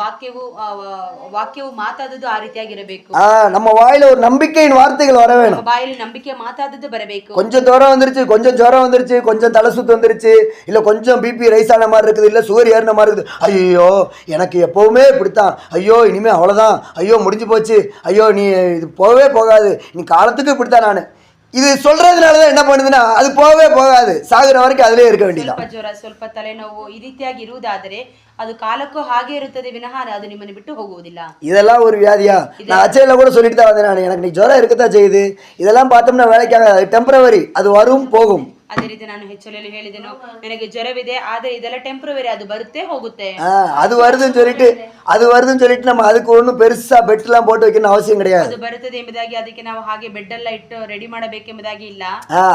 ವಾಕ್ಯವು ಮಾತಾದದ್ದು ಆ ರೀತಿಯಾಗಿರಬೇಕು. நம்ம வாயில ஒரு நம்பிக்கையின் வார்த்தைகள் வர வேணும். ನಮ್ಮ ಬಾಯಲ್ಲಿ ನಂಬಿಕೆ ಮಾತಾದದ್ದು ಬರಬೇಕು. கொஞ்சம் ஜுரம் வந்துருச்சு, கொஞ்சம் ஜுரம் வந்துருச்சு, கொஞ்சம் தலை சுத்து வந்துருச்சு, இல்ல கொஞ்சம் பிபி ரைஸ் ஆன மாதிரி இருக்குது, இல்ல சுகர் ஏறின மாதிரி இருக்குது, ஐயோ எனக்கு எப்பவுமே இப்படித்தான், ஐயோ இனிமே அவ்வளவுதான், ஐயோ முடிஞ்சு போச்சு, ஐயோ நீ இது போகவே போகாது, நீ காலத்துக்கு இப்படித்தான், நான் இது சொல்றதுனாலதான் என்ன பண்ணுதுன்னா அது போகவே போகாது, சாகுற வரைக்கும் அதுலயே இருக்க வேண்டியதான். ಸ್ವಲ್ಪ ಜ್ವರ, ಸ್ವಲ್ಪ ತಲೆನೋವು ಈ ರೀತಿಯಾಗಿ ಇರುವುದಾದರೆ ಅದು ಕಾಲಕ್ಕೂ ಹಾಗೆ ಇರುತ್ತದೆ ವಿನಃ ಅದು ನಿಮ್ಮನ್ನು ಬಿಟ್ಟು ಹೋಗುವುದಿಲ್ಲ. இதெல்லாம் ஒரு வியாதியா? நான் அச்சையில கூட சொல்லிட்டு தான் வந்தேன், நான் எனக்கு நீ ஜுரம் இருக்கத்தான் செய்யுது, இதெல்லாம் பார்த்தோம்னா வேலைக்காக, டெம்பரவரி, அது வரும் போகும். ಅದೇ ರೀತಿ ನಾನು ಹೆಚ್ಚಳಲ್ಲಿ ಹೇಳಿದೆನು, ನನಗೆ ಜ್ವರವಿದೆ ಆದ್ರೆ ಇದೆಲ್ಲ ಟೆಂಪರರಿ, ಅದು ಬರುತ್ತೆ ಹೋಗುತ್ತೆ. அது வருதுன்னு சொல்லிட்டு நம்ம அதுக்கு ஒன்றும் பெருசா பெட் எல்லாம் போட்டு வைக்கணும் அவசியம் கிடையாது. ಅದು ಬರುತ್ತದೆ ಎಂಬುದಾಗಿ ಅದಕ್ಕೆ ನಾವು ಹಾಗೆ ಬೆಡ್ ಎಲ್ಲ ಇಟ್ಟು ರೆಡಿ ಮಾಡಬೇಕೆಂಬುದಾಗಿ ಇಲ್ಲ.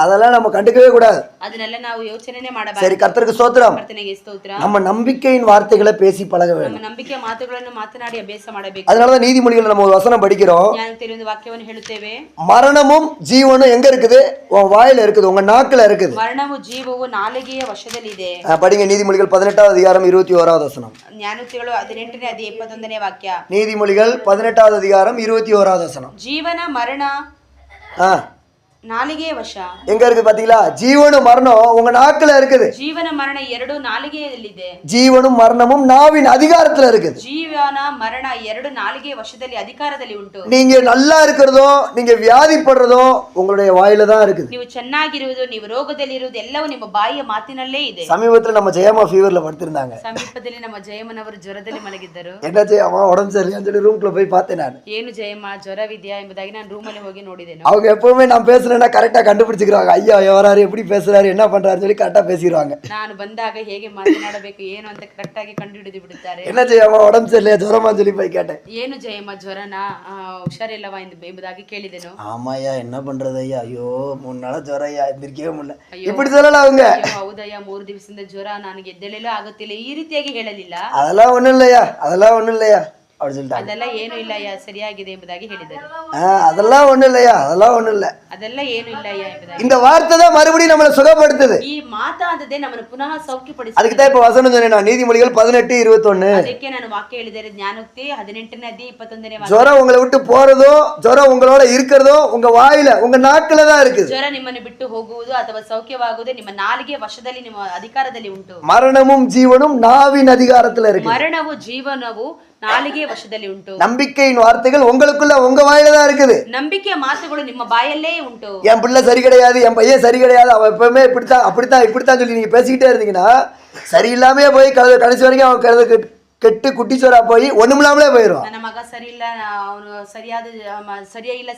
அதெல்லாம் நம்ம கண்டுக்கவே கூடாது. ಅದನ್ನೆಲ್ಲ ನಾವು ಯೋಚನೆ ಮಾಡಬಾರದು. சரி, கர்த்தருக்கு ஸ்தோத்திரம். ಕರ್ತನಿಗೆ ಸ್ತೋತ್ರ. நம்ம நம்பிக்கையின் வார்த்தைகளை பேசி பழக வேண்டும். ನಮ್ಮ ನಂಬಿಕೆಯ ಮಾತುಗಳನ್ನು ಮಾತನಾಡಿ ಅಭ್ಯಾಸ ಮಾಡಬೇಕು. அதனாலதான் நீதிமொழிகள் நம்ம ஒரு வசனம் படிக்கிறோம். ಜ್ಞಾನದಲ್ಲಿ ಒಂದು ವಾಕ್ಯವನ್ನು ಹೇಳುತ್ತೇವೆ. மரணமும் ஜீவனும் எங்க இருக்குது? உன் வாயில இருக்குது, உங்க நாக்குல இருக்குது. ಮರಣವು ಜೀವವು ನಾಲಿಗೆಯ ವಶದಲ್ಲಿದೆ. படிங்க நீதிமொழிகள் 18வது அதிகாரம் 21வது வசனம். ಜ್ಞಾನೋಕ್ತಿಗಳು 18ನೇ ಅಧ್ಯಾಯ 21ನೇ ವಾಕ್ಯ. நீதிமொழிகள் 18வது அதிகாரம் 21வது வசனம். ಜೀವನ ಮರಣ ನಾಲಿಗೆಯ ವಶ. எங்க இருக்கு பாத்தீங்களா? ஜீவனும் மரணம் உங்க நாக்குல இருக்குது. ಜೀವನ ಮರಣ ಎರಡು ನಾಲಿಗೆಯಲ್ಲಿದೆ. ஜீவனும் மரணமும் நாவின் அதிகாரத்துல இருக்குது. ಜೀವನ ಮರಣ ಎರಡು ನಾಲಿಗೆಯ ವಶದಲ್ಲಿ ಅಧಿಕಾರದಲ್ಲಿ ಉಂಟು. நீங்க நல்லா இருக்கிறதோ நீங்க வியாதிப்படுறதோ உங்களுடைய வாயில தான் இருக்குது. ನೀವು ಚೆನ್ನಾಗಿರುವುದು, ನೀವು ರೋಗದಲ್ಲಿರುವುದು ಎಲ್ಲವೂ ನಿಮ್ಮ ಬಾಯಿಯ ಮಾತಿನಲ್ಲೇ ಇದೆ. சமீபத்துல நம்ம ஜெயமா ஃபீவர்ல படுத்திருந்தாங்க. ಸಮೀಪದಲ್ಲಿ ನಮ್ಮ ಜಯಮ್ಮನ್ ಅವರು ಜ್ವರದಲ್ಲಿ ಮಲಗಿದ್ದರು. என்ன ஜெயமா உடம்பு சரியில்லைன்னு சொல்லி ரூம்குள்ள போய் பார்த்தேன் நான். ಏನು ಜಯಮ್ಮ ಜ್ವರವಿದೆಯಾ ಎಂಬುದಾಗಿ ನಾನು ರೂಮಲ್ಲಿ ಹೋಗಿ ನೋಡಿದೆನು. அவங்க எப்பவுமே நான் பேசுறேன்னா கரெக்டா கண்டுபிடிச்சுக்கிறாங்க. ஐயா எவராரு எப்படி பேசுறாரு என்ன பண்றாருன்னு சொல்லி கரெக்டா பேசிடுவாங்க. ನಾನು ಬಂದಾಗ ಹೇಗೆ ಮಾತನಾಡಬೇಕು ಏನು ಅಂತ ಕರೆಕ್ಟ್ ಆಗಿ ಕಂಡುಹಿಡಿದು ಬಿಡುತ್ತಾರೆ. என்ன ஜெயமா உடம்பு சரியில்லையா ஜுரமான்னு சொல்லி போய் கேட்டேன். ಏನು ಜಯಮ್ಮ ಜ್ವರನಾ ಹುಷಾರಿಲ್ಲವಾ ಎಂಬುದಾಗಿ ಕೇಳಿದೆನು. ஆமாய்யா என்ன பண்றது ஐயா, ஐயோ 3 நாளா ஜுரம் ஐயா, எந்திரிக்கவே முடியல, இப்படி சொல்லல அவங்க. ಹೌದಯ್ಯ 3 ದಿವಸದಿಂದ ಜ್ವರ, ನನಗೆ ಎದ್ದೇಳಲು ಆಗುತ್ತಿಲ್ಲ, ಈ ರೀತಿಯಾಗಿ ಹೇಳಲಿಲ್ಲ. அதெல்லாம் ஒண்ணும் இல்லையா, அதெல்லாம் ஒண்ணும் இல்லையா அப்படி சொல்லிட்டாங்க. ಅದೆಲ್ಲ ಏನು ಇಲ್ಲ ಸರಿಯಾಗಿದೆ ಎಂಬುದಾಗಿ ಹೇಳಿದರು. அதெல்லாம் ஒண்ணும் இல்லையா, அதெல்லாம் ஒண்ணும் இல்ல, ಅದೆಲ್ಲ ಏನು ಇಲ್ಲ ಎಂಬುದಾಗಿ. இந்த வார்த்தை தான் மறுபடியும் நம்மளை சுகப்படுத்துது. ಈ ಮಾತಾದದೆ ನಮ್ಮನ್ನು ಪುನಃ ಸೌಖ್ಯಪಡಿಸುತ್ತದೆ. அதுக்கு தான் இப்ப வசனம் சொன்னேன், நீதிமொழிகள் 18:21. ಅದಕ್ಕೆ ನಾನು ವಾಕ್ಯ ಹೇಳಿದರೆ ಜ್ಞಾನೋಕ್ತಿ 18ನೇ ಅಧ್ಯಾಯ 21ನೇ ವಾಕ್ಯ. ஜுரம் உங்களை விட்டு போறதோ ஜுரம் உங்களோட இருக்கிறதோ உங்க வாயில உங்க நாக்குல தான் இருக்குது. ಜ್ವರ ನಿಮ್ಮನ್ನು ಬಿಟ್ಟು ಹೋಗುವುದು ಅಥವಾ ಸೌಖ್ಯವಾಗುವುದು ನಿಮ್ಮ ನಾಲಿಗೆ ವಶದಲ್ಲಿ, ನಿಮ್ಮ ಅಧಿಕಾರದಲ್ಲಿ ಉಂಟು. மரணமும் ஜீவனும் நாவின் அதிகாரத்துல இருக்கு. ಮರಣವು ಜೀವನವು ನಾಲಿಗೆ ವಶದಲ್ಲಿ ಉಂಟು. நம்பிக்கையின் வார்த்தைகள் உங்களுக்குள்ள உங்க வாயில தான் இருக்குது. ನಂಬಿಕೆಯ ಮಾತುಗಳು ನಿಮ್ಮ ಬಾಯಲ್ಲೇ ಉಂಟು. என் பிள்ளை சரி கிடையாது, என் பையன் சரி கிடையாது, அவன் எப்பவுமே இப்படித்தான் சொல்லி நீங்க பேசிக்கிட்டே இருந்தீங்கன்னா சரியில்லாமே போய் கடைசி வரைக்கும் அவன் கெட்டு குட்டிச்சோரா போய் ஒண்ணுமில்லாமலே போயிடும். ನನ್ನ ಮಗ ಸರಿ ಇಲ್ಲ, ಅವನು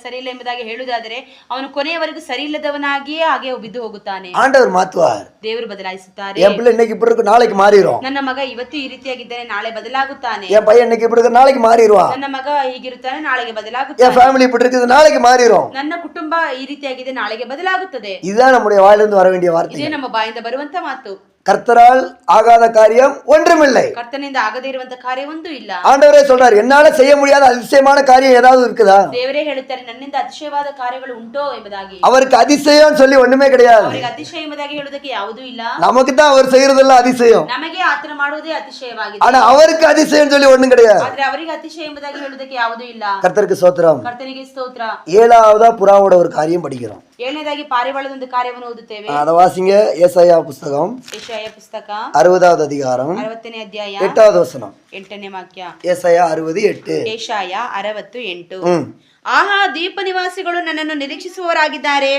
ಸರಿಯಿಲ್ಲ ಎಂಬುದಾಗಿ ಹೇಳುವುದಾದರೆ ಅವನು ಕೊನೆಯವರೆಗೂ ಸರಿ ಇಲ್ಲದವನಾಗಿಯೇ ಹಾಗೆ ಬಿದ್ದು ಹೋಗುತ್ತಾನೆ. ஆண்டவர் மாத்துவார், ದೇವರು ಬದಲಾಯಿಸುತ್ತಾರೆ. என் பிள்ளை இன்னைக்கு இப்படி இருக்கு நாளைக்கு மாறிடும். ನನ್ನ ಮಗ ಇವತ್ತು ಈ ರೀತಿಯಾಗಿದ್ದಾನೆ, ನಾಳೆ ಬದಲಾಗುತ್ತಾನೆ. என் பையன் இன்னைக்கு இப்படி இருக்கு நாளைக்கு மாறிடுவான். ನನ್ನ ಮಗ ಹೀಗಿರುತ್ತಾನೆ, ನಾಳೆಗೆ என் ಬದಲಾಗುತ್ತಾನೆ. ஃபேமிலி இப்படி இருக்குது நாளைக்கு மாறிடும். ನನ್ನ ಕುಟುಂಬ ಈ ರೀತಿಯಾಗಿದೆ, ನಾಳೆಗೆ ಬದಲಾಗುತ್ತದೆ. இதுதான் நம்முடைய வாயிலிருந்து வர வேண்டிய வார்த்தை. ಇದೇ ನಮ್ಮ ಬಾಯಿಂದ ಬರುವಂತ ಮಾತು. கர்த்தரால் ஆகாத காரியம் ஒன்றுமில்லை. ಕರ್ತನಿಂದ ಆಗದೇ ಇರುವಂತ ಕಾರ್ಯ ಒಂದು ಇಲ್ಲ. ஆண்டவரே சொல்றாரு, என்னால செய்ய முடியாத அதிசயமான காரியம் ஏதாவது இருக்குதா? ದೇವರೇ ಹೇಳುತ್ತಾರೆ, ನನ್ನಿಂದ ಅತಿಶಯವಾದ ಕಾರ್ಯಗಳು ಉಂಟೋ ಎಂಬುದಾಗಿ. அவருக்கு அதிசயம் சொல்லி ஒண்ணுமே கிடையாது. ಅವರಿಗೆ ಅತಿಶಯ ಎಂಬುದಾಗಿ ಹೇಳುವುದಕ್ಕೆ ಯಾವುದೂ ಇಲ್ಲ. நமக்கு தான் அவர் செய்யறதெல்லாம் அதிசயம். ನಮಗೆ ಆತನ ಮಾಡುವುದೇ ಅತಿಶಯವಾಗಿದೆ. ஆனா அவருக்கு அதிசயம் சொல்லி ஒண்ணும் கிடையாது. ಆದ್ರೆ ಅವರಿಗೆ ಅತಿಶಯ ಎಂಬುದಾಗಿ ಹೇಳುವುದಕ್ಕೆ ಯಾವುದೂ ಇಲ್ಲ. கர்த்தருக்கு ஸ்தோத்திரம். ಕರ್ತನಿಗೆ ಸ್ತೋತ್ರ. 7வது புறாவோட ஒரு காரியம் படிக்கிறோம். 7ನೇದಾಗಿ ಪಾರಿವಾಳದ ಒಂದು ಕಾರ್ಯವನ್ನು ಓದುತ್ತೇವೆ. அத வாசிங்க. ஏசாயா புத்தகம் ಯೆಶಾಯ ಪುಸ್ತಕ 60வது அதிகாரம் 60ನೇ ಅಧ್ಯಾಯ 8வது வசனம். 8ನೇ ವಾಕ್ಯ. ஏசாயா 60:8. ಯೆಶಾಯ 68. ಆಹಾ, ದ್ವೀಪ ನಿವಾಸಿಗಳು ನನ್ನನ್ನು ನಿರೀಕ್ಷಿಸುವವರಾಗಿದ್ದಾರೆ.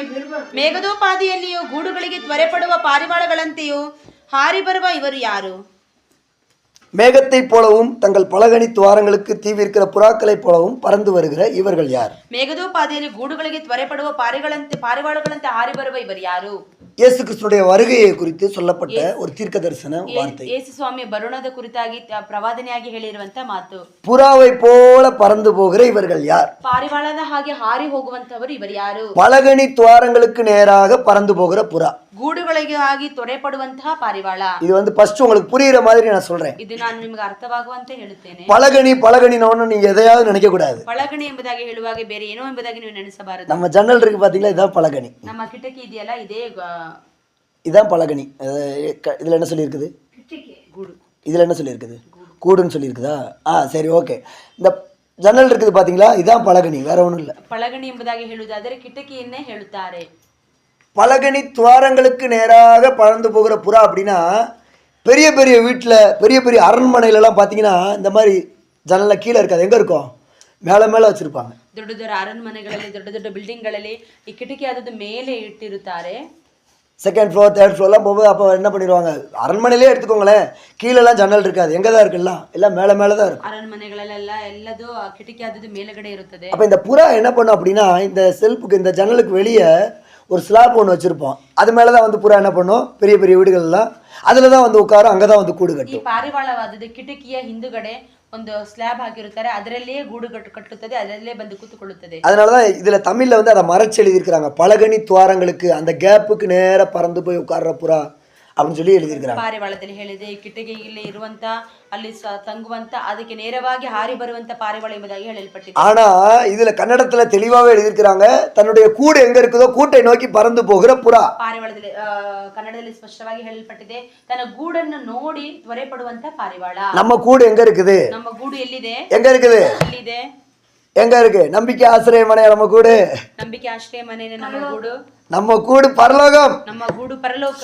ಮೇಘದೋಪಾದಿಯಲ್ಲಿಯೂ ಗೂಡುಗಳಿಗೆ ತ್ವರೆಪಡುವ ಪಾರಿವಾಳಗಳಂತೆಯೂ ಹಾರಿ ಬರುವ ಇವರು ಯಾರು? மேகத்தை போலவும் தங்கள் பலகணி துவாரங்களுக்கு தீவிரிக்கிற புறாக்களை போலவும் பறந்து வருகிற இவர்கள் யார்? ಮೇಘದೋಪಾದಿಯಲ್ಲಿ ಗೂಡುಗಳಿಗೆ ತ್ವರೆಪಡುವ ಪಾರಿವಾಳಗಳಂತೆ ಹಾರಿ ಬರುವ ಇವರು ಯಾರು? இயேசு கிறிஸ்துடைய வருகையை குறித்து சொல்லப்பட்ட ஒரு தீர்க்க தரிசன வார்த்தை. ಯೇಸು ಸ್ವಾಮಿ ಬರುಣದ ಕುರಿತಾಗಿ ಪ್ರವಾದನೆಯಾಗಿ ಹೇಳಿರುವಂತ ಮಾತು. புறாவை போல பறந்து போகிற இவர்கள் யார்? ಪಾರಿವಾಳದ ಹಾಗೆ ಹಾರಿ ಹೋಗುವಂತವರು ಇವರು ಯಾರು? பலகனி துவாரங்களுக்கு நேராக பறந்து போகிற புறா. ಗೂಡುಗಳಿಗೆ ಆಗಿ ತೊರೆಪಡುವಂತಹ ಪಾರಿವಾಳ. இது வந்து ஃபர்ஸ்ட் உங்களுக்கு புரியுற மாதிரி நான் சொல்றேன். ಇದು ನಾನು ನಿಮಗೆ ಅರ್ಥವಾಗುವಂತೆ ಹೇಳುತ್ತೇನೆ. பலகனின்னு நீங்க எதையாவது நினைக்க கூடாது. ಪಳಗಣಿ ಎಂಬುದಾಗಿ ಹೇಳುವಾಗ ಬೇರೆ ಏನೋ ಎಂಬುದಾಗಿ ನೀವು ನೆನೆಸಬಾರದು. நம்ம ஜன்னல் இருக்கு பாத்தீங்களா, இதான் பலகனி. ನಮ್ಮ ಕಿಟಕಿ ಇದೆಯಲ್ಲ ಇದೇ இதான் பலகனி. இதுல என்ன சொல்லி இருக்குது? ಗೂಡು. இதுல என்ன சொல்லி இருக்குது? கூடுன்னு சொல்லி இருக்குதா? சரி, ஓகே. இந்த ஜன்னல் இருக்குது பாத்தீங்களா, இதான் பலகனி, வேற ஒண்ணும் இல்ல. ಪಳಗಣಿ ಎಂಬುದಾಗಿ ಹೇಳುವುದಾದರೆ ಕಿಟಕಿಯನ್ನೇ ಹೇಳುತ್ತಾರೆ. பலகனி துவாரங்களுக்கு நேராக பறந்து போகிற புறா அப்படின்னா, பெரிய பெரிய வீட்டில் பெரிய பெரிய அரண்மனையிலலாம் பார்த்தீங்கன்னா இந்த மாதிரி ஜன்னலில் கீழே இருக்காது, எங்கே இருக்கும்? மேலே மேலே வச்சுருப்பாங்க. ದೊಡ್ಡ ದೊಡ್ಡ ಅರಣ್ಮನೆಗಳಲ್ಲಿ ದೊಡ್ಡ ದೊಡ್ಡ ಬಿಲ್ಡಿಂಗ್ಗಳಲ್ಲಿ ಈ ಕಿಟಕಿ ಆದದ್ದು ಮೇಲೆ ಇಟ್ಟಿರುತ್ತಾರೆ. செகண்ட் ஃப்ளோர், தேர்ட் ஃப்ளோர்லாம் போகும்போது அப்போ என்ன பண்ணிடுவாங்க, அரண்மனையிலே எடுத்துக்கோங்களேன், கீழெல்லாம் ஜன்னல் இருக்காது, எங்கே தான் இருக்குல்ல, எல்லாம் மேலே மேலே தான் இருக்கும். ಅರಣ್ಮನೆಗಳಲ್ಲೆಲ್ಲ ಎಲ್ಲದೂ ಆ ಕಿಟಕಿ ಆದದ್ದು ಮೇಲ್ಗಡೆ ಇರುತ್ತದೆ. அப்போ இந்த புறா என்ன பண்ணும் அப்படின்னா, இந்த செல்ஃபுக்கு இந்த ஜன்னலுக்கு வெளியே ஒரு ஸ்லாப் ஒன்று வச்சுருப்போம், அது மேலே தான் வந்து புறா என்ன பண்ணும், பெரிய பெரிய வீடுகள்லாம் அதில் தான் வந்து உட்காரும், அங்கே தான் வந்து கூடு ಈ கட்டும். ಪಾರಿವಾಳವಾದದ್ದು ಕಿಟಕಿಯ ಹಿಂದುಗಡೆ ಒಂದು ಸ್ಲ್ಯಾಬ್ ಹಾಕಿರುತ್ತಾರೆ, ಅದರಲ್ಲಿಯೇ ಗೂಡು ಕಟ್ಟುತ್ತದೆ, ಅದರಲ್ಲೇ ಬಂದು ಕೂತುಕೊಳ್ಳುತ್ತದೆ. அதனால தான் இதில் தமிழில் வந்து அதை மறைச்சு எழுதியிருக்கிறாங்க, பலகனி துவாரங்களுக்கு அந்த கேப்புக்கு நேராக பறந்து போய் உட்கார்ற புறா அப்படின்னு சொல்லி எழுதியிருக்கிறாங்க. ಪಾರಿವಾಳದಲ್ಲಿ ಹೇಳಿದೆ ಕಿಟಕಿಯಲ್ಲಿ ಇರುವಂತ ಅಲ್ಲಿ ತಂಗುವಂತ ಅದಕ್ಕೆ ನೇರವಾಗಿ ಹಾರಿ ಬರುವಂತ ಪಾರಿವಾಳ ಎಂಬುದಾಗಿ ಹೇಳಲ್ಪಟ್ಟಿದೆ. ஆனா இதுல கன்னடத்துல தெளிவாவே எழுதியிருக்கிறாங்க, தன்னுடைய கூடு எங்க இருக்குதோ கூட்டை நோக்கி பறந்து போகிற புறா. ಪಾರಿವಾಳದಲ್ಲಿ ಕನ್ನಡದಲ್ಲಿ ಸ್ಪಷ್ಟವಾಗಿ ಹೇಳಲ್ಪಟ್ಟಿದೆ, ತನ್ನ ಗೂಡನ್ನು ನೋಡಿ ತ್ವರೆ ಪಡುವಂತ ಪಾರಿವಾಳ. நம்ம கூடு எங்க இருக்குது? ನಮ್ಮ ಗೂಡು ಎಲ್ಲಿದೆ? எங்க இருக்குது? ಎಲ್ಲಿದೆ? எங்க இருக்கு? நம்பிக்கை ஆசிரிய மனை நம்ம கூடு. ನಂಬಿಕೆ ಆಶ್ರಯ ಮನೆನೇ ನಮ್ಮ ಗೂಡು. நம்ம கூடு பரலோகம். ನಮ್ಮ ಗೂಡು ಪರಲೋಕ.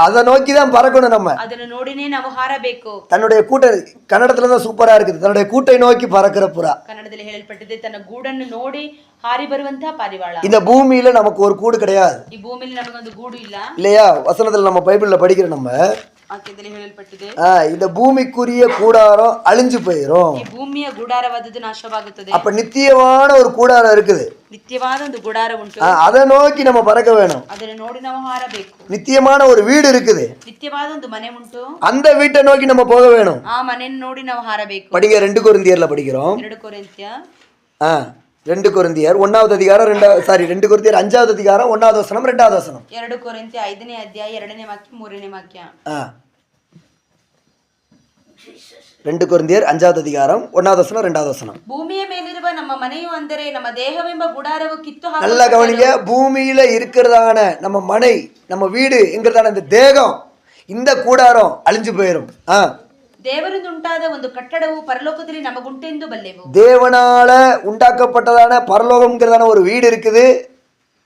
அதை நோக்கி தான் பறக்கணும் நம்ம. ಅದನ್ನು ನೋಡಿನೇ ನಾವು ಹಾರಬೇಕು. தன்னுடைய கூட்டை, கன்னடத்துல தான் சூப்பரா இருக்குது, தன்னுடைய கூட்டை நோக்கி பறக்கிற புறா. ಕನ್ನಡದಲ್ಲಿ ಹೇಳಲ್ಪಟ್ಟಿದೆ, ತನ್ನ ಗೂಡನ್ನು ನೋಡಿ ಹಾರಿ ಬರುವಂತಹ ಪಾರಿವಾಳ. இந்த பூமியில நமக்கு ஒரு கூடு கிடையாது. ಈ ಭೂಮಿಯಲ್ಲಿ ನಮಗೊಂದು ಗೂಡು ಇಲ್ಲ இல்லையா? வசனத்துல நம்ம பைபிள்ல படிக்கிற நம்ம ವಾಕ್ಯದಲ್ಲಿ ಹೇಳಲ್ಪಟ್ಟಿದೆ, இந்த பூமிக்குரிய கூடாரம் அழிஞ்சு போயிரும். ಈ ಭೂಮಿಯ ಗುಡಾರವಾದದ್ದು ನಾಶವಾಗುತ್ತದೆ. அப்ப நித்தியமான ஒரு கூடாரம் இருக்குது, ನಿತ್ಯವಾದ ಒಂದು ಗುಡಾರ ಉಂಟು, அதை நோக்கி நம்ம பறக்க வேணும். ಅದನ್ನು ನೋಡಿ ನಾವು ಹಾರಬೇಕು. நித்தியமான ஒரு வீடு இருக்குது, ನಿತ್ಯವಾದ ಒಂದು ಮನೆ ಉಂಟು, அந்த வீட்டை நோக்கி நம்ம போக வேணும். ಆ ಮನೆಯನ್ನು ನೋಡಿ ನಾವು ಹಾರಬೇಕು. படிங்க, 2 கொரிந்தியர்ல படிக்கிறோம். 2 ಕೊರಿಂಥ್ಯ 2 கொரிந்தியர் 1வது அதிகாரம் 2 கொரிந்தியர் 5வது அதிகாரம் 1வது வசனம் 2வது வசனம். 2 ಕೊರಿಂಥ್ಯ 5ನೇ ಅಧ್ಯಾಯ 2ನೇ ವಾಕ್ಯ 3ನೇ ವಾಕ್ಯ. 2 கொரிந்தியர் 5வது அதிகாரம் 1வது வசனம் 2வது வசனம். ಭೂಮಿಯ ಮೇಲಿರುವ ನಮ್ಮ ಮನೆಯು ಅಂದರೆ ನಮ್ಮ ದೇಹವೆಂಬ ಗುಡಾರವು ಕಿತ್ತು நல்லா கவனிங்க, பூமியில இருக்கிறதான நம்ம மனை, நம்ம வீடு என்கிறதான இந்த தேகம், இந்த கூடாரம் அழிஞ்சு போயிடும். ದೇವರಿಂದ ಉಂಟಾದ ಒಂದು ಕಟ್ಟಡವು ಪರಲೋಕದಲ್ಲಿ ನಮಗುಂಟೆಂದು ಬಲ್ಲೆವು. தேவனால உண்டாக்கப்பட்டதான பரலோகம்ங்கிறதான ஒரு வீடு இருக்குது,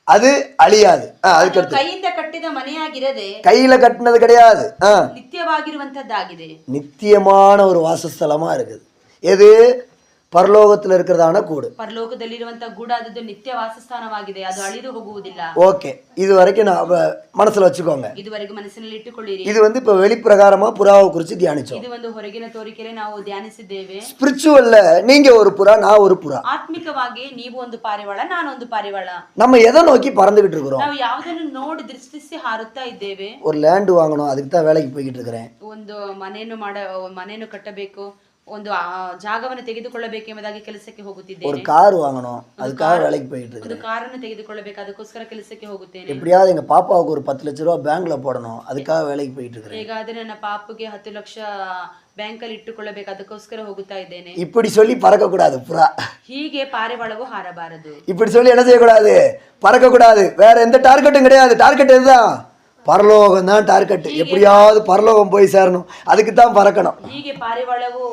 அது அழியாது. அதுக்கு ಕೈಯಿಂದ ಕಟ್ಟಿದ ಮನೆಯಾಗಿರದೆ கையில கட்டினது கிடையாது, ನಿತ್ಯವಾಗಿರುವಂತದ್ದಾಗಿದೆ. நித்தியமான ஒரு வாசஸ்தலமா இருக்குது. எது? பரலோகத்தில் இருக்கிறதான கூடு. ಪರಲೋಕದಲ್ಲಿರುವಂತ ಗೂಡಾದದ್ದು ನಿತ್ಯ ವಾಸಸ್ಥಾನವಾಗಿದೆ, ಅದು ಅಳಿದು ಹೋಗುವುದಿಲ್ಲ. ஓகே, இது வரைக்கும் நான் மனசுல வச்சுக்கோங்க. ಇದುವರೆಗೂ ಮನಸ್ಸಿನಲ್ಲಿ ಇಟ್ಟುಕೊಳ್ಳಿರಿ. இது வந்து இப்ப வெளிப்பிரகாரமா புறாவை குறித்து தியானிச்சோம். ಇದು ಒಂದು ಹೊರಗಿನ ತೋರಿಕೆಯಲ್ಲಿ ನಾವು ಧ್ಯಾನಿಸಿದ್ದೇವೆ. ஸ்பிரிச்சுவல்ல நீங்க ஒரு புறா, நான் ஒரு புறா. ಆತ್ಮಿಕವಾಗಿ ನೀವು ಒಂದು ಪಾರಿವಾಳ, ನಾನು ಒಂದು ಪಾರಿವಾಳ. நம்ம எதை நோக்கி பறந்துகிட்டு இருக்கிறோம்? ನಾವು ಯಾವುದನ್ನು ನೋಡಿ ದೃಷ್ಟಿಸಿ ಹಾರುತ್ತಾ ಇದ್ದೇವೆ. ஒரு லேண்ட் வாங்கணும், அதுக்கு தான் வேலைக்கு போய்கிட்டு இருக்கிறேன். ಒಂದು ಮನೆಯನ್ನು ಕಟ್ಟಬೇಕು, ಒಂದು ಜಾಗವನ್ನು ತೆಗೆದುಕೊಳ್ಳಬೇಕೆಂಬುದಾಗಿ ಕೆಲಸಕ್ಕೆ ಹೋಗುತ್ತಿದ್ದೇನೆ. ஒரு கார் வாங்கணும், அதுக்காக வேலைக்கு போயிட்டு ಒಂದು இருக்கிறேன். ಕಾರನ್ನು ತೆಗೆದುಕೊಳ್ಳಬೇಕು, ಅದಕ್ಕೋಸ್ಕರ ಕೆಲಸಕ್ಕೆ ಹೋಗುತ್ತೇನೆ. எப்படியாவது எங்க பாப்பாவுக்கு ஒரு 10 லட்ச ரூபா பேங்க்ல போடணும், அதுக்காக வேலைக்கு போயிட்டு இருக்கிறேன். ಹೇಗಾದ್ರೆ ನನ್ನ ಪಾಪುಗೆ 10 ಲಕ್ಷ ಬ್ಯಾಂಕಲ್ಲಿ ಇಟ್ಟುಕೊಳ್ಳಬೇಕು, ಅದಕ್ಕೋಸ್ಕರ ಹೋಗುತ್ತಾ ಇದ್ದೇನೆ. இப்படி சொல்லி பறக்க கூடாது புறா. ಹೀಗೆ ಪಾರಿವಾಳವು ಹಾರಬಾರದು. இப்படி சொல்லி என்ன செய்யக்கூடாது? பறக்க கூடாது. வேற எந்த டார்கெட்டும் கிடையாது. டார்கெட் எதுதான்? பரலோகம் தான் டார்கெட். எப்படியாவது பரலோகம் போய் சேரணும், அதுக்கு தான் பறக்கணும். ಹೀಗೆ ಪಾರಿವಾಳವು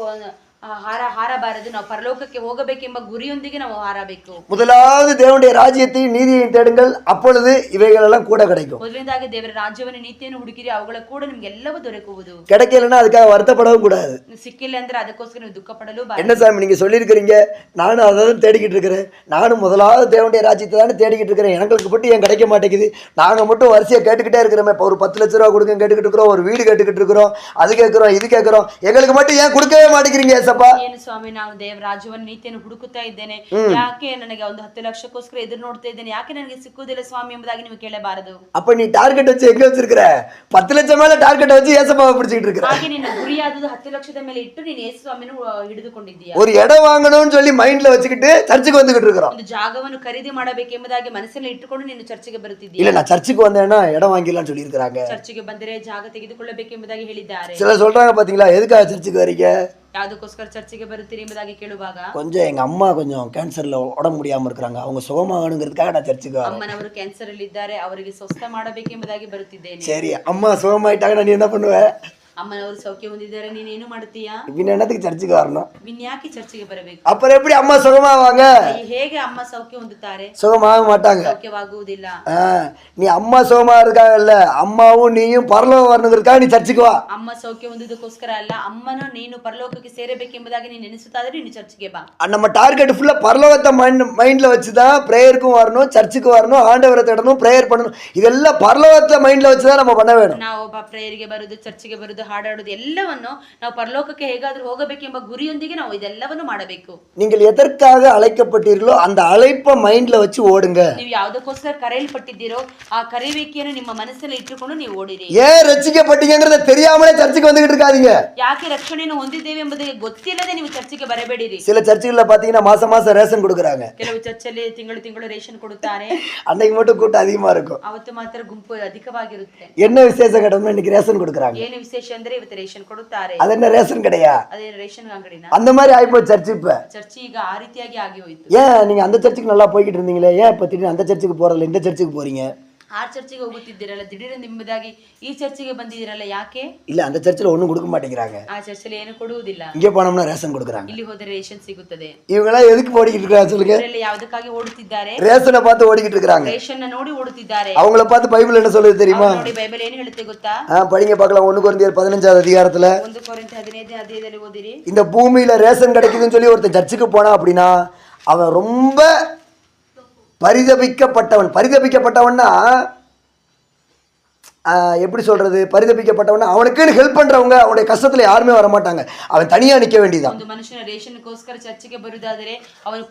ಹಾರಬಾರದು, ನಾವು ಪರಲೋಕಕ್ಕೆ ಹೋಗಬೇಕೆಂಬ ಗುರಿಯೊಂದಿಗೆ ನಾವು ಹಾರಬೇಕು. முதலாவது தேவனுடைய ராஜ்யத்தையும் நீதியையும் தேடுங்கள், அப்பொழுது இவைகள் எல்லாம் கூட கிடைக்கும். ಮೊದಲನೇದಾಗಿ ದೇವರ ರಾಜ್ಯವನ್ನು ನೀತಿಯನ್ನು ಹುಡುಕಿರಿ, ಅವುಗಳ ಕೂಡ ನಿಮ್ಗೆ ಎಲ್ಲವೂ ದೊರಕುವುದು. கிடைக்கலன்னா அதுக்காக வருத்தப்படவும் கூடாது. ಸಿಕ್ಕಿಲ್ಲ ಅಂದ್ರೆ ಅದಕ್ಕೋಸ್ಕರ ನೀವು ದುಃಖ ಪಡಲು என்ன சாமி நீங்க சொல்லியிருக்கிறீங்க, நானும் அதை தான் தேடிக்கிட்டு இருக்கிறேன், நானும் முதலாவது தேவனுடைய ராஜ்யத்தை தானே தேடிக்கிட்டு இருக்கிறேன், எங்களுக்கு மட்டும் ஏன் கிடைக்க மாட்டேங்குது? நாங்கள் மட்டும் வரிசையை கேட்டுக்கிட்டே இருக்கிறோமே, இப்போ ஒரு 10 லட்ச ரூபா கொடுங்க கேட்டுக்கிட்டு இருக்கிறோம், ஒரு வீடு கேட்டுக்கிட்டு இருக்கிறோம், அது கேட்குறோம், இது கேட்குறோம், எங்களுக்கு மட்டும் ஏன் கொடுக்கவே மாட்டேங்கிறீங்க? ಏಸಪ್ಪ? ಏನು ಸ್ವಾಮಿ, ನಾವು ದೇವ ರಾಜ್ಯವನ್ನು ನೀತಿಯನ್ನು ಹುಡುಕುತ್ತಾ ಇದ್ದೇನೆ, ಯಾಕೆ ನನಗೆ ಒಂದು 10 ಲಕ್ಷಕ್ಕೋಸ್ಕರ ಎದುರು ನೋಡ್ತಾ ಇದ್ದೇನೆ, ಯಾಕೆ ನನಗೆ ಸಿಕ್ಕುವುದಿಲ್ಲ ಸ್ವಾಮಿ ಎಂಬುದಾಗಿ ನೀವು ಕೇಳಬಾರದು. அப்ப நீ டார்கெட் வச்சு எங்க வச்சிருக்கிற? 10 லட்சம் மேல டார்கெட் வச்சு ஏசப்பாவை பிடிச்சிட்டு இருக்கிற. ಹಾಗೆ ನಿನ್ನ ಗುರಿಯಾದದ್ದು 10 ಲಕ್ಷದ ಮೇಲೆ ಇಟ್ಟು ನೀನು ಯೇಸು ಸ್ವಾಮಿಯನ್ನು ಹಿಡಿದುಕೊಂಡಿದ್ದೀಯಾ. ஒரு இடம் வாங்கணும்னு சொல்லி மைண்ட்ல வச்சுக்கிட்டு சர்ச்சுக்கு வந்துகிட்டு இருக்கிறோம். ಒಂದು ಜಾಗವನ್ನು ಖರೀದಿ ಮಾಡಬೇಕೆಂಬುದಾಗಿ ಮನಸ್ಸಲ್ಲಿ ಇಟ್ಟುಕೊಂಡು ನೀನು ಚರ್ಚಿಗೆ ಬರುತ್ತಿದ್ದೀಯಾ. இல்ல நான் சர்ச்சுக்கு வந்தேன்னா இடம் வாங்கிடலாம்னு சொல்லி இருக்காங்க. ಚರ್ಚಿಗೆ ಬಂದರೆ ಜಾಗ ತೆಗೆದುಕೊಳ್ಳಬೇಕೆಂಬುದಾಗಿ ಹೇಳಿದ್ದಾರೆ. சில சொல்றாங்க பாத்தீங்களா, எதுக்காக சர்ச்சுக்கு வரீங்க? ಯಾವುದಕ್ಕೋಸ್ಕರ ಚರ್ಚಿಗೆ ಬರುತ್ತೀರಿ ಎಂಬುದಾಗಿ ಕೇಳುವಾಗ, கொஞ்சம் எங்க அம்மா கொஞ்சம் கேன்சர்ல உடம்பு முடியாம இருக்கிறாங்க, அவங்க சுகமாகணுங்கிறதுக்காக நான் சர்ச்சுக்கு வரேன். ಅಮ್ಮನವರು ಕ್ಯಾನ್ಸರ್ ಅಲ್ಲಿ ಇದ್ದಾರೆ, ಅವರಿಗೆ ಸ್ವಸ್ಥ ಮಾಡಬೇಕೆಂಬುದಾಗಿ ಬರುತ್ತಿದ್ದೇನೆ. சரி, அம்மா சுகமாயிட்டாங்கன்னா நீ என்ன பண்ணுவ? ಅಮ್ಮನವರು ಸೌಖ್ಯ ಹೊಂದಿದ್ದಾರೆ, ನೀನು ಏನು ಮಾಡುತ್ತೀಯಾ? பின்ன என்னத்துக்கு சர்ச்சுக்கு வரணும்? ಯಾಕೆ ಚರ್ಚಿಗೆ ಬರಬೇಕು? அப்புறம் எப்படி அம்மா சுகமாவாங்க? ಹೇಗೆ ಅಮ್ಮ ಸೌಖ್ಯ ಹೊಂದುತ್ತಾರೆ? சுகமாக மாட்டாங்க. ಸೌಖ್ಯವಾಗುವುದಿಲ್ಲ. நீ அம்மா சுகமா இருக்காங்கல்ல, அம்மாவும் நீயும் பரலோகம் வரணுங்கிறதுக்காக நீ சர்ச்சுக்கு வா. ಅಮ್ಮ ಸೌಖ್ಯ ಹೊಂದುವುದಕ್ಕೋಸ್ಕರ ಅಲ್ಲ, ಅಮ್ಮನು ನೀನು ಪರಲೋಕಕ್ಕೆ ಸೇರಬೇಕೆಂಬುದಾಗಿ ನೀನು ನೆನೆಸುತ್ತಾದ್ರೆ ನೀನು ಚರ್ಚಿಗೆ ಬಾ. நம்ம டார்கெட் ஃபுல்லா பரலோகத்தை மைண்ட்ல வச்சுதான் பிரேயருக்கும் வரணும், சர்ச்சுக்கு வரணும், ஆண்டவரை தேடணும், பிரேயர் பண்ணணும். இதெல்லாம் பரலோகத்தை மைண்ட்ல வச்சுதான் நம்ம பண்ண வேணும். ನಾವು ಪ್ರೇಯರಿಗೆ ಬರುದು, ಚರ್ಚಿಗೆ ಬರುದು, ಹಾಡಾಡುದು ಎಲ್ಲವನ್ನು ನಾವು ಪರಲೋಕಕ್ಕೆ ಹೇಗಾದ್ರೂ ಹೋಗಬೇಕೆಂಬ ಗುರಿಯೊಂದಿಗೆ ನಾವು ಇದೆಲ್ಲವನ್ನು ಮಾಡಬೇಕು. நீங்கள் எதற்காக அழைக்கப்பட்டீர்களோ அந்த அழைப்பை மைண்ட்ல வச்சு ஓடுங்க. ನೀವು ಯಾವುದಕ್ಕೋಸ್ಕರ ಕರೆಯಲ್ಪಟ್ಟಿದ್ದೀರೋ ಆ ಕರೆಯುವಿಕೆಯನ್ನು ನಿಮ್ಮ ಮನಸ್ಸಲ್ಲಿ ಇಟ್ಟುಕೊಂಡು ನೀವು ಓಡಿರಿ. ஏன் ரட்சிக்கப்பட்டீங்கங்கறத தெரியாமலே சர்ச்சுக்கு வந்துகிட்டு இருக்காதீங்க. ಯಾಕೆ ರಕ್ಷಣೆಯನ್ನು ಹೊಂದಿದ್ದೇವೆ ಎಂಬುದಕ್ಕೆ ಗೊತ್ತಿಲ್ಲದೆ ನೀವು ಚರ್ಚಿಗೆ ಬರಬೇಡಿರಿ. சில சர்ச்சுகள்ல பாத்தீங்கன்னா மாசம் மாசம் ரேஷன் கொடுக்கறாங்க. ಕೆಲವು ಚರ್ಚಲ್ಲಿ ತಿಂಗಳು ರೇಷನ್ ಕೊಡುತ್ತಾರೆ. அன்னைக்கு மட்டும் கூட்டம் அதிகமா இருக்கும். ಅವತ್ತು ಮಾತ್ರ ಗುಂಪು ಅಧಿಕವಾಗಿರುತ್ತೆ. என்ன விசேஷம் கடமை இன்னைக்கு ரேஷன் கொடுக்கறாங்க. ಏನು ವಿಶೇಷ ಅಂದ್ರೆ ಇವತ್ತು ರೇಷನ್ ಕೊಡುತ್ತಾರೆ. அது என்ன ரேஷன் கடையா? ಅದೇ ರೇಷನ್ ಅಂಗಡಿನ. அந்த மாதிரி ஆயிப்போச்சு சர்ச் இப்ப. ಚರ್ಚ್ ಈಗ ಆ ರೀತಿಯಾಗಿ ಆಗಿ ಹೋಯಿತು. ஏன் நீங்க அந்த சர்ச்சுக்கு நல்லா போய்கிட்டு இருந்தீங்களே, ஏன் இப்ப திடீர்னு அந்த சர்ச்சுக்கு போறதில்ல, இந்த சர்ச்சுக்கு போறீங்க? ಆ ಚರ್ಚಿಗೆ ಹೋಗುತ್ತಿದ್ದೀರಲ್ಲ, ದಿಢೀರ್ ಎಂಬುದಾಗಿ ಈ ಚರ್ಚಿಗೆ ಬಂದಿದ್ದೀರಲ್ಲ, ಯಾಕೆ? இல்ல அந்த சர்ச்சில் ஒண்ணும் கொடுக்க மாட்டேங்கிறாங்க. ಆ ಚರ್ಚಲ್ಲಿ ಏನು ಕೊಡುವುದಿಲ್ಲ. இங்க போனோம்னா ரேஷன் கொடுக்கறாங்க. ಇಲ್ಲಿ ಹೋದರೆ ರೇಷನ್ ಸಿಗುತ್ತದೆ. இவங்கெல்லாம் எதுக்கு ஓடிக்கிட்டு இருக்காங்க சொல்லுங்க? ಇದರಲ್ಲಿ ಯಾವುದಕ್ಕಾಗಿ ಓಡುತ್ತಿದ್ದಾರೆ? ரேஷனை பார்த்து ஓடிக்கிட்டு இருக்காங்க. ರೇಷನ್ ನೋಡಿ ಓಡುತ್ತಿದ್ದಾರೆ. அவங்கள பார்த்து பைபிள் என்ன சொல்லுது தெரியுமா? ನೋಡಿ ಬೈಬಲ್ ಏನು ಹೇಳುತ್ತೆ ಗೊತ್ತಾ? படிங்க பார்க்கலாம். 1 கொரிந்தியர் 15வது அதிகாரத்துல 1 ಕೊರಿಂಥ 15ನೇ ಅಧ್ಯಾಯದಲ್ಲಿ ಓದಿರಿ. இந்த பூமியில ரேஷன் கிடைக்குதுன்னு சொல்லி ஒருத்தன் சர்ச்சுக்கு போனா அப்படின்னா அவன் ரொம்ப பரிதபிக்கப்பட்டவன்னா எப்படி சொல்றது, பரிதபிக்கப்பட்டவனா அவனுக்குன்னு ஹெல்ப் பண்றவங்க அவனுடைய கஷ்டத்துல யாருமே வர மாட்டாங்க, அவன் தனியா நிக்க வேண்டியதான். ಒಂದು ಮನುಷ್ಯನ ರೇಷನ್ಗೋಸ್ಕರ ಚರ್ಚಿಗೆ ಬರುವುದಾದರೆ ಅವನು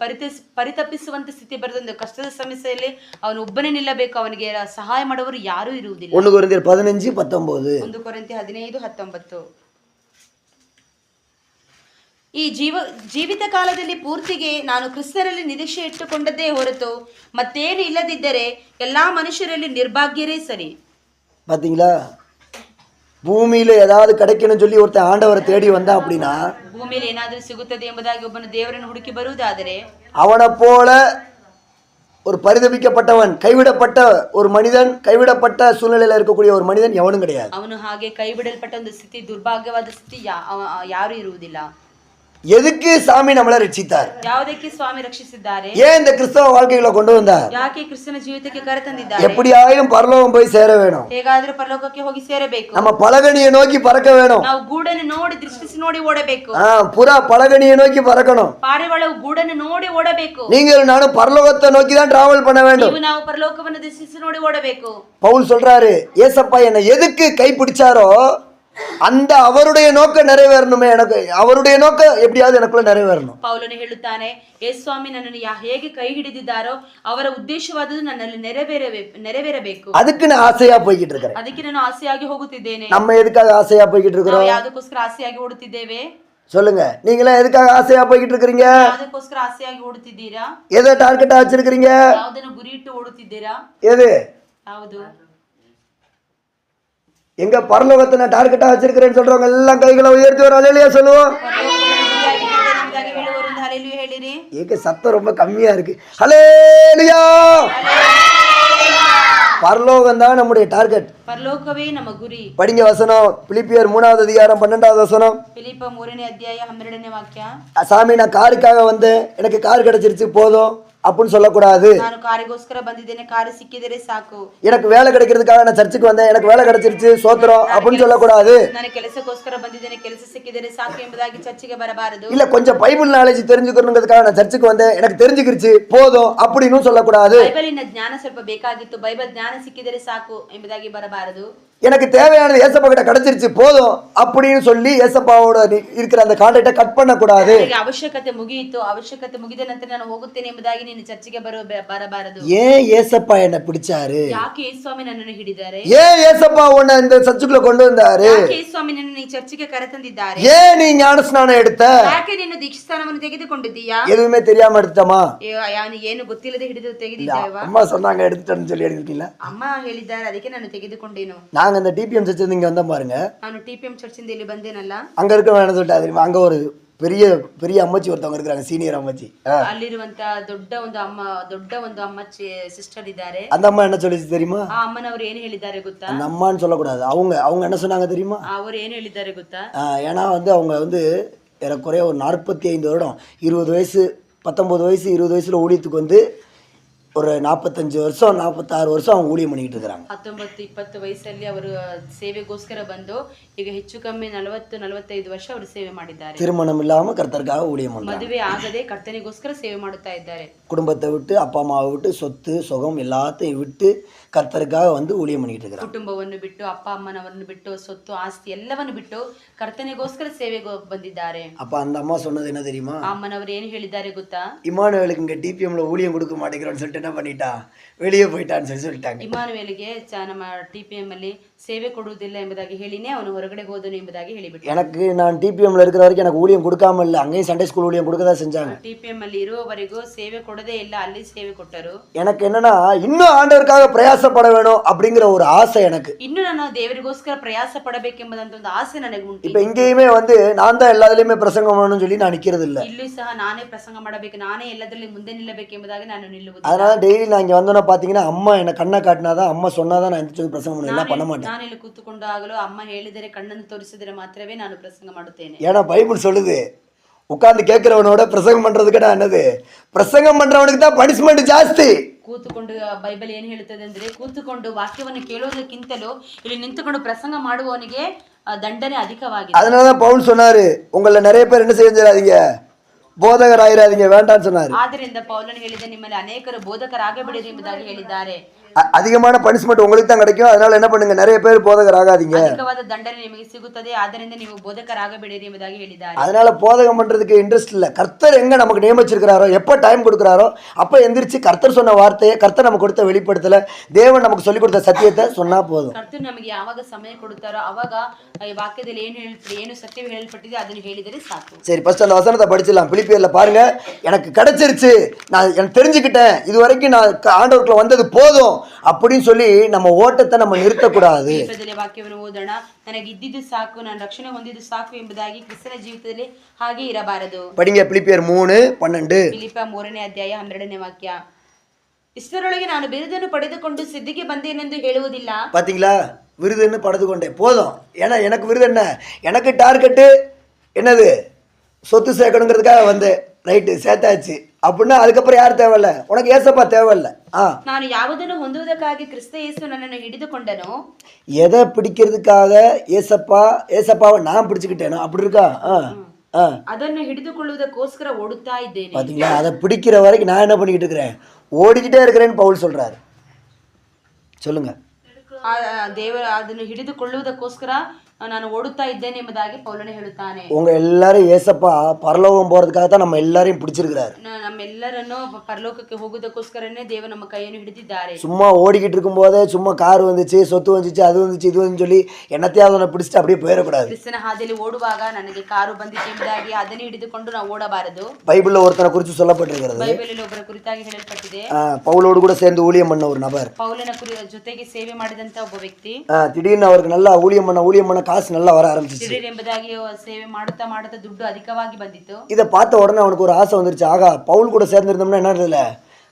ಪರಿತಪಿಸುವಂತ ಸ್ಥಿತಿ ಬರುತ್ತದೆ. ಕಷ್ಟದ ಸಮಸ್ಯೆಯಲ್ಲಿ ಅವನು ಒಬ್ಬನೇ ನಿಲ್ಲಬೇಕು, ಅವನಿಗೆ ಸಹಾಯ ಮಾಡುವವರು ಯಾರೂ ಇರುವುದಿಲ್ಲ. 1 கொரிந்தியர் 15:19. 1 ಕೊರಿಂಥ 15:19. ಈ ಜೀವಿತ ಕಾಲದಲ್ಲಿ ಪೂರ್ತಿಗೆ ನಾನು ಕ್ರಿಸ್ತರಲ್ಲಿ ನಿರೀಕ್ಷೆ ಇಟ್ಟುಕೊಂಡದ್ದೇ ಹೊರತು ಮತ್ತೇನು ಇಲ್ಲದಿದ್ದರೆ ಎಲ್ಲಾ ಮನುಷ್ಯರಲ್ಲಿ ನಿರ್ಭಾಗ್ಯರೇ ಸರಿ. பாத்தீங்களா, பூமியில ஏதாவது கிடைக்கணும்னு சொல்லி ஒருத்தன் ஆண்டவரை தேடி வந்தான் அப்படின்னா, ಭೂಮಿಯಲ್ಲಿ ಏನಾದರೂ ಸಿಗುತ್ತದೆ ಎಂಬುದಾಗಿ ಒಬ್ಬನು ದೇವರನ್ನು ಹುಡುಕಿ ಬರುವುದಾದರೆ அவனை போல ஒரு பரிதபிக்கப்பட்டவன், கைவிடப்பட்ட ஒரு மனிதன், கைவிடப்பட்ட சூழ்நிலையில இருக்கக்கூடிய ஒரு மனிதன் எவனும் கிடையாது. ಅವನು ಹಾಗೆ ಕೈ ಬಿಡಲ್ಪಟ್ಟ ಒಂದು ಸ್ಥಿತಿ, ದುರ್ಭಾಗ್ಯವಾದ ಸ್ಥಿತಿ ಯಾರು ಇರುವುದಿಲ್ಲ. எதுக்கு சாமி நம்மளை ரட்சித்தார்? ಯಾವುದಕ್ಕೆ ಸ್ವಾಮಿ ರಕ್ಷಿಸಿದ್ದಾರೆ? ஏன் இந்த கிறிஸ்தவ வாழ்க்கைகளை கொண்டு வந்தார்? ಯಾಕೆ ಕ್ರಿಸ್ತನ ಜೀವಿತಕ್ಕೆ ಕರೆತಂದಿದ್ದಾರೆ? எப்படியாயிலும் பரலோகம் போய் சேர வேணும். ಹೇಗಾದ್ರೂ ಪರಲೋಕಕ್ಕೆ ಹೋಗಿ ಸೇರಬೇಕು. நம்ம பலகணியை நோக்கி பறக்க வேணும். ನಾವು ಗೂಡನ್ನು ನೋಡಿ ದೃಷ್ಟಿಸಿ ನೋಡಿ ಓಡಬೇಕು. புறா பலகணியை நோக்கி பறக்கணும். ಪಾರಿವಾಳವು ಗೂಡನ್ನು ನೋಡಿ ಓಡಬೇಕು. நீங்கள் நானும் பரலோகத்தை நோக்கி தான் டிராவல் பண்ண வேண்டும். ನೀವು ನಾವು ಪರಲೋಕವನ್ನು ದೃಷ್ಟಿಸಿ ನೋಡಿ ಓಡಬೇಕು. பவுல் சொல்றாரு, ஏசப்பா என்னை எதுக்கு கை பிடிச்சாரோ அந்த அவருடைய நோக்கம் நிறைவேறணுமே, எனக்கு அவருடைய நோக்கம் எப்படியாவது எனக்குள்ள நிறைவேறணும். ಪೌಲನು ಹೇಳುತ್ತಾನೆ, ಯೇಸುಸ್ವಾಮಿ ನನ್ನನ್ನು ಹೇಗೆ ಕೈ ಹಿಡಿದಿದ್ದಾರೋ ಅವರ ಉದ್ದೇಶವಾದದ್ದು ನನ್ನಲ್ಲಿ ನೆರವೇರಬೇಕು. அதுக்கு நான் ஆசையா போய்கிட்டு இருக்கிறேன். ಅದಕ್ಕೆ ನಾನು ಆಸೆಯಾಗಿ ಹೋಗುತ್ತಿದ್ದೇನೆ. நம்ம எதுக்காக ஆசையா போய்கிட்டு இருக்கிறோம்? ಯಾವುದಕ್ಕೋಸ್ಕರ ಆಸೆಯಾಗಿ ಓಡುತ್ತಿದ್ದೇವೆ? சொல்லுங்க, நீங்களே எதுக்காக ஆசையா போய்கிட்டு இருக்கீங்க? ಯಾವುದಕ್ಕೋಸ್ಕರ ಆಸೆಯಾಗಿ ಓಡುತ್ತಿದ್ದೀರಾ? எதை டார்கெட்டா வச்சிருக்கீங்க? ಯಾವುದನ್ನು ಗುರಿ ಇಟ್ಟು ಓಡುತ್ತಿದ್ದೀರಾ? எது? ಯಾವುದು? எங்க பரலோகத்தை நான் டார்கெட்டா வச்சிருக்கிறேன்னு சொல்றவங்க எல்லாம் கைகளை உயர்த்தி ஒரு அல்லேலூயா சொல்லுவோம். ஏக சத்தம் ரொம்ப கம்மியா இருக்கு. அல்லேலூயா. பரலோகம் தான் நம்முடைய டார்கெட். ಪರಲೋಕವೇ ನಮ್ಮ ಗುರಿ. படிங்க வசனம், பிலிப்பியர் 3வது அதிகாரம் 12வது வசனம். பிலிப்ப 3ನೇ ಅಧ್ಯಾಯ 12ನೇ ವಾಕ್ಯ. சாமி நான் காருக்காக வந்தேன், எனக்கு கார் கிடைச்சிருச்சு போதும் அப்படின்னு சொல்லக்கூடாது. ನಾನು ಕಾರಿಗೋಸ್ಕರ ಬಂದಿದ್ದೇನೆ, ಕಾರು ಸಿಕ್ಕಿದರೆ ಸಾಕು. எனக்கு வேலை கிடைக்கிறதுக்காக நான் சர்ச்சுக்கு வந்தேன், எனக்கு வேலை கிடைச்சிருச்சு சோத்திரம் அப்படின்னு சொல்லக்கூடாது. ನಾನು ಕೆಲಸಕ್ಕೋಸ್ಕರ ಬಂದಿದ್ದೇನೆ, ಕೆಲಸ ಸಿಕ್ಕಿದರೆ ಸಾಕು ಎಂಬುದಾಗಿ ಚರ್ಚಿಗೆ ಬರಬಾರದು. இல்ல கொஞ்சம் பைபிள் நாலேஜ் தெரிஞ்சுக்கணுங்கிறதுக்காக நான் சர்ச்சுக்கு வந்தேன், எனக்கு தெரிஞ்சுக்கிருச்சு போதும் அப்படின்னு சொல்லக்கூடாது. ಬೈಬಲಿನ ಜ್ಞಾನ ಸ್ವಲ್ಪ ಬೇಕಾಗಿತ್ತು, ಬೈಬಲ್ ಜ್ಞಾನ ಸಿಕ್ಕಿದರೆ ಸಾಕು ಎಂಬುದಾಗಿ ಬರಬಾರದು. எனக்கு தேவையானது ஏசப்பா கிட்ட கிடைச்சிருச்சு போதும் அப்படின்னு சொல்லி ஏசப்பாவோட இருக்கிற அந்த கான்டாக்டை கட் பண்ணக்கூடாது. ನನಗೆ ಅವಶ್ಯಕತೆ ಮುಗಿಯಿತು, ಅವಶ್ಯಕತೆ ಮುಗಿದ ನಂತರ ನಾನು ಹೋಗುತ್ತೇನೆ ಎಂಬುದಾಗಿ ನೀನು ಚರ್ಚಿಗೆ ಬರಬಾರದು. ஏன் ஏசப்பா என்ன பிடிச்சாரு? ಯಾಕೆ ಯೇಸುಸ್ವಾಮಿ ನನ್ನನ್ನು ಹಿಡಿದಾರೆ? ஏன் ஏசப்பா உன்னை இந்த சர்ச்சுக்குள்ள கொண்டு வந்தாரு? ಯಾಕೆ ಯೇಸುಸ್ವಾಮಿ ನನ್ನನ್ನು ಈ ಚರ್ಚಿಗೆ ಕರೆತಂದಿದ್ದಾರೆ? ஏன் நீ ஞானஸ்நானம் எடுத்த? ಯಾಕೆ ನೀನು ದೀಕ್ಷಾಸ್ನಾನವನ್ನು ತೆಗೆದುಕೊಂಡಿದ್ದೀಯಾ? எதுவுமே தெரியாம எடுத்தமா? ಏನು ಗೊತ್ತಿಲ್ಲದೆ ಹಿಡಿದು ತೆಗೆದಿದ್ದೇವಾ? அம்மா சொன்னாங்க எடுத்துட்டேன்னு சொல்லி எடுத்துட்டீங்களா? ಅಮ್ಮ ಹೇಳಿದ್ದಾರೆ, ಅದಕ್ಕೆ ನಾನು ತೆಗೆದುಕೊಂಡೇನು. நாங்க அந்த டிபிஎம் சர்ச்சு இங்க வந்தோம் பாருங்க. ನಾನು ಟಿಪಿಎಂ ಚರ್ಚಿಂದ ಇಲ್ಲಿ ಬಂದೇನಲ್ಲ. அங்க இருக்க வேணும் சொல்லிட்டு தெரியுமா? அங்க ஒரு பெரிய பெரிய அம்மச்சி ஒருத்தவங்க இருக்கிறாங்க, சீனியர் அம்மச்சி. ಅಲ್ಲಿರುವಂತ ದೊಡ್ಡ ಒಂದು ಅಮ್ಮ ಸಿಸ್ಟರ್ ಇದ್ದಾರೆ. அந்த அம்மா என்ன சொல்லிச்சு தெரியுமா? ಆ ಅಮ್ಮನವರು ಏನು ಹೇಳಿದ್ದಾರೆ ಗೊತ್ತಾ? அந்த அம்மான்னு சொல்லக்கூடாது, அவங்க என்ன சொன்னாங்க தெரியுமா? ಅವರು ಏನು ಹೇಳಿದ್ದಾರೆ ಗೊತ್ತಾ? ஏன்னா அவங்க ஏறக்குறைய ஒரு 45 வருடம், 20 வயசு 19 வயசு 20 வயசுல ஊழியத்துக்கு ஒரு 45 வருஷம் 46 வருஷம் அவங்க ஊழியம் பண்ணிக்கிட்டு இருக்கிறாங்க. 19-20 ವಯಸ್ಸಲ್ಲಿ ಅವರು ಸೇವೆಗೋಸ್ಕರ ಬಂದು ಈಗ ಹೆಚ್ಚು ಕಮ್ಮಿ 40-45 ವರ್ಷ ಅವರು ಸೇವೆ ಮಾಡಿದ್ದಾರೆ. திருமணம் இல்லாம கர்த்தருக்காக ஊழியம் பண்றாங்க. ಮದುವೆ ಆಗದೆ ಕರ್ತನಿಗೋಸ್ಕರ ಸೇವೆ ಮಾಡುತ್ತಾ ಇದ್ದಾರೆ. குடும்பத்தை விட்டு அப்பா அம்மாவை விட்டு சொத்து சுகம் எல்லாத்தையும் விட்டு கர்த்தருக்காக ஊழியம் பண்ணிட்டு இருக்கிறாங்க. ಕುಟುಂಬವನ್ನು ಬಿಟ್ಟು ಅಪ್ಪ ಅಮ್ಮನವರನ್ನು ಬಿಟ್ಟು ಸೊತ್ತು ಆಸ್ತಿ ಎಲ್ಲವನ್ನು ಬಿಟ್ಟು ಕರ್ತನಿಗೋಸ್ಕರ ಸೇವೆಗೆ ಬಂದಿದ್ದಾರೆ. அப்ப அந்த அம்மா சொன்னது என்ன தெரியுமா? ಅಮ್ಮನವರು ಏನು ಹೇಳಿದ್ದಾರೆ ಗೊತ್ತಾ? இமானுவேலுக்கு இங்க டிபிஎம்ல ஊழியம் கொடுக்க மாட்டேங்கிறோன்னு சொல்லிட்டு என்ன பண்ணிட்டா, வெளியே போயிட்டான்னு சொல்லிட்டாங்க. ಇಮಾನುವೇಲಿಗೆ ನಮ್ಮ ಟಿಪಿಎಂ ಅಲ್ಲಿ ಸೇವೆ ಕೊಡುವುದಿಲ್ಲ ಎಂಬುದಾಗಿ ಹೇಳಿನೇ ಅವನು ಹೊರಗಡೆ ಹೋದನು ಎಂಬುದಾಗಿ ಹೇಳಿಬಿಟ್ಟು. எனக்கு நான் டிபிஎம்ல இருக்கிற வரைக்கும் எனக்கு ஊழியம் கொடுக்காம இல்லை, அங்கேயும் சண்டே ஸ்கூல் ஊழியம் கொடுக்கதான் செஞ்சாங்க. ಟಿಪಿಎಂ ಅಲ್ಲಿ ಇರುವವರೆಗೂ ಸೇವೆ ಕೊಡದೇ ಇಲ್ಲ, ಅಲ್ಲಿ ಸೇವೆ ಕೊಟ್ಟರು. எனக்கு என்னன்னா இன்னும் ஆண்டவருக்காக பிரயாசப்பட வேணும் அப்படிங்கிற ஒரு ஆசை எனக்கு. ಇನ್ನು ನಾನು ದೇವರಿಗೋಸ್ಕರ ಪ್ರಯಾಸ ಪಡಬೇಕೆಂಬುದಂತ ಒಂದು ಆಸೆ ನನಗೆ ಉಂಟು. இப்ப இங்கேயுமே நான் தான் எல்லாத்துலயுமே பிரசங்கம் பண்ணணும்னு சொல்லி நான் நிக்கிறது இல்ல. ಇಲ್ಲೂ ಸಹ ನಾನೇ ಪ್ರಸಂಗ ಮಾಡಬೇಕು, ನಾನೇ ಎಲ್ಲದರಲ್ಲಿ ಮುಂದೆ ನಿಲ್ಲಬೇಕೆಂಬುದಾಗಿ ನಾನು ನಿಲ್ಲುವುದಿಲ್ಲ. அதனால டெய்லி நான் இங்க வந்தோன்னா பாத்தீங்கன்னா அம்மா என்ன கண்ணை காட்டினாதான், அம்மா சொன்னாதான் நான் எந்திரிச்சு பிரசங்கம் பண்ண, எல்லாம் பண்ண மாட்டேன். ನಾನು ಇಲ್ಲಿ ಕೂತುಕೊಂಡಾಗಲೂ ಅಮ್ಮ ಹೇಳಿದರೆ ಕಣ್ಣನ್ನು ತೋರಿಸಿದರೆ ಮಾತ್ರವೇ ನಾನು ಪ್ರಸಂಗ ಮಾಡುತ್ತೇನೆ. ஏன்னா பைபிள் சொல்லுது, உட்கார்ந்து கேட்கிறவனோட பிரசங்கம் பண்றதுக்கு என்னது, பிரசங்கம் பண்றவனுக்கு தான் பனிஷ்மெண்ட் ಜಾಸ್ತಿ. ಕೂತುಕೊಂಡು ಬೈಬಲ್ ಏನು ಹೇಳುತ್ತದೆ ಅಂದ್ರೆ, ಕೂತುಕೊಂಡು ವಾಕ್ಯವನ್ನು ಕೇಳುವುದಕ್ಕಿಂತಲೂ ಇಲ್ಲಿ ನಿಂತುಕೊಂಡು ಪ್ರಸಂಗ ಮಾಡುವವನಿಗೆ ದಂಡನೆ ಅಧಿಕವಾಗಿದೆ. அதனாலதான் பவுல் சொன்னாரு, உங்கள நிறைய பேர் என்ன செஞ்சிடாதீங்க, போதகராயிராதீங்க வேண்டாம்னு சொன்னாரு. ಆದ್ದರಿಂದ ಪೌಲನು ಹೇಳಿದ, ನಿಮ್ಮಲ್ಲಿ ಅನೇಕರು ಬೋಧಕರಾಗಬೇಡಿರಿ ಎಂಬುದಾಗಿ ಹೇಳಿದ್ದಾರೆ. அதிகமான பனிஷ்மெண்ட் உங்களுக்கு தான் கிடைக்கும், அதனால என்ன பண்ணுங்க, நிறைய பேர் போதகராகாதீங்க. ಅಧಿಕವಾದ ದಂಡನೆ ನಿಮಗೆ ಸಿಗುತ್ತದೆ, ಆದ್ದರಿಂದ ನೀವು ಬೋಧಕರಾಗಬೇಡಿರಿ ಎಂಬುದಾಗಿ ಹೇಳಿದ್ದಾರೆ. அதனால போதகம் பண்றதுக்கு இன்ட்ரெஸ்ட் இல்ல. கர்த்தர் எங்க நமக்கு நியமிச்சிருக்கிறாரோ, எப்ப டைம் கொடுக்குறாரோ அப்ப எந்திரிச்சு கர்த்தர் சொன்ன வார்த்தையை, கர்த்தர் நமக்கு கொடுத்த வெளிப்படுத்தல, தேவன் நமக்கு சொல்லி கொடுத்த சத்தியத்தை சொன்னா போதும். ಕರ್ತರು ನಮಗೆ ಯಾವಾಗ ಸಮಯ ಕೊಡುತ್ತಾರೋ ಅವಾಗ ಈ ವಾಕ್ಯದಲ್ಲಿ ಏನು ಹೇಳ್ತಾರೆ, ಏನು ಸತ್ಯ ಹೇಳಲ್ಪಟ್ಟಿದೆ ಅದನ್ನು ಹೇಳಿದರೆ ಸಾಕು. சரி, ஃபர்ஸ்ட் அந்த வசனத்தை படிச்சிடலாம். பிலிப்பியர்ல பாருங்க, எனக்கு கிடைச்சிருச்சு, நான் எனக்கு தெரிஞ்சுக்கிட்டேன், இது வரைக்கும் நான் ஆண்டவருக்குள்ள வந்தது போதும் அப்படின்னு சொல்லி நம்ம ஓட்டத்தை நம்ம நிறுத்தக்கூடாது. ವಾಕ್ಯವನ್ನು ಓದೋಣ. ನನಗೆ ಇದ್ದಿದ್ದು ಸಾಕು, ನಾನು ರಕ್ಷಣೆ ಹೊಂದಿದ್ದು ಸಾಕು ಎಂಬುದಾಗಿ ಕ್ರಿಸ್ತನ ಜೀವಿತದಲ್ಲಿ ಹಾಗೆ ಇರಬಾರದು. படிங்க பிலிப்பியர் 3:12. ಫಿಲಿಪ್ಪ 3ನೇ ಅಧ್ಯಾಯ 12ನೇ ವಾಕ್ಯ. ಇಷ್ಟರೊಳಗೆ ನಾನು ಬಿರುದನ್ನು ಪಡೆದುಕೊಂಡು ಸಿದ್ಧಿಗೆ ಬಂದೇನೆಂದು ಹೇಳುವುದಿಲ್ಲ. பாத்தீங்களா, விருதுன்னு படைத்து கொண்டேன் போதும். ஏன்னா எனக்கு விருது என்ன, எனக்கு டார்கெட்டு என்னது, சொத்து சேர்க்கணுங்கிறதுக்காக வந்தேன், ரைட்டு சேர்த்தாச்சு அப்படின்னா அதுக்கப்புறம் யார் தேவையில்ல, உனக்கு ஏசப்பா தேவையில்ல. ನಾನು ಯಾವುದನ್ನು ಹೊಂದುವುದಕ್ಕಾಗಿ ಕ್ರಿಸ್ತ ಯೇಸು ನನ್ನನ್ನು ಹಿಡಿದುಕೊಂಡನು. எதை பிடிக்கிறதுக்காக ஏசப்பாவை நான் பிடிச்சுக்கிட்டேனோ அப்படி இருக்கா? ಅದನ್ನು ಹಿಡಿದುಕೊಳ್ಳುವುದಕ್ಕೋಸ್ಕರ ಓಡುತ್ತಾ ಇದ್ದೇನೆ. பாத்தீங்களா, அதை பிடிக்கிற வரைக்கும் நான் என்ன பண்ணிக்கிட்டு இருக்கிறேன், ஓடிக்கிட்டே இருக்கிறேன்னு பவுல் சொல்றாரு. சொல்லுங்க. ದೇವರ ಅದನ್ನು ಹಿಡಿದುಕೊಳ್ಳುವುದಕ್ಕೋಸ್ಕರ ನಾನು ಓಡುತ್ತಾ ಇದ್ದೇನೆ ಎಂಬುದಾಗಿ ಪೌಲನು ಹೇಳುತ್ತಾನೆ. உங்க எல்லாரும் ஏசப்பா பரலோகம் போறதுக்காக தான் நம்ம எல்லாரையும் பிடிச்சிருக்கிறாரு. ನಮ್ಮೆಲ್ಲರನ್ನು ಪರಲೋಕಕ್ಕೆ ಹೋಗುವುದಕ್ಕೋಸ್ಕರನೇ ದೇವರು ನಮ್ಮ ಕೈಯನ್ನು ಹಿಡಿದಿದ್ದಾರೆ. சும்மா ஓடிக்கிட்டு இருக்கும் போதே சும்மா கார் வந்துச்சு, சொத்து வந்துச்சு, அது வந்துச்சு, இது வந்து சொல்லி என்னத்தையாவது ஒன்று பிடிச்சிட்டு அப்படியே போயிடக்கூடாது. ಕ್ರಿಸ್ತನ ಹಾದಿಯಲ್ಲಿ ಓಡುವಾಗ ನನಗೆ ಕಾರು ಬಂದಿದೆ ಎಂಬುದಾಗಿ ಅದನ್ನು ಹಿಡಿದುಕೊಂಡು ನಾವು ಓಡಬಾರದು. பைபிள்ல ஒருத்தனை குறித்து சொல்லப்பட்டிருக்கிறது. ಬೈಬಲಲ್ಲಿ ಒಬ್ಬರ ಕುರಿತಾಗಿ ಹೇಳಲ್ಪಟ್ಟಿದೆ. பவுலோடு கூட சேர்ந்து ஊழியம் பண்ண ஒரு நபர், ಪೌಲನ ಜೊತೆಗೆ ಸೇವೆ ಮಾಡಿದಂತ ಒಬ್ಬ ವ್ಯಕ್ತಿ, திடீர்னு அவருக்கு நல்லா ஊழியம் பண்ண காசு நல்லா வர ஆரம்பிச்சிச்சு. ದಿಢೀರ್ ಎಂಬುದಾಗಿ ಸೇವೆ ಮಾಡುತ್ತಾ ಮಾಡುತ್ತಾ ದುಡ್ಡು ಅಧಿಕವಾಗಿ ಬಂದಿತ್ತು. இதை பார்த்த உடனே அவனுக்கு ஒரு ஆசை வந்துருச்சு, ஆகா பவுல் கூட சேர்ந்துருந்தோம்னா என்ன இல்லை,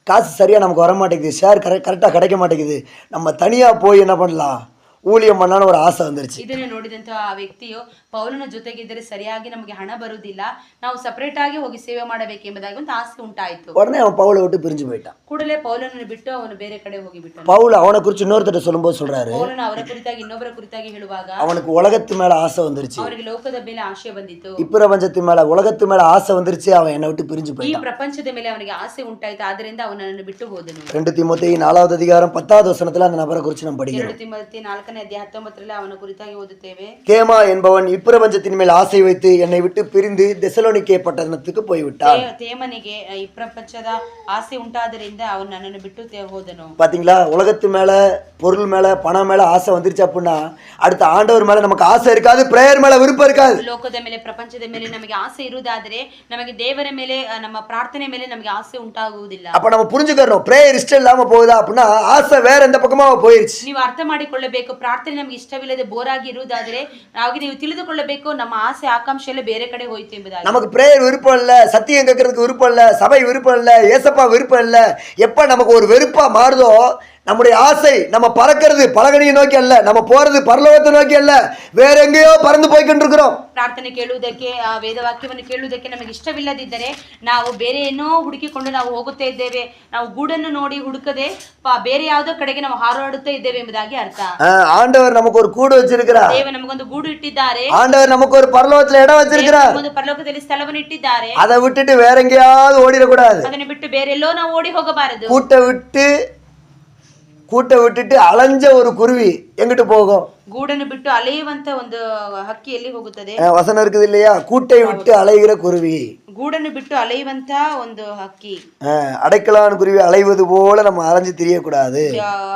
காசு சரியா நமக்கு வர மாட்டேங்குது, ஷேர் கரெக்டாக கிடைக்க மாட்டேங்குது, நம்ம தனியா போய் என்ன பண்ணலாம், ஊழியம் பண்ணான்னு ஒரு ஆசை வந்துருச்சு. ಇದನ್ನು ನೋಡಿದಂತ ಆ ವ್ಯಕ್ತಿಯು ಪೌಲನ ಜೊತೆಗಿದ್ದರೆ ಸರಿಯಾಗಿ ನಮಗೆ ಹಣ ಬರುವುದಿಲ್ಲ, ನಾವು ಸಪರೇಟ್ ಆಗಿ ಹೋಗಿ ಸೇವೆ ಮಾಡಬೇಕೆಂಬುದಾಗಿ ಒಂದು ಆಸೆ ಉಂಟಾಯಿತು. உடனே அவன் பவுலை விட்டு பிரிஞ்சு போயிட்டான். ಕೂಡಲೇ ಪೌಲನನ್ನು ಬಿಟ್ಟು ಅವನು ಬೇರೆ ಕಡೆ ಹೋಗಿಬಿಟ್ಟನು. பவுல் அவனை குறித்து இன்னொருத்தர் சொல்லும்போது சொல்றாரு, ಪೌಲನು ಅವರ ಕುರಿತಾಗಿ ಇನ್ನೊಬ್ಬರ ಕುರಿತಾಗಿ ಹೇಳುವಾಗ அவனுக்கு உலகத்து மேல ஆசை வந்துருச்சு, ಅವನಿಗೆ ಲೋಕದ ಮೇಲೆ ಆಶೆ ಬಂದಿತ್ತು, இப்பிரபஞ்சத்து மேல உலகத்து மேல ஆசை வந்துருச்சு, அவன் என்னை விட்டு பிரிஞ்சு ಈ போயிட்டான். ಪ್ರಪಂಚದ ಮೇಲೆ ಅವನಿಗೆ ಆಸೆ ಉಂಟಾಯಿತು, ಆದ್ದರಿಂದ ಅವನನ್ನು ಬಿಟ್ಟು ಹೋದನು. 2 தீமோத்தேயு 4வது அதிகாரம் 10வது வசனத்துல அந்த நபரை குறித்து நம்ம படிக்கிறோம். 2 ತಿಮೋಥಿ 4ನೇ ಅಧ್ಯಾಯ 19ರಲ್ಲಿ ಅವನ ಕುರಿತಾಗಿ ಓದುತ್ತೇವೆ. கேமா என்பவன் இப்பிரபஞ்சத்தின் மேல் ஆசை வைத்து என்னை விட்டு பிரிந்து தெசலோனிக்கே பட்டணத்துக்கு போய்விட்டான். ತೇಮನಿಗೆ ಈ ಪ್ರಪಂಚದ ಆಸೆ ಉಂಟಾದ್ದರಿಂದ ಅವನು ನನ್ನನ್ನು ಬಿಟ್ಟು ಹೋದನು. பாத்தீங்களா, உலகத்து மேல பொருள் மேல பணம் மேல ஆசை வந்துருச்சு அப்படின்னா அடுத்த ஆண்டவர் மேல நமக்கு ஆசை இருக்காது, பிரேயர் மேல விருப்பம் இருக்காது. ಲೋಕದ ಮೇಲೆ ಪ್ರಪಂಚದ ಮೇಲೆ ನಮಗೆ ಆಸೆ ಇರುವುದಾದರೆ ನಮಗೆ ದೇವರ ಮೇಲೆ ನಮ್ಮ ಪ್ರಾರ್ಥನೆ ಮೇಲೆ ನಮಗೆ ಆಸೆ ಉಂಟಾಗುವುದಿಲ್ಲ. அப்ப நம்ம புரிஞ்சுக்கறோம், பிரேயர் இஷ்டம் இல்லாம போகுதா அப்படின்னா ஆசை வேற எந்த பக்கமா போயிருச்சு. ನೀವು ಅರ್ಥ ಮಾಡಿಕೊಳ್ಳಬೇಕು, ಪ್ರಾರ್ಥನೆ ನಮಗೆ ಇಷ್ಟವಿಲ್ಲದೆ ಬೋರಾಗಿ ಇರುವುದಾದರೆ ನೀವು ತಿಳಿದುಕೊಳ್ಳಬೇಕು ನಮ್ಮ ಆಸೆ ಆಕಾಂಕ್ಷೆ ಎಲ್ಲ ಬೇರೆ ಕಡೆ ಹೋಯಿತು ಎಂಬುದಾಗಿ. நமக்கு பிரேயர் விருப்பம் இல்ல, சத்தியம் கேட்கறதுக்கு விருப்பம் இல்ல, சபை விருப்பம் இல்ல, ஏசப்பா விருப்பம் இல்ல. எப்ப நமக்கு ஒரு வெறுப்பா மாறுதோ நம்முடைய ஆசை நம்ம பறக்கிறது பலகனியை நோக்கி அல்ல, நம்ம போறது பரலோகத்தை நோக்கி அல்ல, வேற எங்கேயோ பறந்து போய்கிட்டு இருக்கிறோம். ಪ್ರಾರ್ಥನೆ ಕೇಳುವುದಕ್ಕೆ ವೇದವಾಕ್ಯವನ್ನು ಕೇಳುವುದಕ್ಕೆ ನಮಗೆ ಇಷ್ಟವಿಲ್ಲದಿದ್ದರೆ ನಾವು ಬೇರೆ ಏನೋ ಹುಡುಕಿಕೊಂಡು ನಾವು ಹೋಗುತ್ತಾ ಇದ್ದೇವೆ, ನಾವು ಗೂಡನ್ನು ನೋಡಿ ಹುಡುಕದೆ ಬೇರೆ ಯಾವುದೋ ಕಡೆಗೆ ನಾವು ಹಾರಾಡುತ್ತಾ ಇದ್ದೇವೆ ಎಂಬುದಾಗಿ ಅರ್ಥ. ஆண்டவர் நமக்கு ஒரு கூடு வச்சிருக்கிறார், ದೇವ ನಮಗೊಂದು ಗೂಡು ಇಟ್ಟಿದ್ದಾರೆ, ஆண்டவர் நமக்கு ஒரு பரலோகத்துல இடம் வச்சிருக்கிறார். ಒಂದು ಪರಲೋಕದಲ್ಲಿ ಸ್ಥಳವನ್ನು ಇಟ್ಟಿದ್ದಾರೆ, அதை விட்டுட்டு வேற எங்கேயாவது ஓடிடக்கூடாது. ಅದನ್ನು ಬಿಟ್ಟು ಬೇರೆ ಎಲ್ಲೋ ನಾವು ಓಡಿ ಹೋಗಬಾರದು. கூட்டை விட்டுட்டு அலைஞ்ச ஒரு குருவி எங்கிட்டு போகும்? ಗೂಡನ್ನು ಬಿಟ್ಟು ಅಲೆಯುವಂತ ಒಂದು ಹಕ್ಕಿ ಎಲ್ಲಿ ಹೋಗುತ್ತದೆ? வசனம் இருக்குது இல்லையா, கூட்டை விட்டு அலைகிற குருவி. ಗೂಡನ್ನು ಬಿಟ್ಟು ಅಲೆಯುವಂತ ಒಂದು ಹಕ್ಕಿ. அடைக்கலான் குருவி அலைவது போல நம்ம அலைஞ்சு திரியக்கூடாது.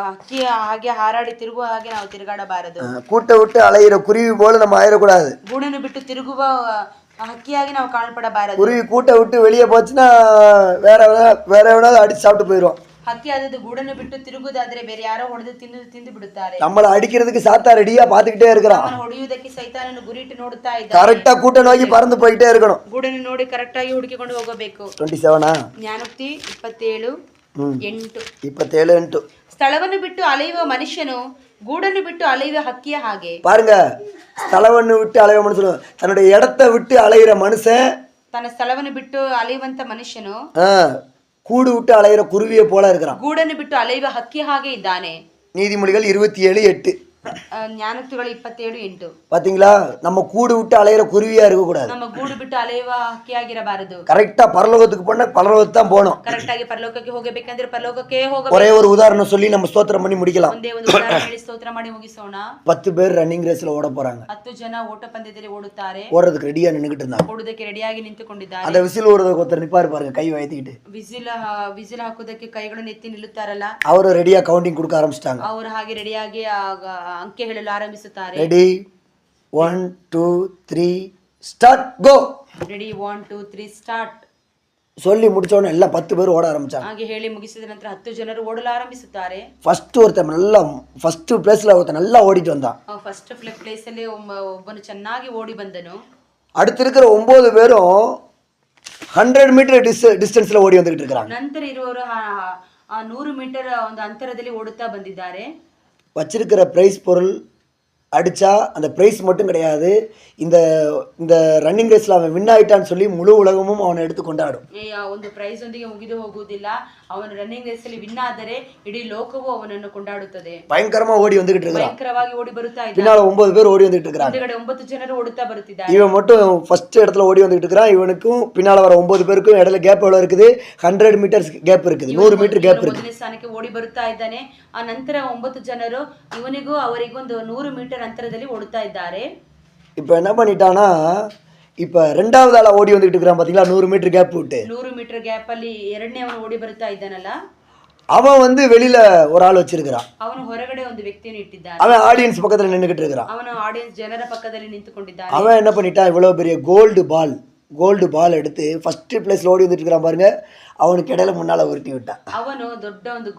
ಹಕ್ಕಿ ಹಾಗೆ ಹಾರಾಡಿ ತಿರುಗುವ ಹಾಗೆ ನಾವು ತಿರುಗಾಡಬಾರದು. கூட்டை விட்டு அலைகிற குருவி போல நம்ம ஆயிடக்கூடாது. ಗೂಡನ್ನು ಬಿಟ್ಟು ತಿರುಗುವ ಹಕ್ಕಿಯಾಗಿ ನಾವು ಕಾಣಪಡಬಾರದು. குருவி கூட்டை விட்டு வெளியே போச்சுன்னா வேற எவனாவது அடிச்சு சாப்பிட்டு போயிடும். ಹಕ್ಕಿ ಆದದ್ದು ಗೂಡನ್ನು ಬಿಟ್ಟು ತಿರುಗುವುದಾದ್ರೆ ಬೇರೆ ಯಾರೋ ಹೊಡೆದು ತಿಂದು ಬಿಡುತ್ತಾರೆ. நம்மள அடிக்கிறதுக்கு சாத்தா ரெடியா பாத்துக்கிட்டே இருக்கிறான். ಅವನು ಹೊಡೆಯುವುದಕ್ಕೆ ಸೈತಾನನ್ನು ಗುರಿಯಿಟ್ಟು ನೋಡುತ್ತಾ ಇದ್ದಾನೆ. கரெக்டா கூட்ட நோக்கி பறந்து போயிட்டே இருக்கணும். ಗೂಡನ್ನು ನೋಡಿ ಕರೆಕ್ಟ್ ಆಗಿ ಹುಡುಕಿಕೊಂಡು ಹೋಗಬೇಕು. 27 ಜ್ಞಾನೋಕ್ತಿ 27:8. 27:8. ಸ್ಥಳವನ್ನು ಬಿಟ್ಟು ಅಲೆಯುವ ಮನುಷ್ಯನು ಗೂಡನ್ನು ಬಿಟ್ಟು ಅಲೆಯುವ ಹಕ್ಕಿಯ ಹಾಗೆ. பாருங்க, ಸ್ಥಳವನ್ನು விட்டு அலையுವ ಮನುಷ್ಯನು தன்னுடைய இடத்தை விட்டு அலைகிற மனுஷன், ತನ್ನ ಸ್ಥಳವನ್ನು ಬಿಟ್ಟು ಅಲೆಯುವಂತ ಮನುಷ್ಯನು கூடு விட்டு அலைகிற குருவியை போல இருக்கிறான். ಗೂಡನ್ನು ಬಿಟ್ಟು ಅಲೆಯುವ ಹಕ್ಕಿ ಹಾಗೆ ಇದ್ದಾನೆ. நீதிமொழிகள் 27:8. ಜ್ಞಾನೋಕ್ತಿಗಳು 27:8. பாத்தீங்களா, நம்ம கூடு விட்டு அலைகிற குருவியா இருக்க கூடாது. ನಮ್ಮ ಗೂಡು ಬಿಟ್ಟು ಅಲೆಯುವ ಹಕ್ಕಿಯಾಗಿರಬಾರದು. கரெக்டா பரலோகத்துக்கு போனா பரலோகத்துக்கு தான் போகணும். ಕರೆಕ್ಟ್ ಆಗಿ ಪರಲೋಕಕ್ಕೆ ಹೋಗಬೇಕಂದ್ರೆ ಪರಲೋಕಕ್ಕೆ ಹೋಗಬೇಕು. ஒரே ஒரு உதாரணம் சொல்லி நம்ம ஸ்தோத்திரம் பண்ணி முடிக்கலாம். ಒಂದೇ ಒಂದು ಉದಾಹರಣೆ ಹೇಳಿ ಸ್ತೋತ್ರ ಮಾಡಿ ಮುಗಿಸೋಣ. 10 பேர் ரன்னிங் ரேஸ்ல ஓட போறாங்க. 10 ಜನ ಓಟ ಪಂದ್ಯದಲ್ಲಿ ಓಡುತ್ತಾರೆ. ஓடுறதுக்கு ரெடியா நின்னுகிட்டு இருந்தாங்க. ಓಡುವುದಕ್ಕೆ ರೆಡಿಯಾಗಿ ನಿಂತುಕೊಂಡಿದ್ದಾರೆ. அந்த விசில் ஓடுறதுக்கு ஒருத்தர் நிப்பாரு பாருங்க, கை வைத்திக்கிட்டு. ವಿಸಿಲ್ ಹಾಕುವುದಕ್ಕೆ ಕೈಗಳನ್ನು ಎತ್ತಿ ನಿಲ್ಲುತ್ತಾರಲ್ಲ, ಅವರು ரெடியா கவுண்டிங் கொடுக்க ஆரம்பிச்சிட்டாங்க. ಅವರು ಹಾಗೆ ರೆಡಿಯಾಗಿ ಅಂಕೆ ಹೇಳಲು ಆರಂಭಿಸುತ್ತಾರೆ. ரெடி 1 2 3 ஸ்டார்ட் கோ. ರೆಡಿ 1 2 3 ಸ್ಟಾರ್ಟ್ சொல்லி முடிச்ச உடனே எல்லாம் 10 பேர் ஓட ஆரம்பிச்சாங்க. ಹಾಗೆ ಹೇಳಿ ಮುಗಿಸಿದ ನಂತರ 10 ಜನರು ಓಡಲು ಆರಂಭಿಸುತ್ತಾರೆ. ஃபர்ஸ்ட் ஒருத்தன் நல்லா ஃபர்ஸ்ட் பிளேஸ்ல ஒருத்தன் நல்லா ஓடிட்டு வந்தான். ಫಸ್ಟ್ ಪ್ಲೇಸ್ ಅಲ್ಲಿ ಒಬ್ಬನು ಚೆನ್ನಾಗಿ ಓಡಿ ಬಂದನು. அடுத்து இருக்கிற 9 பேரும் 100 மீட்டர் டிஸ்டன்ஸ்ல ஓடி வந்துகிட்டு இருக்காங்க. ನಂತರ ಇರುವವರು 100 ಮೀಟರ್ ಒಂದು ಅಂತರದಲ್ಲಿ ಓಡುತ್ತಾ ಬಂದಿದ್ದಾರೆ. வச்சிருக்கிற பிரைஸ் பொருள் அடிச்சா அந்த பிரைஸ் மட்டும் கிடையாது, இந்த இந்த ரன்னிங் ரேஸ்ல அவன் வின் ஆயிட்டான்னு சொல்லி முழு உலகமும் அவனை எடுத்து கொண்டாடும். ಒಂದು ಪ್ರೈಸ್ ಒಂದಿಗೆ ಮುಗಿದು ಹೋಗುವುದಿಲ್ಲ, ಅವನು ರನ್ನಿಂಗ್ ರೇಸ್ ಅಲ್ಲಿ ವಿನ್ ಆದರೆ ಇಡೀ ಲೋಕವು ಅವನನ್ನು ಕೊಂಡಾಡುತ್ತದೆ. பயங்கரமா ஓடி வந்துகிட்டு இருக்கான். ಭಯಂಕರವಾಗಿ ಓಡಿ ಬರುತ್ತಾ ಇದ್ದಾನೆ. பின்னால 9 பேர் ஓடி வந்துகிட்டு இருக்காங்க. ಮುಂದಗಡೆ 9 ಜನರು ಓಡುತ್ತಾ ಬರುತ್ತಿದ್ದಾರೆ. இவன் மட்டும் ஃபர்ஸ்ட் இடத்துல ஓடி வந்துகிட்டு இருக்கான். இவனுக்கும் பின்னால வர 9 பேருக்கும் இடையில கேப் எவ்வளவு இருக்குது? 100 மீட்டர்ஸ் கேப் இருக்குது. 100 மீட்டர் கேப் இருக்கு. ಮೊದಲನೇ ಸ್ಥಾನಕ್ಕೆ ಓಡಿ ಬರುತ್ತಾ ಇದ್ದಾನೆ. ಆ ನಂತರ 9 ಜನರು ಇವನಿಗೂ ಅವರಿಗೂ ಒಂದು 100 ಮೀಟರ್ ಅಂತರದಲ್ಲಿ ಓಡುತ್ತಾ ಇದ್ದಾರೆ. இப்போ என்ன பண்ணிட்டானா, இப்போ ரெண்டாவது ஆளா ஓடி வந்துகிட்டு இருக்கான் பாத்தீங்களா, 100 மீட்டர் கேப் விட்டு. 100 ಮೀಟರ್ ಗ್ಯಾಪ್ ಅಲ್ಲಿ ಎರಡನೇ ಅವನು ಓಡಿ ಬರುತ್ತಾ ಇದ್ದಾನಲ್ಲ, அவன் வந்து வெளியில ஒரு ஆள் வச்சிருக்கிறான். ಅವನು ಹೊರಗಡೆ ಒಂದು ವ್ಯಕ್ತಿಯನ್ನು ಇಟ್ಟಿದ್ದಾನೆ. அவன் ஆடியன்ஸ் பக்கத்துல நின்னுகிட்டு இருக்கான். ಅವನು ಆಡಿಯನ್ಸ್ ಜನರ ಪಕ್ಕದಲ್ಲಿ ನಿಂತುಕೊಂಡಿದ್ದಾನೆ. அவன் என்ன பண்ணிட்டான், இவ்வளவு பெரிய கோல்டு பால் எடுத்து ஃபர்ஸ்ட் பிளேஸ்ல ஓடி வந்துட்டு இருக்கான் பாருங்க, அவனுக்கு இடையில முன்னால உருட்டி விட்டான். ಅವನು ದೊಡ್ಡ ಒಂದು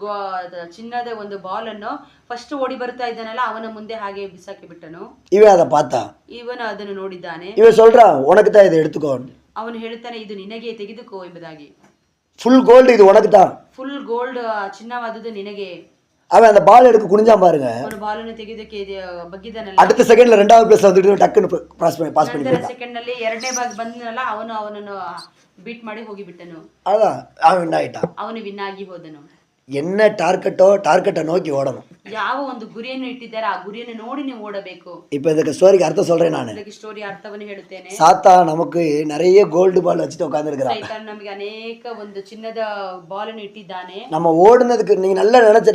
ಚಿನ್ನದ ಒಂದು ಬಾಲ್ ಅನ್ನು ಫಸ್ಟ್ ಓಡಿ ಬರ್ತಾ ಇದ್ದಾನಲ್ಲ, ಅವನ ಮುಂದೆ ಹಾಗೆ ಬಿಸಾಕಿ ಬಿಟ್ಟನು. இவன் அதை பார்த்தான். ಇವನು ಅದನ್ನು ನೋಡಿದ್ದಾನೆ. இவன் சொல்றான், உனக்கு தான் இதை எடுத்துக்கோ. ಅವನು ಹೇಳ್ತಾನೆ, ಇದು ನಿನಗೆ ತೆಗೆದುಕೋ ಎಂಬುದಾಗಿ. ஃபுல் கோல்டு இது உனக்கு தான். ಫುಲ್ ಗೋಲ್ಡ್ ಚಿನ್ನವಾದದ್ದು ನಿನಗೆ. அவன் அந்த பால் எடுக்க குனிஞ்சான் பாருங்க, ಅವನು ಬಾಲನ್ನು ತೆಗೆಯೋದಕ್ಕೆ ಬಗ್ಗಿದನಲ್ಲ, அடுத்த செகண்ட்ல 2வது பிளேஸ் வந்துட்டு டக்குன்னு பாஸ் பண்ணி ನಂತರ போயிட்டான். ಸೆಕೆಂಡ್ ನಲ್ಲಿ 2ನೇ ಭಾಗ ಬಂದನಲ್ಲ, ಅವನನ್ನು ಬೀಟ್ ಮಾಡಿ ಹೋಗಿಬಿಟ್ಟನು. அதான் அவன் வின் ஆயிட்டான். ಅವನು ವಿನ್ ಆಗಿ ಹೋದನು. என்ன டார்கெட்டை நோக்கி ஓடணும். ಯಾವ ಒಂದು ಗುರಿಯನ್ನು ಇಟ್ಟಿದ್ದಾರೆ ಆ ಗುರಿಯನ್ನು ನೋಡಿ ನೀವು ಓಡಬೇಕು. இப்போ இதுக்கு ஸ்டோரிக்கு அர்த்தம் சொல்றேன் நான். ಇದಕ್ಕೆ ಸ್ಟೋರಿ ಅರ್ಥವನ್ನು ಹೇಳುತ್ತೇನೆ. சாத்தா நமக்கு நிறைய கோல்டு பால் வச்சுட்டு உட்காந்துருக்கிறான். ಸೈತಾನ್ ನಮಗೆ ಅನೇಕ ಒಂದು ಚಿನ್ನದ ಬಾಲ್ ಅನ್ನು ಇಟ್ಟಿದ್ದಾನೆ. நம்ம ஓடுனதுக்கு நீங்க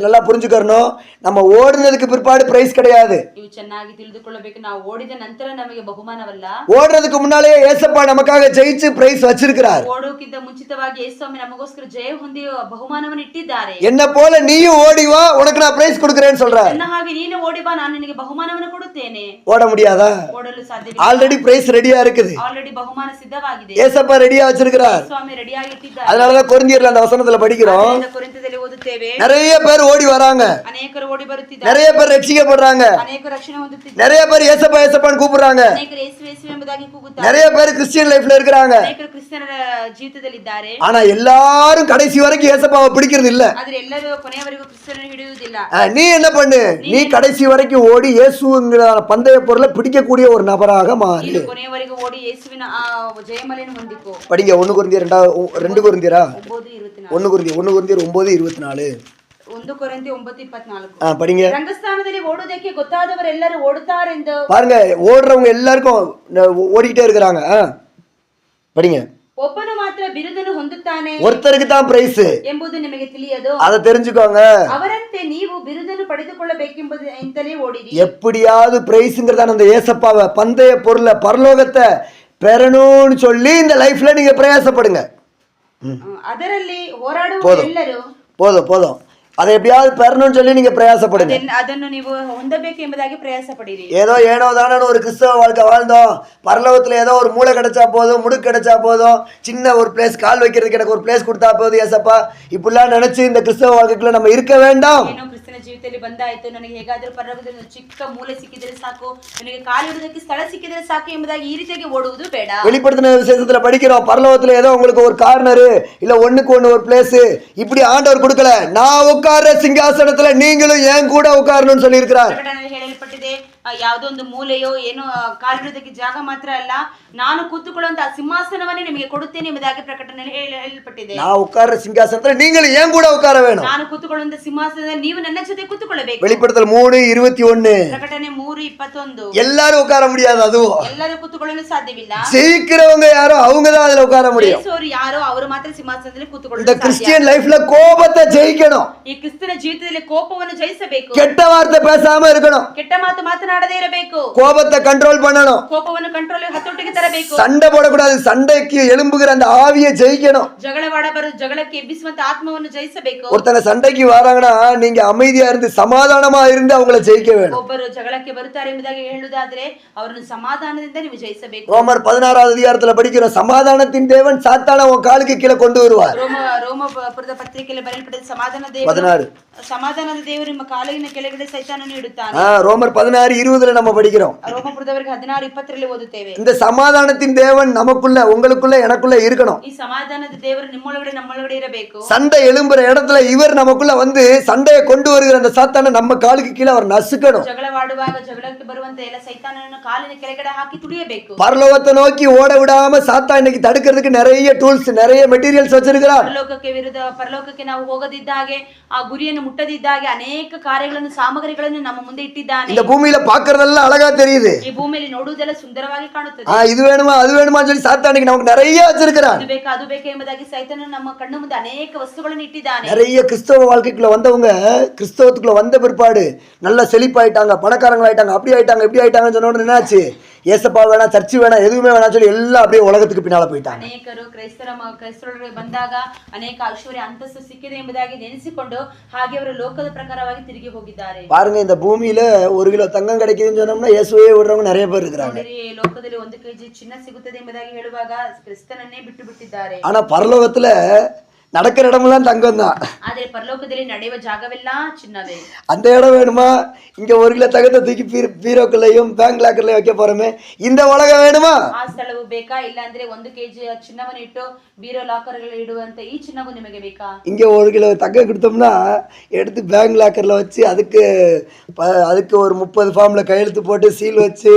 நல்லா புரிஞ்சுக்கணும், நம்ம ஓடுனதுக்கு பிற்பாடு பிரைஸ் கிடையாது. ನೀವು ಚೆನ್ನಾಗಿ ತಿಳಿದುಕೊಳ್ಳಬೇಕು, ನಾವು ಓಡಿದ ನಂತರ ನಮಗೆ ಬಹುಮಾನವಲ್ಲ. ஓடுறதுக்கு முன்னாலே ஏசப்பா நமக்காக ஜெயிச்சு பிரைஸ் வச்சிருக்கிறார். ಓಡೋಕ್ಕಿಂತ ಮುಂಚಿತವಾಗಿ ಯೇಸುಸ್ವಾಮಿ ನಮಗೋಸ್ಕರ ಜಯ ಹೊಂದಿ ಬಹುಮಾನವನ್ನು ಇಟ್ಟಿದ್ದಾರೆ. என்ன போல நீயும் ஓடி வா, உனக்கு நான் பிரைஸ் கொடுக்கிறேன்னு சொல்றார். ನನ್ನ ಹಾಗೆ ನೀನು ಓಡಿ ಬಾ, ನಾನು ನಿನಗೆ ಬಹುಮಾನವನ್ನು ಕೊಡುತ್ತೇನೆ. ஓட முடியாதா? ಓಡಲು ಸಾಧ್ಯವಿಲ್ಲ. ஆல்ரெடி பிரைஸ் ரெடியா இருக்குது. ಆಲ್ರೆಡಿ ಬಹುಮಾನ ಸಿದ್ಧವಾಗಿದೆ. ஏசப்பா ரெடியா வச்சிருக்கிறார். ಸ್ವಾಮಿ ರೆಡಿಯಾಗಿ ಇಟ್ಟಿದ್ದಾರೆ. அதனாலதான் கொரிந்தியர்ல அந்த வசனத்துல படிக்கிறோம், ಕೊರಿಂಥದಲ್ಲಿ ಓದುತ್ತೇವೆ, நிறைய பேர் ஓடி வராங்க, ಅನೇಕರು ಓಡಿ ಬರುತ್ತಿದ್ದಾರೆ, நிறைய பேர் ரட்சிக்கப்படுறாங்க, ಅನೇಕರು ರಕ್ಷಣೆ ಹೊಂದುತ್ತಿದ್ದಾರೆ, நிறைய பேர் ஏசப்பான்னு கூப்பிடுறாங்க, ಅನೇಕರು ಯೇಸು ಯೇಸು ಎಂಬುದಾಗಿ ಕೂಗುತ್ತಾರೆ, நிறைய பேர் கிறிஸ்டியன் லைஃப்ல இருக்கிறாங்க. ಅನೇಕರು ಕ್ರಿಸ್ತನ ಜೀವಿತದಲ್ಲಿದ್ದಾರೆ. ஆனா எல்லாரும் கடைசி வரைக்கும் ஏசப்பாவை பிடிக்கிறது இல்ல. ಆದ್ರೆ ಎಲ್ಲರೂ ಕೊನೆಯವರೆಗೂ ಕ್ರಿಸ್ತನನ್ನು ಹಿಡಿಯುವುದಿಲ್ಲ. நீ என்ன பண்ணு, நீ கடைசி வரைக்கும் ஓடி இயேசுங்கிற பந்தய பொருளை பிடிக்கக்கூடிய ஒரு நபராக மாறு. ನೀನು ಕೊನೆಯವರೆಗೂ ಓಡಿ ಯೇಸುವಿನ ಆ ಜಯಮಾಲೆಯನ್ನು ಹೊಂದಿಕೋ. படிங்க 1 கொரிந்தியர் 2 கொரிந்தியரா 9:24. 1 கொரிந்தியர் 9:24. 1 ಕೊರಿಂಥಿ 9:24. படிங்க. ರಂಗಸ್ಥಾನದಲ್ಲಿ ಓಡುವುದಕ್ಕೆ ಗೊತ್ತಾದವರೆಲ್ಲರೂ ಓಡುತ್ತಾರೆಂದು. பாருங்க, ஓடுறவங்க எல்லாருக்கும் ஓடிக்கிட்டே இருக்கிறாங்க. படிங்க. ಒಬ್ಬನು ಮಾತ್ರ ಬಿರುದನ್ನು ಹೊಂದುತ್ತಾನೆ, ஒருத்தருக்கு தான் பிரைஸ் ಎಂಬುದು ನಿಮಗೆ ತಿಳಿಯದು. அதை தெரிஞ்சுக்கோங்க. ಅವರಂತೆ ನೀವು ಬಿರುದನ್ನು ಪಡೆದುಕೊಳ್ಳಬೇಕೆಂಬುದು ಇಂತಲೇ ಓಡಿರಿ. எப்படியாவது பிரைஸ்ங்கிறதான அந்த ஏசப்பாவை பந்தய பொருளை பரலோகத்தை பெறணும்னு சொல்லி இந்த லைஃப்ல நீங்க பிரயாசப்படுங்க. ಅದರಲ್ಲಿ ಹೋರಾಡುವ ಎಲ್ಲರೂ போதும் அதை எப்படியாவது பெறணும்னு சொல்லி நீங்க பிரயாசப்படுங்க. ಅದನ್ನು ನೀವು ಹೊಂದಬೇಕು ಎಂಬುದಾಗಿ ಪ್ರಯಾಸ ಪಡಿರಿ. ஏனோ தானே ஒரு கிறிஸ்தவ வாழ்க்கை வாழ்ந்தோம், பரலோகத்துல ஏதோ ஒரு மூளை கிடைச்சா போதும், முடுக்கு கிடைச்சா போதும், சின்ன ஒரு பிளேஸ் கால் வைக்கிறதுக்கு எனக்கு ஒரு பிளேஸ் கொடுத்தா போதும் ஏசப்பா, இப்படிலாம் நினைச்சு இந்த கிறிஸ்தவ வாழ்க்கைக்குள்ள நம்ம இருக்க வேண்டாம். ಏನೋ ಕ್ರಿಸ್ತನ ಜೀವಿತದಲ್ಲಿ ಬಂದಾಯ್ತು, ನನಗೆ ಹೇಗಾದ್ರೂ ಪರಲೋಕದಲ್ಲಿ ಚಿಕ್ಕ ಮೂಲೆ ಸಿಕ್ಕಿದರೆ ಸಾಕು, ನನಗೆ ಕಾಲಿಡುವುದಕ್ಕೆ ಸ್ಥಳ ಸಿಕ್ಕಿದರೆ ಸಾಕು ಎಂಬುದಾಗಿ ಈ ರೀತಿಯಾಗಿ ಓಡುವುದು ಬೇಡ. வெளிப்படுத்தின விசேஷத்துல படிக்கிறோம், பரலோகத்துல ஏதோ உங்களுக்கு ஒரு கார்னரு இல்ல ஒண்ணுக்கு ஒண்ணு ஒரு பிளேஸ் இப்படி ஆண்டவர் கொடுக்கல, நான் உட்கார்ற சிங்காசனத்துல நீங்களும் ஏன் கூட உட்காரணும்னு சொல்லி இருக்கிறார். ಪ್ರಕಟಣೆಯಲ್ಲಿ ಹೇಳಲ್ಪಟ್ಟಿದೆ, ಯಾವುದೋ ಒಂದು ಮೂಲೆಯೋ ಏನೋ ಕಾಲಿಡುವುದಕ್ಕೆ ಜಾಗ ಮಾತ್ರ ಅಲ್ಲ, ನಾನು ಕೂತುಕೊಳ್ಳುವಂತಹ ಸಿಂಹಾಸನವನ್ನೇ ನಿಮಗೆ ಕೊಡುತ್ತೇನೆ ಎಂಬುದಾಗಿ ಪ್ರಕಟಣೆಯಲ್ಲಿ ಹೇಳಲ್ಪಟ್ಟಿದೆ. நான் உட்கார்ற சிங்காசனத்துல நீங்களும் ஏன் கூட உட்கார வேணும். ನಾನು ಕೂತುಕೊಳ್ಳುವಂತಹ ಸಿಂಹಾಸನದಲ್ಲಿ ನೀವು ನನ್ನ ಜೊತೆ ಕೂತುಕೊಳ್ಳಬೇಕು. வெளிப்படுத்தல் 3:21. ಪ್ರಕಟಣೆ 3:21. எல்லாரும் உட்கார முடியாது, அதுவும் ಎಲ್ಲರೂ ಕೂತುಕೊಳ್ಳಲು ಸಾಧ್ಯವಿಲ್ಲ. ஜெயிக்கிறவங்க யாரோ அவங்க தான் அதுல உட்கார முடியும். ಜಯಿಸುವವರು ಯಾರೋ ಅವರು ಮಾತ್ರ ಸಿಂಹಾಸನದಲ್ಲಿ ಕೂತುಕೊಳ್ಳಲು இந்த ಸಾಧ್ಯ. கிறிஸ்டியன் லைஃப்ல கோபத்தை ஜெயிக்கணும். ಈ ಕ್ರಿಸ್ತನ ಜೀವಿತದಲ್ಲಿ ಕೋಪವನ್ನು ಜಯಿಸಬೇಕು. கெட்ட வார்த்தை பேசாம இருக்கணும். ಕೆಟ್ಟ ಮಾತು ಮಾತನಾಡದೇ ಇರಬೇಕು. கோபத்தை கண்ட்ரோல் பண்ணணும். ಕೋಪವನ್ನು ಕಂಟ್ರೋಲ್ ಹತೋಟಿಗೆ ತರಬೇಕು. சண்டை போடக்கூடாது, சண்டைக்கு எழும்புகிற அந்த ஆவியை ஜெயிக்கணும். ಜಗಳಕ್ಕೆ ಎಬ್ಬಿಸುವಂತ ಆತ್ಮವನ್ನು ಜಯಿಸಬೇಕು. ஒருத்தங்க சண்டைக்கு வராங்கன்னா நீங்க அமைதியா இருந்து சமாதானமா இருந்து அவங்கள ஜெயிக்க வேணும். ಒಬ್ಬರು ಜಗಳಕ್ಕೆ ಬರುತ್ತಾರೆ ಎಂಬುದಾಗಿ ಹೇಳುವುದಾದ್ರೆ ಅವರನ್ನು ಸಮಾಧಾನದಿಂದ ನೀವು ಜಯಿಸಬೇಕು. ரோமர் 16வது அதிகாரத்துல படிக்கிறோம், சமாதானத்தின் தேவன் சாத்தான உன் காலுக்கு கீழே கொண்டு வருவார். ರೋಮಪುರದ ಪತ್ರಿಕೆಯಲ್ಲಿ ಬರೆಯಲ್ಪಟ್ಟಿದೆ, ಸಮಾಧಾನದ ದೇವರು ನಿಮ್ಮ ಕಾಲಿನ ಕೆಳಗಡೆ ಸೈತಾನನ್ನು ಇಡುತ್ತಾನೆ. ரோமர் 16:20 நம்ம படிக்கிறோம். ರೋಮಪುರದವರಿಗೆ 16:20 ಓದುತ್ತೇವೆ. இந்த சமாதானத்தின் தேவன் நமக்குள்ள உங்களுக்குள்ள எனக்குள்ள இருக்கணும். ಈ ಸಮಾಧಾನದ ದೇವರು ನಿಮ್ಮೊಳಗಡೆ ನಮ್ಮೊಳಗಡೆ ಇರಬೇಕು. சண்டை எழும்புற இடத்துல இவர் நமக்குள்ள வந்து சண்டையை கொண்டு வருகிற அந்த சாத்தானை நம்ம காலுக்கு கீழே அவர் நசுக்கணும். ಜಗಳವಾಡುವಾಗ ಜಗಳಕ್ಕೆ ಬರುವಂತ ಎಲ್ಲ ಸೈತಾನನನ್ನು ಕಾಲಿನ ಕೆಳಗಡೆ ಹಾಕಿ ತುಳಿಯಬೇಕು. பரலோகத்தை நோக்கி ஓட விடாம சாத்தான் இன்னைக்கு தடுக்கிறதுக்கு நிறைய டூல்ஸ் நிறைய மெட்டீரியல்ஸ் வச்சிருக்கிறார். ಪರಲೋಕಕ್ಕೆ ನಾವು ಹೋಗದಿದ್ದಾಗೆ, ಆ ಗುರಿಯನ್ನು ಮುಟ್ಟದಿದ್ದಾಗೆ ಅನೇಕ ಕಾರ್ಯಗಳನ್ನು ಸಾಮಗ್ರಿಗಳನ್ನು ನಮ್ಮ ಮುಂದೆ ಇಟ್ಟಿದ್ದಾನೆ. இந்த பூமியில பாக்குறதெல்லாம் அழகா தெரியுது, ಈ ಭೂಮಿಯಲ್ಲಿ ನೋಡುವುದೆಲ್ಲ ಸುಂದರವಾಗಿ ಕಾಣುತ್ತದೆ. இது வேணுமா அது வேணுமா சொல்லி சாத்தானுக்கு நமக்கு நிறைய வச்சிருக்கிறான். ಅದು ಬೇಕು ಎಂಬುದಾಗಿ ಸೈತಾನನು ನಮ್ಮ ಕಣ್ಣು ಮುಂದೆ ಅನೇಕ ವಸ್ತುಗಳನ್ನು ಇಟ್ಟಿದ್ದಾನೆ. நிறைய கிறிஸ்தவ வாழ்க்கைக்குள்ள வந்தவங்க கிறிஸ்தவத்துக்குள்ள வந்த பிற்பாடு நல்லா செழிப்பாயிட்டாங்க, பணக்காரங்களாயிட்டாங்க, அப்படி ஆயிட்டாங்க இப்படி ஆயிட்டாங்கன்னு சொன்ன உடனே என்னாச்சு, ஏசப்பா வேணா சர்ச்சு வேணா எதுவுமே வேணா சொல்லி எல்லாம் அப்படியே உலகத்துக்கு பின்னால போயிட்டாங்க. ಅನೇಕರು ಕ್ರೈಸ್ತರೊಳಗೆ ಬಂದಾಗ ಅನೇಕ ಐಶ್ವರ್ಯ ಅಂತಸ್ತು ಸಿಕ್ಕಿದೆ ಎಂಬುದಾಗಿ ನೆನೆಸಿಕೊಂಡು ಹಾಗೆ ಅವರು ಲೋಕದ ಪ್ರಕಾರವಾಗಿ ತಿರುಗಿ ಹೋಗಿದ್ದಾರೆ. பாருங்க, இந்த பூமியில 1 கிலோ தங்கம் கிடைக்குதுன்னு சொன்னோம்னா இயேசுவே விடுறவங்க நிறைய பேர் இருக்கிறாங்க. ಲೋಕದಲ್ಲಿ 1 kg ಚಿನ್ನ ಸಿಗುತ್ತದೆ ಎಂಬುದಾಗಿ ಹೇಳುವಾಗ ಕ್ರಿಸ್ತನನ್ನೇ ಬಿಟ್ಟು ಬಿಟ್ಟಿದ್ದಾರೆ. ஆனா பரலோகத்துல நடக்கிற இடமெல்லாம் தங்கம் தான். ಆದ್ರೆ ಪರಲೋಕದಲ್ಲಿ ನಡೆಯುವ ಜಾಗವೆಲ್ಲ ಚಿನ್ನವೇ. அந்த இடம் வேணுமா? இங்க 1 கிலோ தங்கத்தை தூக்கி பீரோக்குள்ளேயும் பேங்க் லாக்கர்லயும் வைக்க போறோமே, இந்த உலகம் வேணுமா? ಆ ಸ್ಥಳವು ಬೇಕಾ? ಇಲ್ಲ ಅಂದ್ರೆ 1 kg ಚಿನ್ನವನ್ನು ಇಟ್ಟು ಬೀರೋ ಲಾಕರ್ಗಳು ಇಡುವಂತ ಈ ಚಿನ್ನವು ನಿಮಗೆ ಬೇಕಾ? இங்க 1 கிலோ தங்கம் கொடுத்தோம்னா எடுத்து பேங்க் லாக்கர்ல வச்சு அதுக்கு ஒரு 30 ஃபார்ம்ல கையெழுத்து போட்டு சீல் வச்சு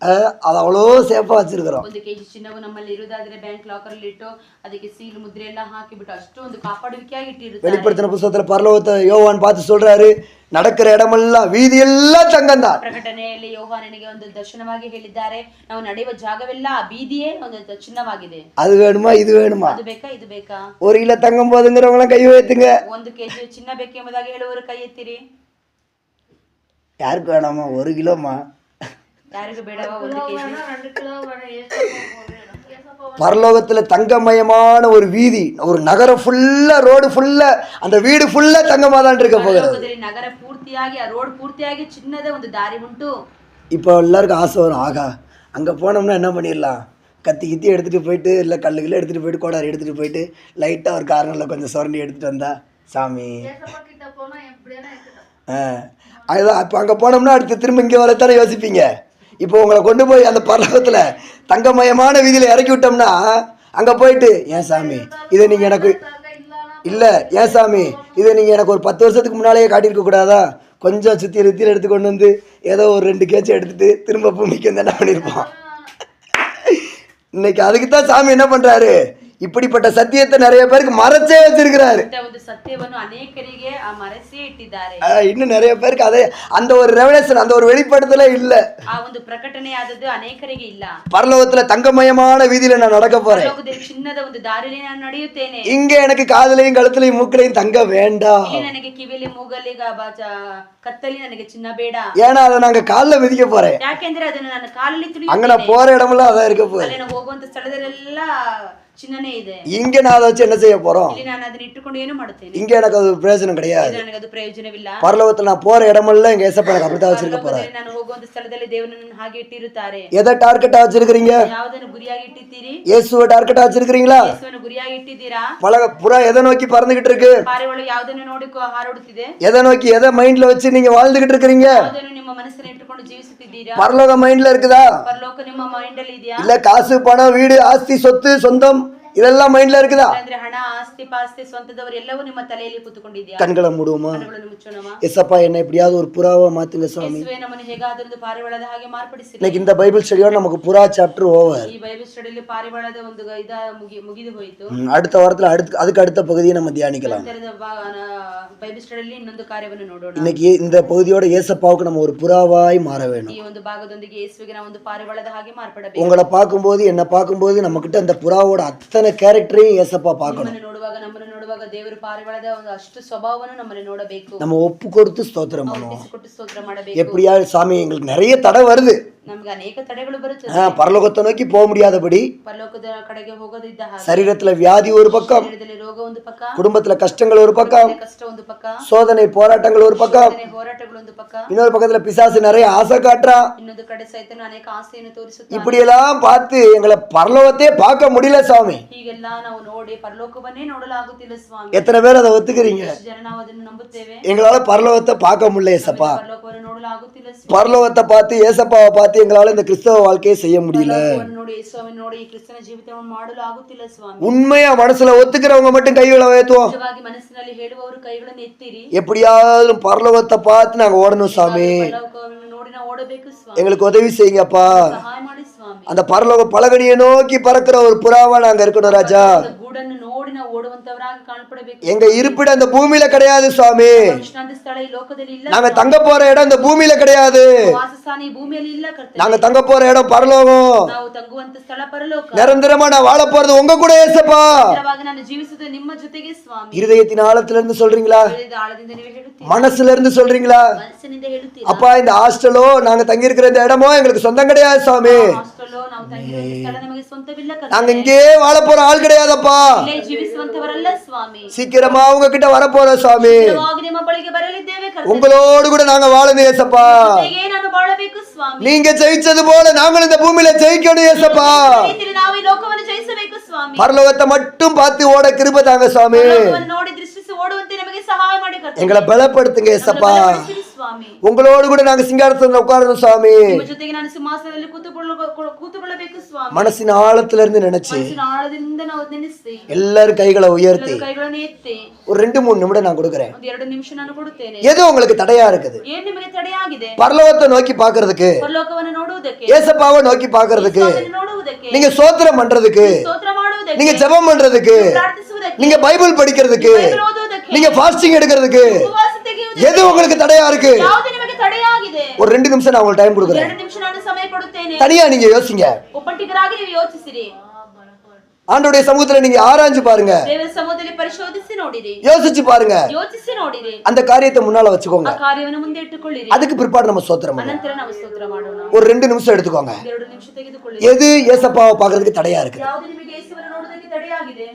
அது அவ்வளோ சேஃபா வச்சிருக்கிறோம். 1 kg ಚಿನ್ನವು ನಮ್ಮಲ್ಲಿ ಇರುವುದಾದ್ರೆ ಬ್ಯಾಂಕ್ ಲಾಕರ್ ಅಲ್ಲಿ ಇಟ್ಟು ಅದಕ್ಕೆ ಸೀಲ್ ಮುದ್ರೆ ಎಲ್ಲ ಹಾಕಿಬಿಟ್ಟು ಅಷ್ಟೊಂದು ಕಾಪಾಡುವಿಕೆಯಾಗಿ ಇಟ್ಟಿರುತ್ತಾರೆ. வெளிப்படுத்தின புத்தகத்துல பரலோகத்தை யோவான் பார்த்து சொல்றாரு, நடக்கிற இடமெல்லாம் வீதி எல்லாம் தங்கம் தான். ಪ್ರಕಟಣೆಯಲ್ಲಿ ಯೋಹಾನನಿಗೆ ಒಂದು ದರ್ಶನವಾಗಿ ಹೇಳಿದ್ದಾರೆ, ನಾವು ನಡೆಯುವ ಜಾಗವೆಲ್ಲ ಬೀದಿಯೇ ಒಂದು ಚಿನ್ನವಾಗಿದೆ. அது வேணுமா இது வேணுமா? ಅದು ಬೇಕಾ ಇದು ಬೇಕಾ? 1 கிலோ தங்கம் போதுங்கிறவங்க கை வைத்துங்க. 1 kg ಚಿನ್ನ ಬೇಕೆಂಬುದಾಗಿ ಹೇಳುವವರು ಕೈ ಎತ್ತಿರಿ. யாருக்கு வேணாமா 1 கிலோமா? ಯಾರಿಗೂ ಬೇಡವಾ 1 kg? 2 கிலோ பரலோகத்துல தங்கமயமான ஒரு வீதி, ஒரு நகரம் ஃபுல்லா, ரோடு ஃபுல்லா, அந்த வீடு ஃபுல்லா தங்கமா தான் இருக்க போகுது. ಪರಲೋಕದಲ್ಲಿ ನಗರ ಪೂರ್ತಿಯಾಗಿ ಆ ರೋಡ್ ಪೂರ್ತಿಯಾಗಿ ಚಿನ್ನದ ಒಂದು ದಾರಿ ಉಂಟು. இப்போ எல்லாருக்கும் ஆசை வரும், ஆகா அங்கே போனோம்னா என்ன பண்ணிடலாம், கத்தி எடுத்துகிட்டு போயிட்டு இல்லை கல்லுகளை எடுத்துகிட்டு போயிட்டு கோடாரி எடுத்துகிட்டு போயிட்டு லைட்டாக ஒரு கார்னரில் கொஞ்சம் சுரண்டி எடுத்துகிட்டு வந்தா சாமி. கிட்ட போனா எப்படியான அதுதான் இப்போ அங்கே போனோம்னா அடுத்து திரும்ப இங்கே வரத்தானே யோசிப்பீங்க. இப்போ உங்களை கொண்டு போய் அந்த பரலோகத்தில் தங்கமயமான வீதியில் இறக்கி விட்டோம்னா அங்கே போயிட்டு, ஏன் சாமி இதை நீங்கள் எனக்கு இல்லை, ஏன் சாமி இதை நீங்கள் எனக்கு ஒரு 10 வருஷத்துக்கு முன்னாலேயே காட்டியிருக்க கூடாதா, கொஞ்சம் சுற்றி எடுத்து கொண்டு வந்து ஏதோ ஒரு 2 கேஜி எடுத்துட்டு திரும்ப பூமிக்கு வந்து என்ன பண்ணியிருப்போம். இன்னைக்கு அதுக்கு தான் சாமி என்ன பண்ணுறாரு, இப்படிப்பட்ட சத்தியத்தை நிறைய பேருக்கு மறைச்சே வச்சிருக்கிறாரு. ಒಂದು ಸತ್ಯವನ್ನು ಅನೇಕರಿಗೆ ಆ ಮರೆಸಿ ಇಟ್ಟಿದ್ದಾರೆ. இன்னும் நிறைய பேருக்கு அதே அந்த ஒரு ரெவலேஷன், அந்த ஒரு வெளிப்படுத்தலே இல்ல. ಆ ಒಂದು ಪ್ರಕಟಣೆ ಆದದ್ದು ಅನೇಕರಿಗೆ ಇಲ್ಲ. பரலோகத்துல தங்கமயமான வீதியில நான் நடக்க போறேன். ಪರಲೋಕದಲ್ಲಿ ಚಿನ್ನದ ಒಂದು ದಾರಿಯಲ್ಲಿ ನಾನು ನಡೆಯುತ್ತೇನೆ. இங்க எனக்கு காதுலயும் கழுத்துலயும் மூக்களையும் தங்க வேண்டாம். ಇಲ್ಲಿ ನನಗೆ ಕಿವಿಲಿ ಮೂಗಲಿ ಕತ್ತಲಿ ನನಗೆ ಚಿನ್ನ ಬೇಡ. ஏன்னா அதை நாங்க கால்ல மிதிக்க போறேன். ಯಾಕೆಂದ್ರೆ ಅದನ್ನು ನಾನು ಕಾಲಲ್ಲಿ அங்க ತುಳಿಯುತ್ತೇನೆ. நான் போற இடமெல்லாம் அதான் இருக்க போறேன். ಅಲ್ಲಿ ನಾನು ಹೋಗುವಂತ ಸ್ಥಳದಲ್ಲೆಲ್ಲ ಚಿನ್ನನೇ ಇದೆ. இங்க நான் அதை வச்சு என்ன செய்ய போறோம்? ಇಲ್ಲಿ ನಾನು ಅದನ್ನ ಇಟ್ಟುಕೊಂಡು ಏನು ಮಾಡುತ್ತೇನೆ? இங்க எனக்கு அது பிரயோஜனம் கிடையாது. ನನಗೆ ಅದು ಪ್ರಯೋಜನವಿಲ್ಲ. பரலோகத்துல நான் போற இடமெல்லாம் எங்க ஏசப்பா எனக்கு அப்படித்தான் வச்சிருக்க போறேன். ನಾನು ಹೋಗುವಂತ ಸ್ಥಳದಲ್ಲಿ ದೇವರನ್ನು ಹಾಗೆ ಇಟ್ಟಿರುತ್ತಾರೆ. எதை டார்கெட்டா வச்சிருக்கீங்க? ಯಾವುದನ್ನು ಗುರಿಯಾಗಿ ಇಟ್ಟಿದ್ದೀರಿ? இயேசுவை டார்கெட்டா வச்சிருக்கீங்களா? ಯೇಸುವನ್ನು ಗುರಿಯಾಗಿ ಇಟ್ಟಿದ್ದೀರಾ? புறா எதை நோக்கி பறந்துகிட்டு இருக்கு? ಪಾರಿವಾಳ ಯಾವುದನ್ನು ನೋಡಿ ಹಾರಾಡುತ್ತಿದೆ? எதை நோக்கி, எதை மைண்ட்ல வச்சு நீங்க வாழ்ந்துகிட்டு இருக்கீங்க? ಯಾವುದನ್ನು ನಿಮ್ಮ ಮನಸ್ಸನ್ನು ಇಟ್ಟುಕೊಂಡು ಜೀವಿಸುತ್ತಿದ್ದೀರಾ? பரலோக மைண்ட்ல இருக்குதா? ಪರಲೋಕ ನಿಮ್ಮ ಮೈಂಡ್ ಅಲ್ಲಿ ಇದೆಯಾ? இல்ல காசு பணம் வீடு ஆஸ்தி சொத்து சொந்தம் இதெல்லாம் மைண்ட்ல இருக்குதா? ಅಂದ್ರೆ ಹಣ ಆಸ್ತಿ ಪಾಸ್ತಿ ಸ್ವಂತದವರು ಎಲ್ಲವೂ ನಿಮ್ಮ ತಲೆಯಲ್ಲಿ ಕೂತುಕೊಂಡಿದೆಯಾ? கண்களை மூடுவோமா? ಕಣ್ಣುಗಳನ್ನು ಮುಚ್ಚೋಣವಾ? எசப்பா என்ன எப்படியாவது ஒரு புறாவா மாத்துங்க சாமி. ಯೇಸುವೆ ನಮ್ಮನ್ನು ಹೇಗಾದರೂ ಪಾರಿವಾಳದ ಹಾಗೆ ಮಾರ್ಪಡಿಸಿ. இன்னைக்கு இந்த பைபிள் ஸ்டடியோட நமக்கு புறா சாப்டர் ஓவர். ಈ ಬೈಬಲ್ ಸ್ಟಡಿಯಲ್ಲಿ ಪಾರಿವಾಳದ ಒಂದು ಮುಗಿದು ಹೋಯಿತು. அடுத்த வாரத்துல அதுக்கு அடுத்த பகுதியை நம்ம தியானிக்கலாம். ಬೈಬಲ್ ಸ್ಟಡಿಯಲ್ಲಿ ಇನ್ನೊಂದು ಕಾರ್ಯವನ್ನು ನೋಡೋಣ. இன்னைக்கு இந்த பகுதியோட ஏசப்பாவுக்கு நம்ம ஒரு புறாவாய் மாற வேணும். ಈ ಒಂದು ಭಾಗದೊಂದಿಗೆ ಯೇಸುವಿಗೆ ನಾವು ಒಂದು ಪಾರಿವಾಳದ ಹಾಗೆ ಮಾರ್ಪಡಬೇಕು. உங்களை பார்க்கும்போது என்ன பார்க்கும்போது நம்ம கிட்ட அந்த புறாவோட அத்தனை கேரக்டரையும் ஏசப்பா பார்க்கணும். ನಮ್ಮನ್ನು ನೋಡುವಾಗ ದೇವರು ಪಾರಿವಾಳದ ಒಂದು ಅಷ್ಟು ಸ್ವಭಾವವನ್ನು ನಮ್ಮನ್ನು ನೋಡಬೇಕು. நம்ம ஒப்பு கொடுத்து ஸ்தோத்திரம் பண்ணுவோம். ಕೊಟ್ಟು ಸ್ತೋತ್ರ ಮಾಡಬೇಕು. எப்படியா சாமி எங்களுக்கு நிறைய தடை வருது, ನಮಗೆ ಅನೇಕ ತಡೆಗಳು ಬರುತ್ತದೆ. பரலோகத்தை நோக்கி போக முடியாதபடி, ಪರಲೋಕದ ಕಡೆಗೆ ಹೋಗೋದಿದ್ದ ಹಾಗೆ, சரீரத்துல வியாதி ஒரு பக்கம், ಶರೀರದಲ್ಲಿ ರೋಗ ಒಂದು ಪಕ್ಕ, குடும்பத்துல கஷ்டங்கள் ஒரு பக்கம், ಕಷ್ಟ ಒಂದು ಪಕ್ಕ, சோதனை போராட்டங்கள் ஒரு பக்கம், ಹೋರಾಟಗಳು ಒಂದು ಪಕ್ಕ, இன்னொரு பக்கத்துல பிசாசு நிறைய ஆசை காட்டுறான். ಇನ್ನೊಂದು ಕಡೆ ಸೈತಾನ ಅನೇಕ ಆಸೆಯನ್ನು ತೋರಿಸುತ್ತಾನೆ. இப்படி எல்லாம் பார்த்து எங்களை பரலோகத்தையே பார்க்க முடியல சாமி. ಹೀಗೆಲ್ಲ ನಾವು ನೋಡಿ ಪರಲೋಕವನ್ನೇ ನೋಡಲಾಗುತ್ತಿಲ್ಲ ಸ್ವಾಮಿ. எத்தனை பேர் அதை ஒத்துக்கிறீங்க? ಎಷ್ಟು ಜನ ನಾವು ಅದನ್ನು ನಂಬುತ್ತೇವೆ? எங்களால பரலோகத்தை பார்க்க முடியல ஏசப்பா. ಪರಲೋಕವನ್ನು ನೋಡಲಾಗುತ್ತಿಲ್ಲ ಸ್ವಾಮಿ. பரலோகத்தை பார்த்து ஏசப்பாவை பார்த்து எங்களால இந்த கிறிஸ்தவ வாழ்க்கையை செய்ய முடியல. ಪರಲೋಕವನ್ನು ನೋಡಿ ಯೇಸುವನ್ನು ನೋಡಿ ಈ ಕ್ರಿಸ್ತನ ಜೀವಿತವನ್ನು ಮಾಡಲು ಆಗುತ್ತಿಲ್ಲ ಸ್ವಾಮಿ. உண்மையா மனசுல ஒத்துக்கிறவங்க மட்டும் கைகளை உயர்த்துவோம். ನಿಜವಾಗಿ ಮನಸ್ಸಿನಲ್ಲಿ ಹೇಳುವವರು ಕೈಗಳನ್ನು ಎತ್ತಿರಿ. எப்படியாவது பரலோகத்தை பார்த்து நாங்க ஓடணும் சாமி. ಪರಲೋಕವನ್ನು ನೋಡಿ ನಾವು ಓಡಬೇಕು ಸ್ವಾಮಿ. எங்களுக்கு உதவி செய்யுங்கப்பா. ಸಹಾಯ ಮಾಡಿ ಸ್ವಾಮಿ. அந்த பரலோக பலகடியை நோக்கி பறக்கிற ஒரு புறாவா நாங்க இருக்கணும் ராஜா. ಗೂಡನ್ನು ನೋಡಿ ನಾವು ಓಡುವಂತವರಾಗಿ ಕಾಣಪಡಬೇಕು. எங்க இருப்பிட அந்த பூமியில கிடையாது சுவாமி. ವಿಶ್ರಾಂತಿ ಸ್ಥಳ ಈ ಲೋಕದಲ್ಲಿ ಇಲ್ಲ. நாங்க தங்க போற இடம் இந்த பூமியில கிடையாது. ವಾಸಸ್ಥಾನ ಈ ಭೂಮಿಯಲ್ಲಿ ಇಲ್ಲ ಕರ್ತನೇ. நாங்க தங்க போற இடம் பரலோகம். ನಾವು ತಂಗುವಂತ ಸ್ಥಳ ಪರಲೋಕ. நிரந்தரமா நான் வாழ போறது உங்க கூட ஏசப்பா. ನಿರಂತರವಾಗಿ ನಾನು ಜೀವಿಸುವುದು ನಿಮ್ಮ ಜೊತೆಗೆ ಸ್ವಾಮಿ. இருதயத்தின் ஆழத்துல இருந்து சொல்றீங்களா? ಹೃದಯದ ಆಳದಿಂದ ನೀವು ಹೇಳುತ್ತೀರಾ? மனசுல இருந்து சொல்றீங்களா? ಮನಸ್ಸಿನಿಂದ ಹೇಳುತ್ತೀರಾ? அப்பா இந்த ஹாஸ்டலோ நாங்க தங்கி இருக்கிற இந்த இடமோ எங்களுக்கு சொந்தம் கிடையாது சுவாமி. ಹಾಸ್ಟೆಲ್ಲೋ ನಾವು ತಂಗಿರುವ ಸ್ಥಳ ನಮಗೆ ಸ್ವಂತವಿಲ್ಲ ಕರ್ತನೇ. நாங்க இங்கே வாழ போற ஆள் கிடையாதப்பா. ಇಲ್ಲೇ ಜೀವಿಸುವಂತವರಲ್ಲ ಸ್ವಾಮಿ. சீக்கிரமா உங்ககிட்ட வர போற சுவாமி. ನಿಜವಾಗಿ ನಿಮ್ಮ ಬಳಿಗೆ ಬರಲಿದ್ದೇವೆ ಕರ್ತನೇ. உங்களோடு கூட நாங்க வாழணும் ஏசப்பா. ಜೊತೆಗೆ ನಾನು ಬಾಳಬೇಕು ಸ್ವಾಮಿ. நீங்க ஜெயிச்சது போல நாங்களும் இந்த பூமியில ஜெயிக்கணும் ஏசப்பா. ಈ ರೀತಿಯಲ್ಲಿ ನಾವು ಈ ಲೋಕವನ್ನು ಜಯಿಸಬೇಕು ಸ್ವಾಮಿ. ಸ್ವಾಮಿ. பரலோகத்தை மட்டும் பார்த்து ஓட கிருபை தாங்க சுவாமி. ಪರಲೋಕವನ್ನು ನೋಡಿ ದೃಷ್ಟಿಸಿ ಓಡುವಂತೆ ನಮಗೆ ಸಹಾಯ ಮಾಡಿ ಕರ್ತನೇ. எங்களை பலப்படுத்துங்க ஏசப்பா. ನಮ್ಮನ್ನು ಬಲಪಡಿಸಿರಿ ಸ್ವಾಮಿ. உங்களோடு கூட நாங்க சிங்காரத்துல உட்காரணும் சுவாமி. ನಿಮ್ಮ ಜೊತೆಗೆ ನಾನು ಸಿಂಹಾಸನದಲ್ಲಿ ಕೂತುಕೊಳ್ಳಬೇಕು ಸ್ವಾಮಿ. மனசின் ஆழத்துல இருந்து நினைச்சு ಮನಸ್ಸಿನ ಆಳದಿಂದ ನಾವು ನೆನೆಸಿ எல்லாரும் கைகளை உயர்த்தி ಎಲ್ಲರೂ ಕೈಗಳನ್ನು ಎತ್ತಿ ஒரு 2-3 நிமிடம் நான் கொடுக்குறேன். ಒಂದು 2 ನಿಮಿಷ ನಾನು ಕೊಡುತ್ತೇನೆ. எது உங்களுக்கு தடையா இருக்குது? ಏನ್ ನಿಮಗೆ ತಡೆಯಾಗಿದೆ? பரலோகத்தை நோக்கி பாக்குறதுக்கு, ಪರಲೋಕವನ್ನು ನೋಡುವುದಕ್ಕೆ, ஏசப்பாவை நோக்கி பாக்குறதுக்கு, ಯೇಸುವನ್ನು ನೋಡುವುದಕ್ಕೆ, நீங்க சோத்திரம் பண்றதுக்கு, ಸ್ತೋತ್ರ ಮಾಡುವುದಕ್ಕೆ, நீங்க ஜெபம் பண்றதுக்கு, ಪ್ರಾರ್ಥಿಸುವುದಕ್ಕೆ, நீங்க பைபிள் படிக்கிறதுக்கு, ಬೈಬಲ್ ಓದುವುದಕ್ಕೆ, நீங்க ஃபாஸ்டிங் எடுக்கிறதுக்கு, ಉಪವಾಸ ತೆಗೆಯುವುದಕ್ಕೆ எது உங்களுக்கு தடையா இருக்கு? ಯಾವುದು ನಿಮಗೆ ತಡೆಯಾಗಿದೆ? ஒரு 2 நிமிஷம் நான் உங்களுக்கு டைம் கொடுக்குறேன். 2 ನಿಮಿಷ ನಾನು ಸಮಯ ಕೊಡುತ್ತೇನೆ. தனியா நீங்க யோசிங்க. ಒಬ್ಬಟ್ಟಿಗರಾಗಿ ನೀವು ಯೋಚಿಸಿರಿ. ஆண்டவருடைய சமூகத்துல நீங்க ஆராய்ஞ்சு பாருங்க, ದೇವರ ಸಮ್ಮುಖದಲ್ಲಿ ಪರಿಶೋಧಿಸಿ ನೋಡಿರಿ, யோசிச்சு பாருங்க. ಯೋಚಿಸಿ ನೋಡಿರಿ. அந்த காரியத்தை முன்னால வச்சுக்கோங்க. ಆ ಕಾರ್ಯವನ್ನು ಮುಂದೆ ಇಟ್ಟುಕೊಳ್ಳಿರಿ. அதுக்கு பிற்பாடு நம்ம ஸ்தோத்திரம் பண்ணுவோம். ಅನಂತರ ನಾವು ಸ್ತೋತ್ರ ಮಾಡೋಣ. ஒரு 2 நிமிஷம் எடுத்துக்கோங்க. 2 ನಿಮಿಷ ತೆಗೆದುಕೊಳ್ಳಿರಿ. எது ஏசப்பாவை பாக்குறதுக்கு தடையா இருக்கு? ಯಾವುದು ನಿಮಗೆ ಯೇಸುವನ್ನು ನೋಡುವುದಕ್ಕೆ ತಡೆಯಾಗಿದೆ?